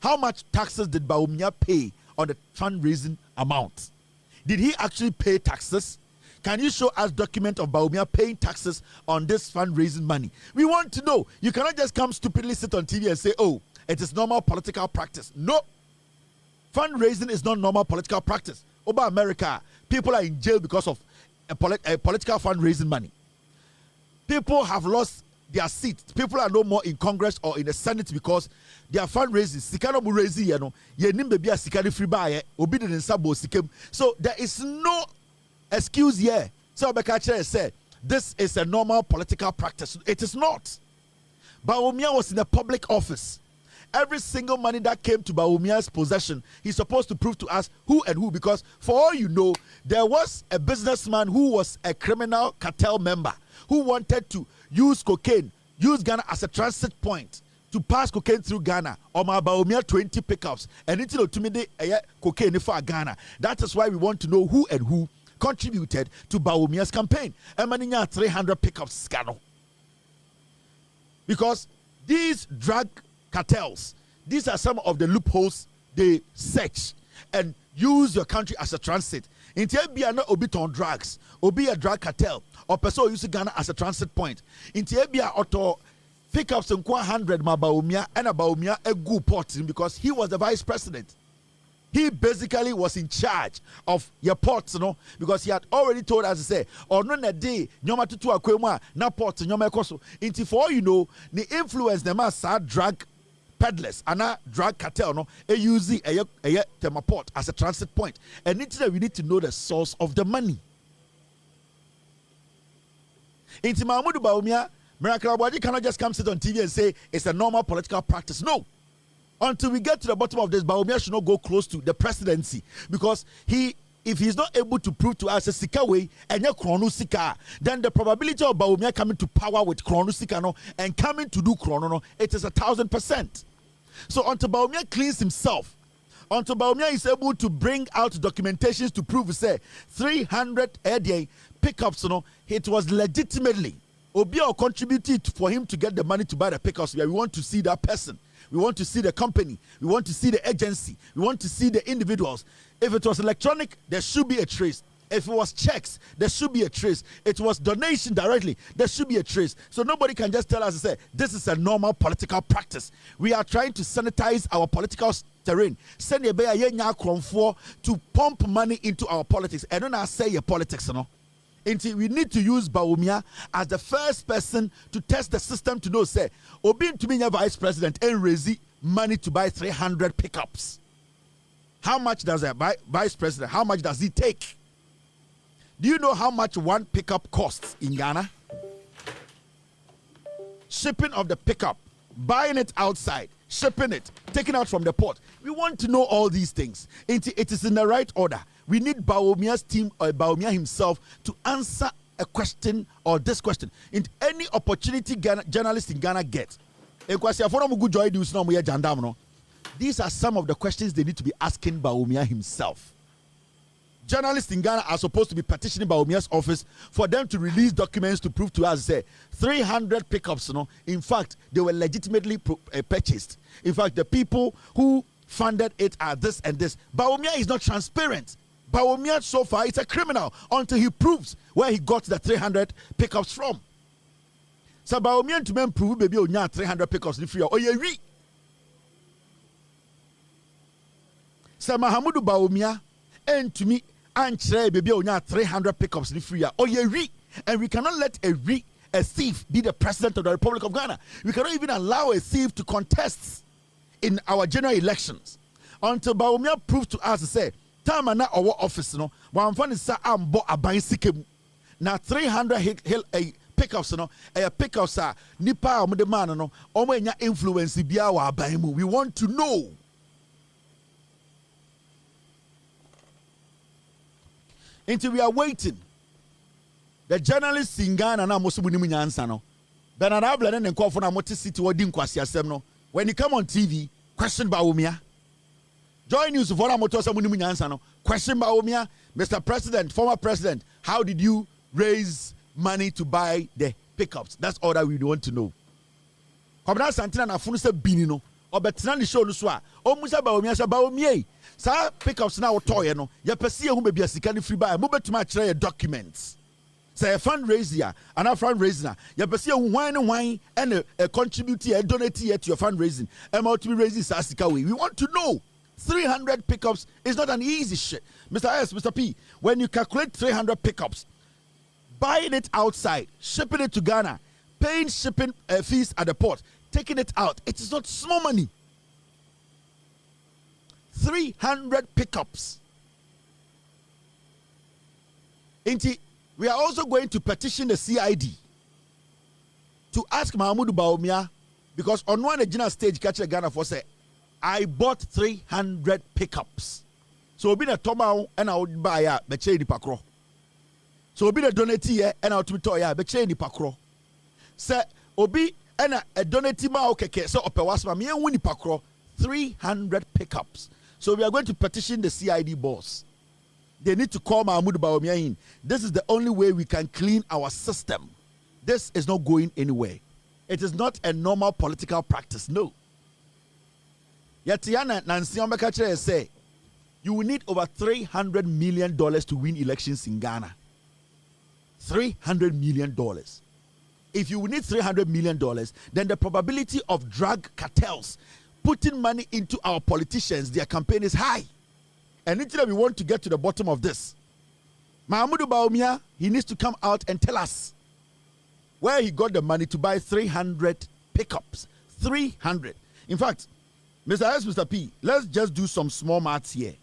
How much taxes did Bawumia pay on the fundraising amount? Did he actually pay taxes? Can you show us document of Bawumia paying taxes on this fundraising money? We want to know. You cannot just come stupidly sit on TV and say, oh, it is normal political practice. No. Fundraising is not normal political practice. Over America, people are in jail because of a political fundraising money. People have lost their seats. People are no more in Congress or in the Senate because their fundraising. So there is no excuse here. So Bekache said, this is a normal political practice. It is not. Bawumia was in a public office. Every single money that came to Bawumia's possession, he's supposed to prove to us who and who. Because for all you know, there was a businessman who was a criminal cartel member who wanted to use cocaine, use Ghana as a transit point to pass cocaine through Ghana. Or my Bawumia 20 pickups. And it's to me cocaine for Ghana. That is why we want to know who and who contributed to Bawumia's campaign. And maninya 300 pickups scano. Because these drug cartels, these are some of the loopholes they search and use your country as a transit. In Tiabia, no obiton drugs, obi a drug cartel, or person use Ghana as a transit point. In Tiabia, auto pickups in 100 ma Bawumia and a Bawumia a good port because he was the vice president. He basically was in charge of your ports, you know, because he had already told us to say, or no na day, nyoma tutu akwema na port nyoma ekoso. Inti for all you know, the influence the man sad drug peddlers and a drug cartel no use a port as a transit point. And we need to know the source of the money. Inti Mahmoud Bawumia, Miracle Aboagye cannot just come sit on TV and say it's a normal political practice. No. Until we get to the bottom of this, Bawumia should not go close to the presidency because if he's not able to prove to us a sika way and Krono sika, then the probability of Bawumia coming to power with Krono sika no and coming to do Krono no, it is 1,000%. So until Bawumia cleans himself, until Bawumia is able to bring out documentations to prove say 300 pickups, you know, it was legitimately Obia contributed for him to get the money to buy the pickups. We want to see that person. We want to see the company. We want to see the agency. We want to see the individuals. If it was electronic, there should be a trace. If it was checks, there should be a trace. It was donation directly, there should be a trace. So nobody can just tell us and say, this is a normal political practice. We are trying to sanitize our political terrain. Send to pump money into our politics. And then I say your politics, you know. Until we need to use Bawumia as the first person to test the system to know, say, Obin to be vice president and raise money to buy 300 pickups. How much does a vice president, how much does he take? Do you know how much one pickup costs in Ghana? Shipping of the pickup, buying it outside, shipping it, taking out from the port. We want to know all these things. It is in the right order. We need Bawumia's team or Bawumia himself to answer a question or this question. In any opportunity journalists in Ghana get, These are some of the questions they need to be asking Bawumia himself. Journalists in Ghana are supposed to be petitioning Bawumia's office for them to release documents to prove to us that 300 pickups, in fact, they were legitimately purchased. In fact, the people who funded it are this and this. Bawumia is not transparent. Bawumia so far is a criminal until he proves where he got the 300 pickups from. So Bawumia to men prove baby onya 300 pickups ni free or ye wi. So Mahamudu Bawumia and to me and baby onya 300 pickups ni free or ye wi. And we cannot let a thief be the president of the Republic of Ghana. We cannot even allow a thief to contest in our general elections until Bawumia proves to us to say time na our office one fan is sa ambo aban sikemu na 300 pickups pickups nipa omo man no omo enya influence bia wa aban mu. We want to know. Until we are waiting. The journalists in Ghana na mosubu ni munyansa no. Bernard Abla ne nkofo na moti city wodi nkwasi asem no. When you come on TV, question Bawumia. Join news for a motor no. Question Bawumia, Mr. President, former president, how did you raise money to buy the pickups? That's all that we want to know. Kwabena Santina na funu se binino. Obetina ni show no so a. O musa Bawumia se Bawumia. Sa pickups na otoye no. Ya pesi ehun bebi asika ni free buy. Mo betuma akire documents. Say a fundraiser, and a fundraiser. You see a wine and a contribute a donate to your fundraising. To be raising Sasika way. We want to know 300 pickups is not an easy shit. Mr. S, Mr. P, when you calculate 300 pickups, buying it outside, shipping it to Ghana, paying shipping fees at the port, taking it out, it is not small money. 300 pickups. We are also going to petition the CID to ask Mahamudu Bawumia, because on one regional stage, catch Ghana for say, I bought 300 pickups. So Obi na toma and I would buy ya beche ni pakro. So Obi na donate ye and I would to ya beche ni pakro. Say Obi and a donate ma okeke so opewasma me wini pakro 300 pickups. So we are going to petition the CID boss. They need to call Mahamudu Bawumia in. This is the only way we can clean our system. This is not going anywhere. It is not a normal political practice. No. Yatiana Nancy Ombekachere say you will need over $300 million to win elections in Ghana. $300 million. If you need $300 million, then the probability of drug cartels putting money into our politicians, their campaign is high. And until we want to get to the bottom of this, Mahamudu Bawumia, he needs to come out and tell us where he got the money to buy 300 pickups. 300. In fact, Mr. S, Mr. P, let's just do some small maths here.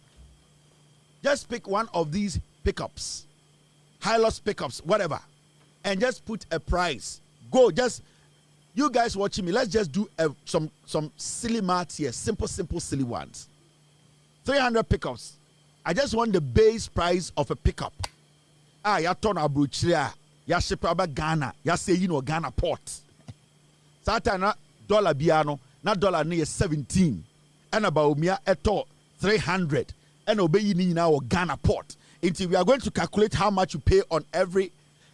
Just pick one of these pickups, Hilux pickups, whatever, and just put a price. Go, just, you guys watching me, let's just do some silly maths here. Simple, silly ones. 300 pickups. I just want the base price of a pickup. Ya turn abrochria, ya ship about Ghana, ya say Ghana port. Satana dollar biano, na dollar near 17. And about Bawumia eto 300. And obey ni now Ghana port. Until we are going to calculate how much you pay on every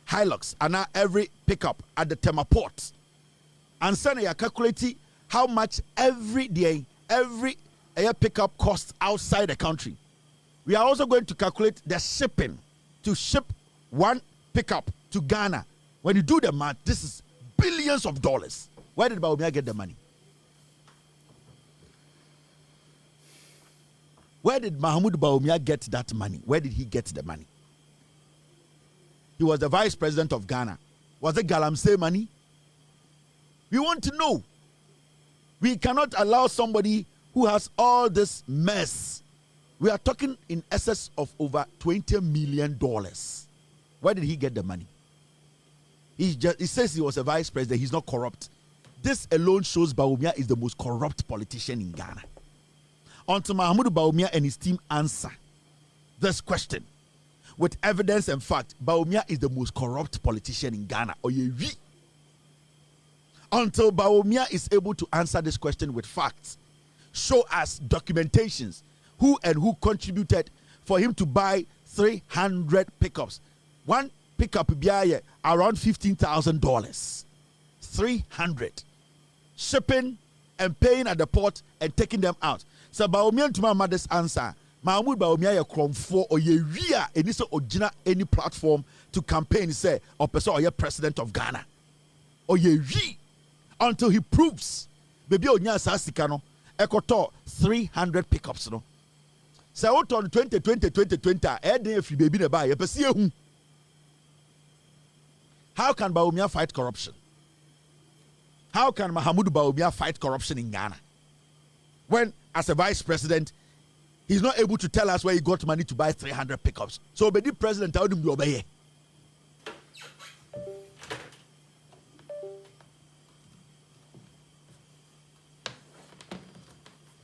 Hilux and now every pickup at the Tema port. And send you calculate how much every day, every air pickup costs outside the country. We are also going to calculate the shipping to ship one pickup to Ghana. When you do the math, this is billions of dollars. Where did Bawumia get the money? Where did Mahamudu Bawumia get that money? Where did he get the money? He was the vice president of Ghana. Was it Galamsey money? We want to know. We cannot allow somebody who has all this mess. We are talking in excess of over $20 million. Where did he get the money? He says he was a vice president. He's not corrupt. This alone shows Bawumia is the most corrupt politician in Ghana. Until Mahamudu Bawumia and his team answer this question with evidence and fact, Bawumia is the most corrupt politician in Ghana. Until Bawumia is able to answer this question with facts, show us documentations, who contributed for him to buy 300 pickups. One pickup biya around $15,000. 300. Shipping and paying at the port and taking them out. So Bawumia to my mother's answer. Mahmoud Bawumia ye krom for or ye ria any so original any platform to campaign say or person or ye president of Ghana. Or ye ri until he proves baby onya sasika no ekoto 300 pickups no. So out on 2020 e dey fi baby na ba ye pese ehu. How can Bawumia fight corruption? How can Mahmoud Bawumia fight corruption in Ghana? When, as a vice president, he's not able to tell us where he got money to buy 300 pickups. So, the president told him to obey.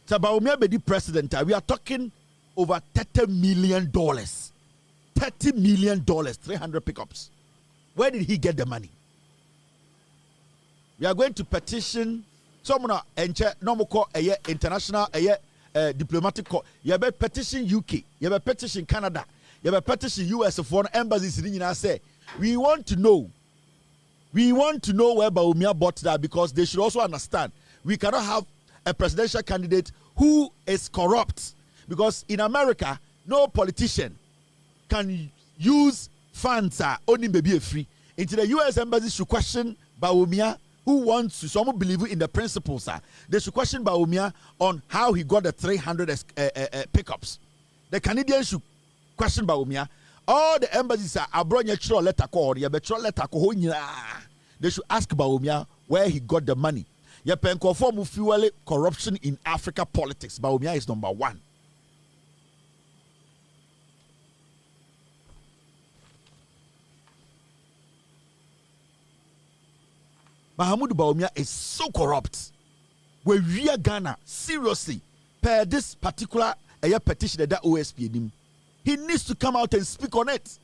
So, Bawumia be the president. We are talking over $30 million. $30 million, 300 pickups. Where did he get the money? We are going to petition someone international diplomatic court. You have a petition UK, you have a petition Canada, you have a petition US foreign embassies in United say we want to know where Bawumia bought that, because they should also understand we cannot have a presidential candidate who is corrupt, because in America no politician can use funds only maybe free. Into the US embassy should question Bawumia, who wants to, some believe in the principles. They should question Bawumia on how he got the 300 pickups. The Canadians should question Bawumia. All the embassies are abroad. They should ask Bawumia where he got the money. Corruption in Africa politics. Bawumia is number one. Mahmoud Bawumia is so corrupt. We are Ghana seriously per this particular petition that OSP. He needs to come out and speak on it.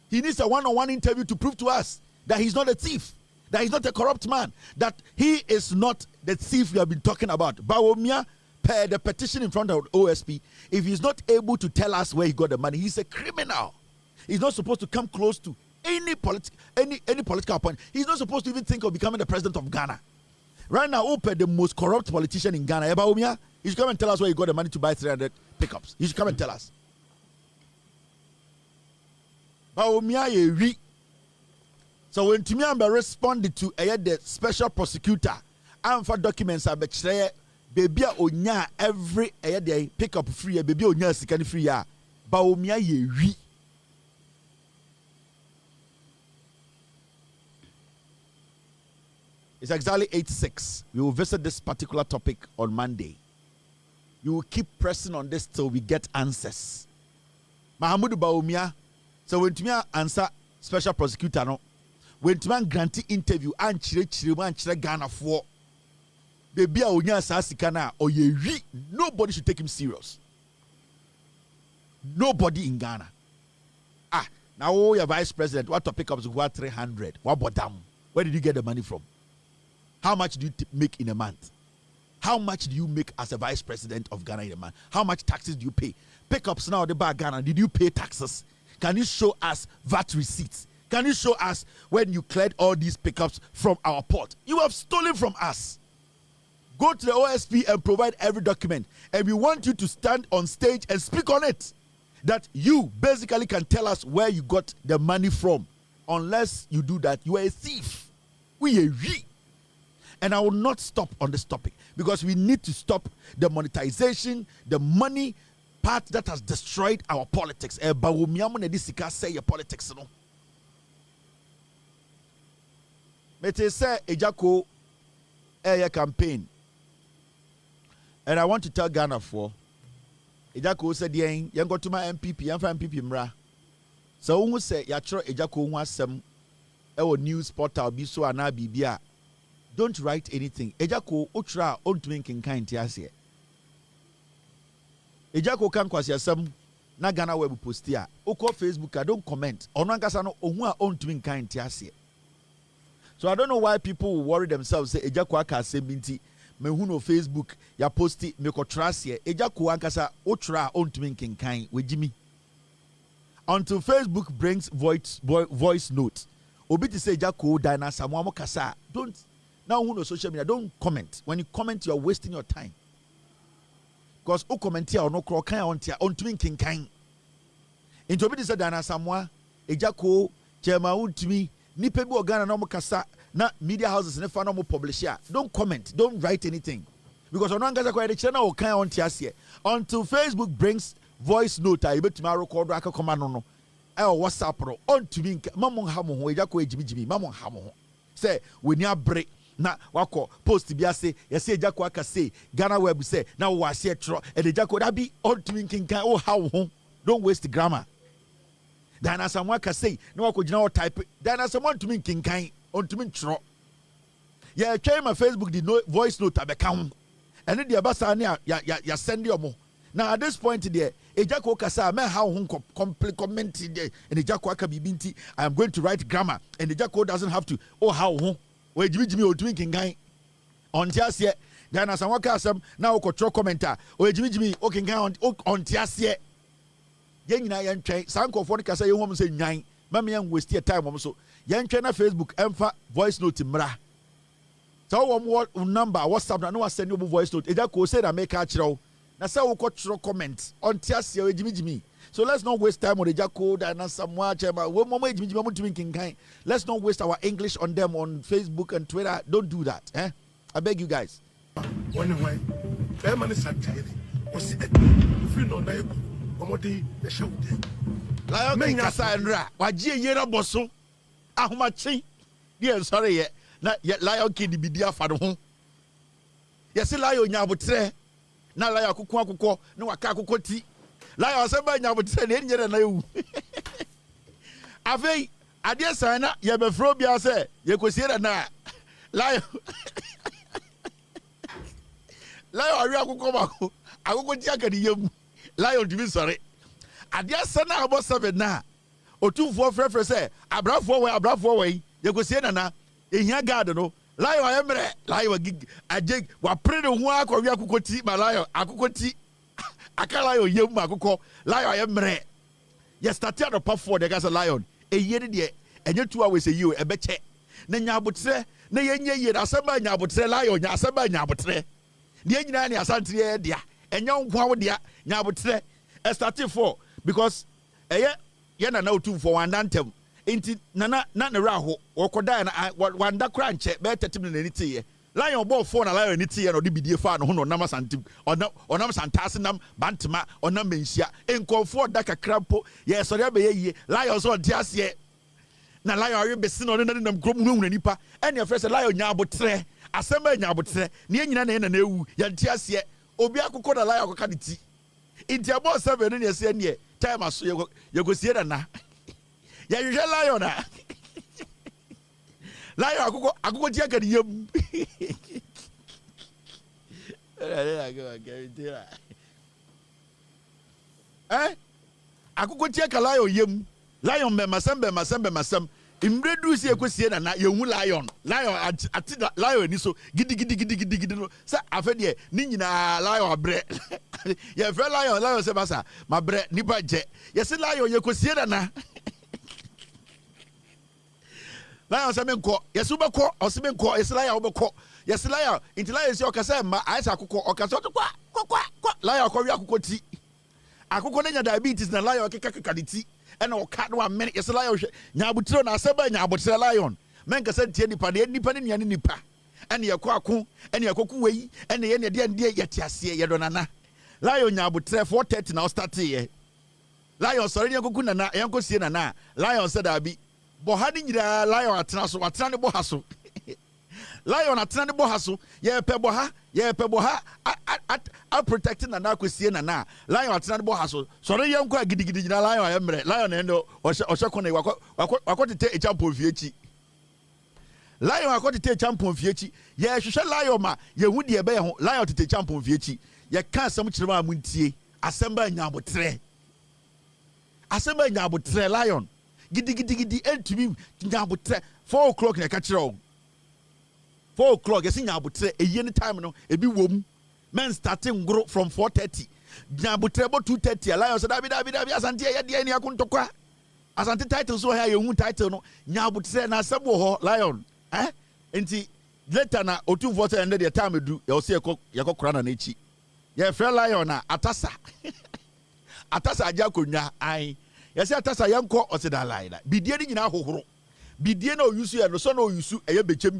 He needs a one-on-one interview to prove to us that he's not a thief, that he's not a corrupt man, that he is not the thief we have been talking about. Bawumia, per the petition in front of OSP, if he's not able to tell us where he got the money, he's a criminal. He's not supposed to come close to any political point. He's not supposed to even think of becoming the president of Ghana. Right now, Ope, the most corrupt politician in Ghana, Bawumia, he should come and tell us where he got the money to buy 300 pickups. He should come and tell us. Bawumia ye ri. So when Timiamba responded to the special prosecutor, and for documents are betrayed, baby onya every day pick up free, baby onya sikani free ya. Bawumia ye ri. It's exactly 8:06. We will visit this particular topic on Monday. You will keep pressing on this till we get answers. Mahmoud Bawumia, so when Tumia answer special prosecutor, no, when Tumia grant interview and chire Ghana for baby a onya sasikana or ye ri, nobody should take him serious. Nobody in Ghana. Now your vice president, what to pick up what 300? What bottom? Where did you get the money from? How much do you make in a month? How much do you make as a vice president of Ghana in a month? How much taxes do you pay? Pickups now, the bar Ghana, did you pay taxes? Can you show us VAT receipts? Can you show us when you cleared all these pickups from our port? You have stolen from us. Go to the OSP and provide every document. And we want you to stand on stage and speak on it. That you basically can tell us where you got the money from. Unless you do that, you are a thief. We are re. And I will not stop on this topic because we need to stop the monetization, the money part that has destroyed our politics. Say your politics, no. Mete say Agya Koo a campaign, and I want to tell Ghana for Agya Koo said yen go to my NPP, yan fa NPP mra. So who say ya tro Agya Koo ho asem e news portal bi so ana bibia. Don't write anything. Agya Koo otra ontumi nkenkan ntiase. Agya Koo kan kwase asem na Ghana web post ya. Oko Facebook, don't comment. Ono ankasa no ohun a ontumi nkan ntiase. So I don't know why people worry themselves say Agya Koo aka asɛm me hu no Facebook ya posti me ko trust here Agya Koo ankasa otra ontumi nkenkan wejimi until Facebook brings voice note obi to say Agya Koo die na Asamoah mo kasa don't now who no social media don't comment. When you comment you are wasting your time because o comment here or no kro kan ontumi nkenkan into obi to say die na Asamoah Agya Koo chema Wontumi nipa bi organa na mo kasa na media houses ne fa na mo publish here. Don't comment, don't write anything because ono angasa kwa de chena o kan on tiase until Facebook brings voice note I betuma record aka koma no WhatsApp ro ontumi mamon ha mo ho Agya Koo ejimijimi mamon ha mo ho say we ni abre na wako post bi ase yese Agya Koo aka say Ghana web say na wo ase tro e Agya Koo da bi ontumi nkinkan o ha wo ho. Don't waste grammar. Dan Asamoah ka say na wako gina o type dan Asamoah ontumi nkinkan ontumi ntro ya try my Facebook the voice note abeka ho ene de abasa ne ya send your mo. Now at this point there Agya Koo kasa me how ho compliment there and Agya Koo aka bibinti I am going to write grammar and Agya Koo doesn't have to how ho we jimi otumi nkinkan on tiase dan Asamoah ka asem na wo kotro commenter jimi o kinkan on tiase yen nyina yen twɛn sankofo no kasa yen hom sɛ nwan mama yen waste your time om so yen twɛn na Facebook emfa voice note mra so wo number WhatsApp na no wa send you voice note Agya Koo say na make a kyerɛw na sɛ wo kɔtro comment on tiase o jimi so let's not waste time on Agya Koo dan Asamoah chema wo mama jimi mo tumi kinkan. Let's not waste our English on them on Facebook and Twitter. Don't do that I beg you guys. One way be man is atire o si free no na omodi the show lion me kasa nra wagie yera boso ahomachi dey sorry ye na lion kid bi dia fa do ho yes lion nya abotre na lion akoko na waka akoko ti lion se ba nya abotre na enyere na ewu afei ade san na ye be fro bia se ye kosiere na lion lion ari akoko ba akoko ti akadi yem lion to be sorry. Adia sana about 7 na. Otumfo frefre say abrafo we ye go see na ehia guard no. Lion emre lion gig ajeg wa pre de ho akọwi akokoti ma lion akokoti aka lion yem akoko lion emre. Ye start at the puff for the gas lion. E yede de enye 2 hours e yi e be che. Na nya abotre na ye nye ye asaba nya abotre lion nya asaba nya abotre. De nyina ne asantre dia. Enya nkwa wo dia nya abotre started for because ye na otum for one dantem enti na raho okoda na wanda kranche be 30 minutes ni tie lion ball 4 na lion ni tie no de bidie fa no nam santim onam santase nam bantema onam menhia enkonfo da kakrampo ye sori be ye lion so diase na lion awe be sino ne nam krom hu nipa ene e frese lion nya abotre asema nya abotre ne nyina na ewu ye diase obi akoko na lion akoko de ti inti about 7 ne yesi ne time aso ye go sie na ya hwehwe lion na lion akoko ti aka de yem akoko ti aka lion yem lion be masem imredu si ekosie na ye hu lion ati lion ni so gidi no sa afede ni nyina lion abre ye fe lion se basa mabre nipa je ye se lion ye kosie na lion se menko ye su beko o se menko ye se lion beko ye se lion inti lion se okasa ma aisa akoko okasa kwa lion akọ wi akoko ti akoko na nya diabetes na lion keka ti ena o ka no a men yes lion hwe nya abutire na aseba nya abutire lion men ka se tie nipa ne nya ne nipa ene ye kwako ene ye koku wei ene ye ne de ye tiase ye do nana lion nya abutire 4:30 na start ye lion sori ne koku nana ye nkosie nana lion said abi bo ha ni nyira lion atena ne bo ha so lion atena ne bo ha so ye pe bo ha a protecting nana kosie nana lion atena ne bo ha so sori ye nko agidi nyina lion ayemre lion endo oshekone wakotete e champion fiechi lion akotete e champion fiechi ye hwehwe lion ma ye hu de be ye ho lion tete champion fiechi ye ka asem kirema amuntie asemba nyabotre lion gidi entumi nyabotre 4 o'clock na ka kireo 4 o'clock yesi nyabutre any time no ebi wom men starting grow from 4:30 nyabutre bo 2:30 lion so dabi asante ye de ani akontokwa asante title so ha ye hu title no nyabutre na asebo ho lion enti later na otumfo say end the time do ye se yekokora na echi ye frɛ lion na atasa atasa Agya Koo ai ye se atasa yenko osida line bidie ni nyina hohoro bidie na oyusu ye no so na oyusu eye bechem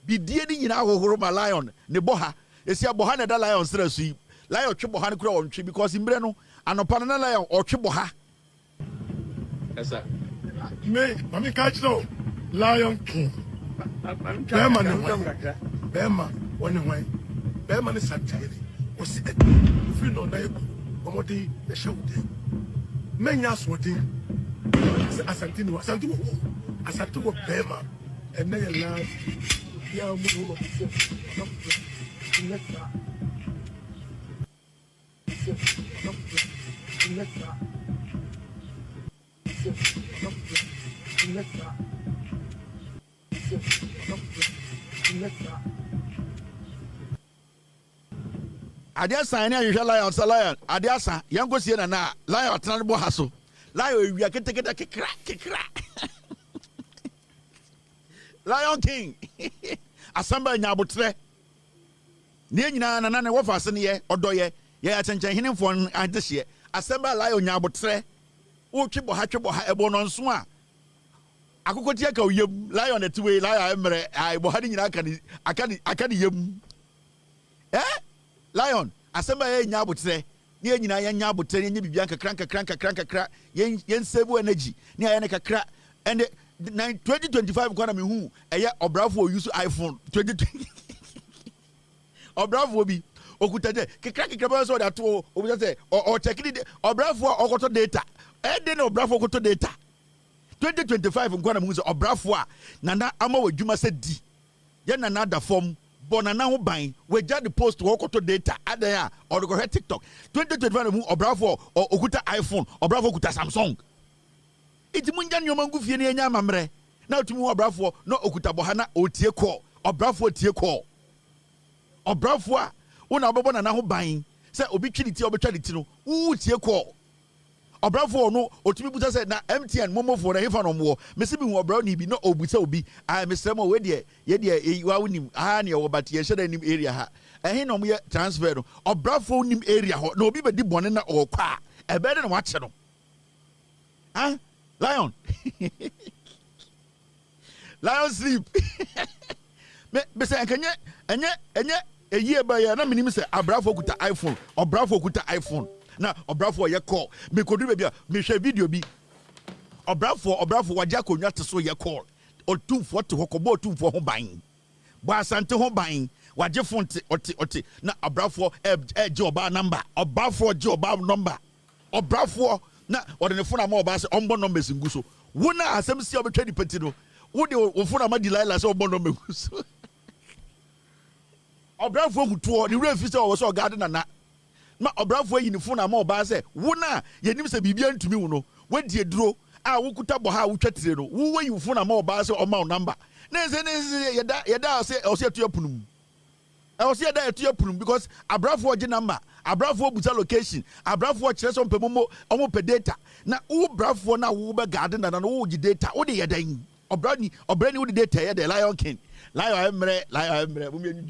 bidie ni nyina hohoro ma lion ne boha esi aboha na da lion sra su lion twe boha ne kura on twe because imbre no anopa na lion o twe boha esa me mami catch no Lion King Bema one way Bema is Saturday was it if you know Naiko Omodi the show many as what Asantino Asatu Bema and then last Adiasa any usual lion lion Adiasa yango sie na lion tran bo haso lion ewia keteketa kekra Lion King asamba nyabotre ne nyina na na wo fase ne ye odoye ye achenchen hinefo adehye asamba lion nyabotre wo twebo ha ebo no nso a akokoti aka oyem lion etiwe lion emre ai bo ha ni nyina aka ni yem lion asamba ye nyabotre ne nyina ye nyabotre ne bibia kakra yen save energy ne aye ne kakra and 2025 kwana me hu eye obrafo use iPhone 2020 obrafo bi okutaje kekra ba so that o bi say o check the obrafo okoto data dey na obrafo okoto data 2025 kwana me hu say obrafo a nana ama wadwuma se di ye nana da form bonana ho ban we just the post okoto data adan a or go TikTok 2025 mu obrafo okuta iPhone obrafo okuta Samsung iti munja nyoma ngufie ne enya mamre na otumi obrafo no okuta boha na otie call obrafo tie call obrafo a wona obobo na ho ban se obi twini tie obetwa ti no wu tie call obrafo no otumi buta se na MTN momofo na hefa no mo mesi bi hu obrafo ni bi no obuta obi ai mesremo we de ye de wa wonim ne ye wo bat ye sheda nim area ha ehe no mo ye transfer no obrafo nim area ho na obi bedi bone na okwa ebe de na wache no Lion Lion sleep me say enye eyi ba ya na minim say abrafo kuta iPhone obrafo kuta iPhone na obrafo ye call me kodu be bia me hwe video bi obrafo Agya Koo te so ye call otumfo te hokobo otumfo ho ban bo asante ho ban waje fonte oti na obrafo je oba number obrafo je oba number obrafo na ode ne phone ama say ombo numbers nguso wona asem si obetwa di peti no wo de wo phone ama Delilah say ombo numbers nguso obrafo gutuo ni refi say wo so garden na obrafo yi ni phone ama say wona yenim say bibia ntumi wo no wadie duro a wo kuta bo ha wo twatire no wo yi phone ama say oma number na say yeda say etu apunum say yeda etu apunum because abrafo gi number abrafo buta location abrafo kire so mpemo omo pe data na wo brafo na wo be garden na wo gi data wo de yedan obrani wo de data ye de Lion King lion emre